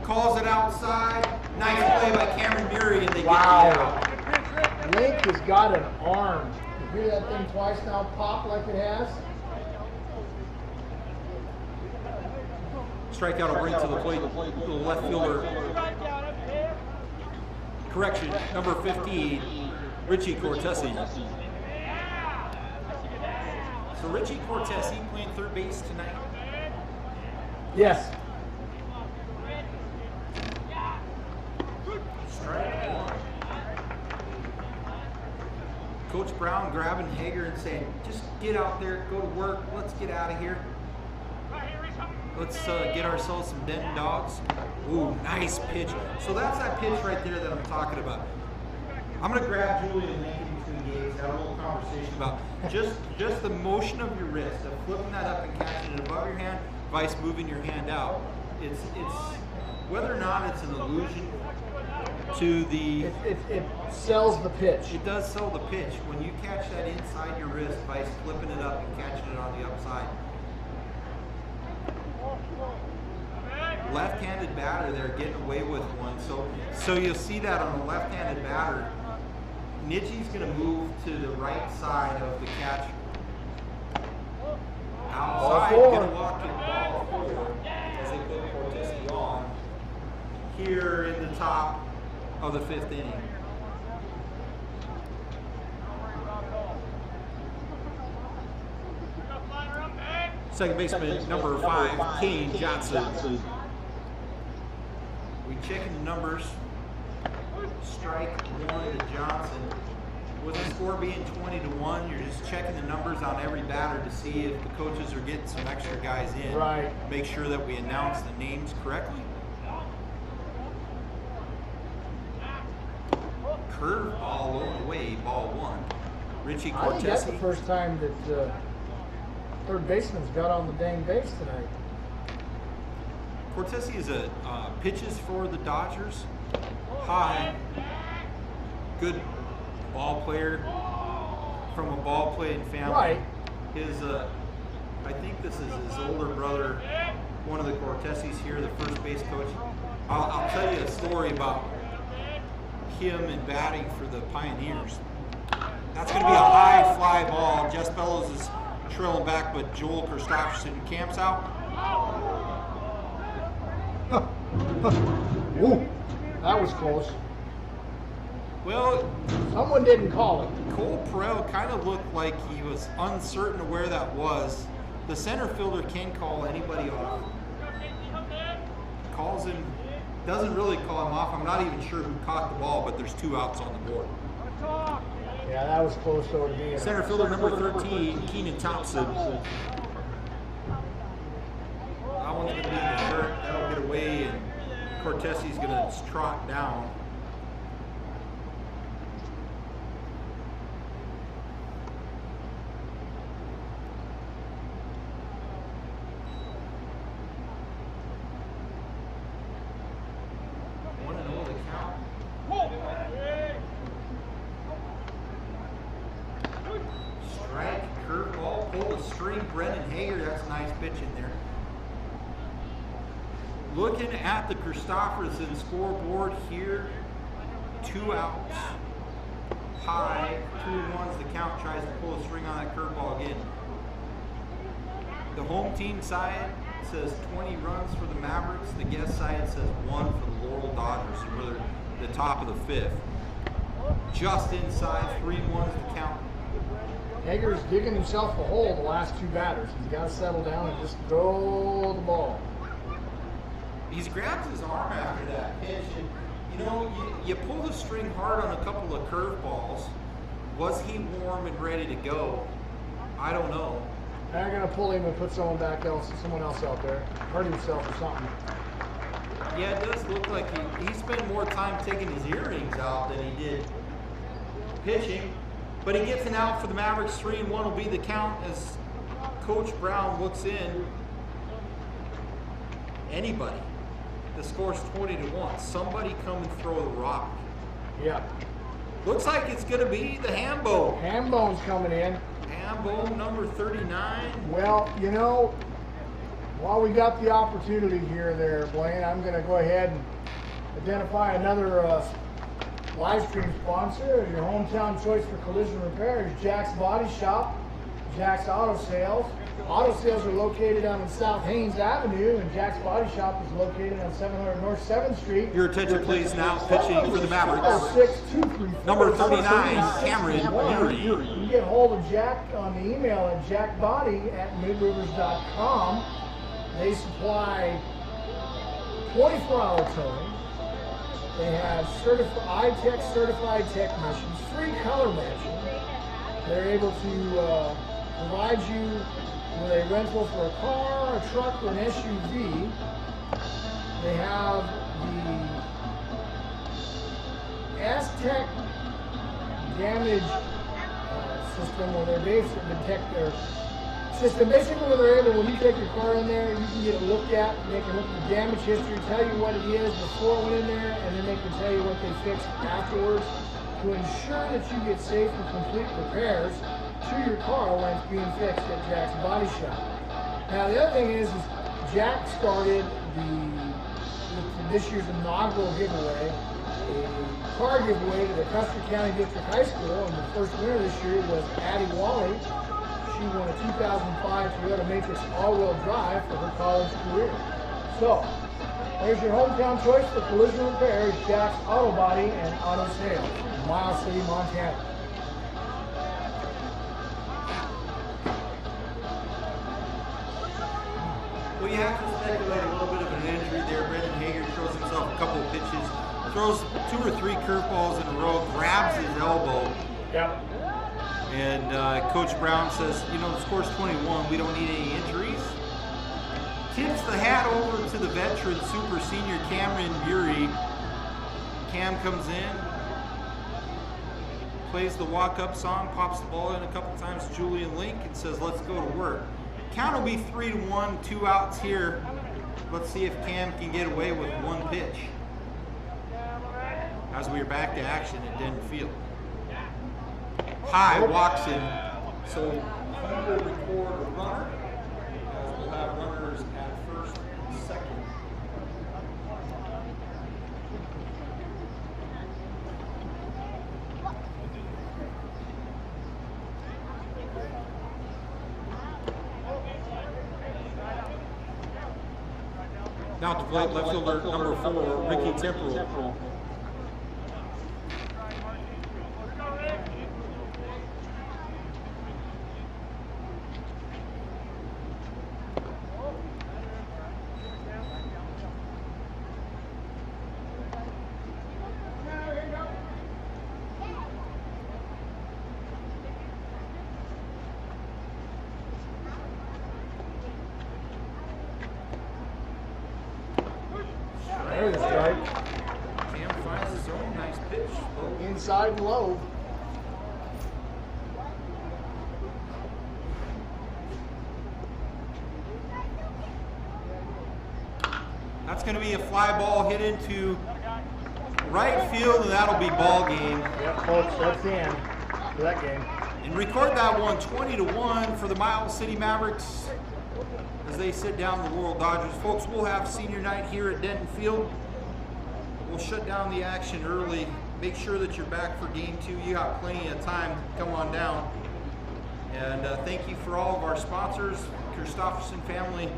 Calls it outside. Nice play by Cameron Murray, and they get the out. Link has got an arm. You hear that thing twice now pop like it has? Strikeout will bring to the plate the left fielder. Correction, number 15, Richie Cortesi. So Richie Cortesi playing third base tonight. Yes. Strike 1. Coach Brown grabbing Hager and saying, just get out there, go to work, let's get out of here. Let's get ourselves some Denton dogs. Ooh, nice pitch. So that's that pitch right there that I'm talking about. I'm going to grab Julian Link in between games, have a little conversation about just the motion of your wrist, of flipping that up and catching it above your hand, vice moving your hand out. It's whether or not it's an illusion to the... It sells the pitch. It does sell the pitch. When you catch that inside your wrist, vice flipping it up and catching it on the upside. Left-handed batter, they're getting away with one. So you'll see that on a left-handed batter. Nidji's going to move to the right side of the catcher. Outside, going to walk to the ball 4 as they put Cortesi on here in the top of the 5th inning. Second baseman, number 5, Kane Johnson. We be checking the numbers. Strike one to Johnson. With the score being 20-1, you're just checking the numbers on every batter to see if the coaches are getting some extra guys in. Right. Make sure that we announce the names correctly. Curve ball on the way, ball one. Richie I think that's the Cortese. first time that third baseman's got on the dang base tonight. Cortese is a pitches for the Dodgers. High, good ball player from a ball playing family. Right. His, I think this is his older brother, one of the Corteses here, the first base coach. I'll tell you a story about him and batting for the Pioneers. That's going to be a high fly ball. Jess Bellows is trailing back, but Joel Christopherson camps out. Ooh, that was close. Well, Someone didn't call it. Cole Perel kind of looked like he was uncertain of where that was. The center fielder can call anybody off. Calls him, doesn't really call him off. I'm not even sure who caught the ball, but there's 2 outs on the board. Yeah, that was close though to being. Center fielder number 13, Keenan Thompson. That one's going to be in the dirt. That'll get away, and Cortese's going to trot down. Strike, curveball, pull the string. Brendan Hager, that's a nice pitch in there. Looking at the Christopherson scoreboard here, 2 outs. High, 2-1's the count. Tries to pull a string on that curveball again. The home team side says 20 runs for the Mavericks. The guest side says 1 for the Laurel Dodgers, and we're the top of the 5th. Just inside, 3-1's the count. Hager's digging himself a hole the last 2 batters. He's got to settle down and just throw the ball. He's grabbed his arm after that pitch, and you know, you pull the string hard on a couple of curveballs. Was he warm and ready to go? I don't know. They're going to pull him and put someone else out there. Hurt himself or something. Yeah, it does look like he spent more time taking his earrings out than he did pitching. But he gets an out for the Mavericks. 3-1 will be the count as Coach Brown looks in. Anybody. The score's 20-1. Somebody come and throw the rock. Yeah. Looks like it's going to be the Hambo. Hambone's coming in. Hambo, number 39. Well, you know, while we got the opportunity here and there, Blaine, I'm going to go ahead and identify another live stream sponsor. Your hometown choice for collision repair is Jack's Body Shop, Jack's Auto Sales. Auto Sales are located down in South Haynes Avenue, and Jack's Body Shop is located on 700 North 7th Street. Your attention, please. Now pitching for the Mavericks. 6-2-3-4. Number 39, Cameron Urey. You can get hold of Jack on the email at jackbody@midrivers.com. They supply 24-hour towing. They have iTech certified technicians, free color matching. They're able to provide you with a rental for a car, a truck, or an SUV. They have the Aztec damage system where they're basically detect their system. Basically, where they're able, when you take your car in there, you can get it looked at. They can look at the damage history, tell you what it is before it went in there, and then they can tell you what they fixed afterwards to ensure that you get safe and complete repairs to your car when it's being fixed at Jack's Body Shop. Now, the other thing is Jack started this year's inaugural giveaway, a car giveaway to the Custer County District High School, and the first winner this year was Addie Wally. She won a 2005 Toyota Matrix all-wheel drive for her college career. So, there's your hometown choice for collision repairs, Jack's Auto Body and Auto Sales, Miles City, Montana. Well, you have to speculate a little bit of an injury there. Brendan Hager throws himself a couple of pitches, throws 2 or 3 curveballs in a row, grabs his elbow. Yep. And Coach Brown says, you know, the score's 21. We don't need any injuries. Tips the hat over to the veteran super senior Cameron Bury. Cam comes in, plays the walk-up song, pops the ball in a couple times to Julian Link, and says, let's go to work. Count will be 3-1, 2 outs here. Let's see if Cam can get away with 1 pitch. As we are back to action at Denton Field. High walks in, so he will record a runner, as we'll have runners at first and second. Now to plate left fielder number 4, Ricky Temporal. There's a strike. Cam finds his own nice pitch. Inside and low. That's going to be a fly ball hit into right field, and that'll be ball game. Yep, folks, that's the end for that game. And record that one 20-1 for the Miles City Mavericks as they sit down the Laurel Dodgers. Folks, we'll have senior night here at Denton Field. We'll shut down the action early. Make sure that you're back for game 2. You got plenty of time. Come on down. And thank you for all of our sponsors, Christofferson family,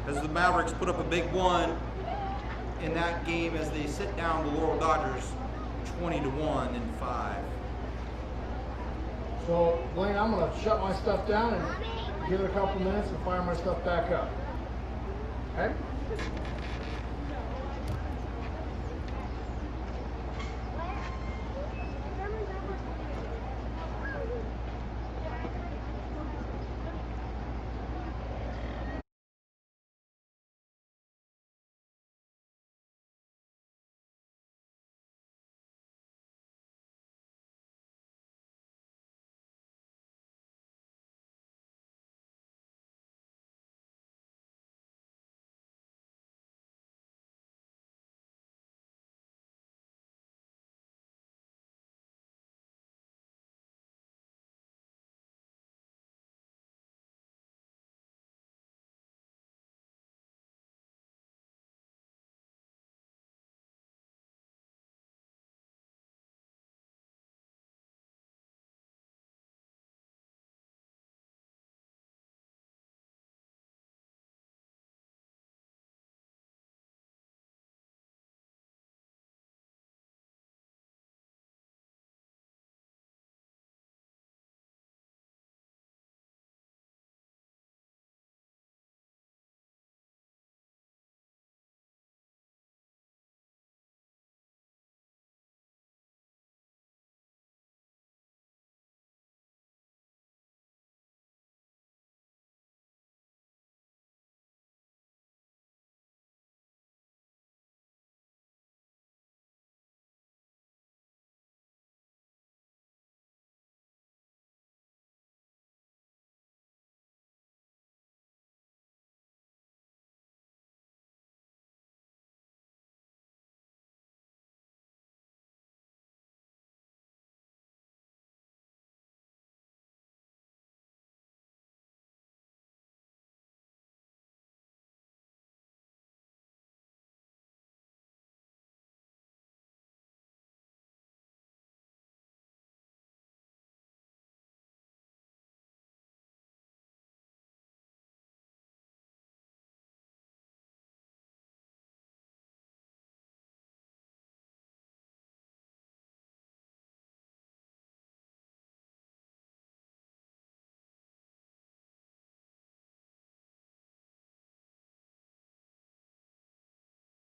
as the Mavericks put up a big one in that game as they sit down the Laurel Dodgers 20-1 in 5. So, Blaine, I'm going to shut my stuff down and give it a couple minutes and fire my stuff back up. Okay?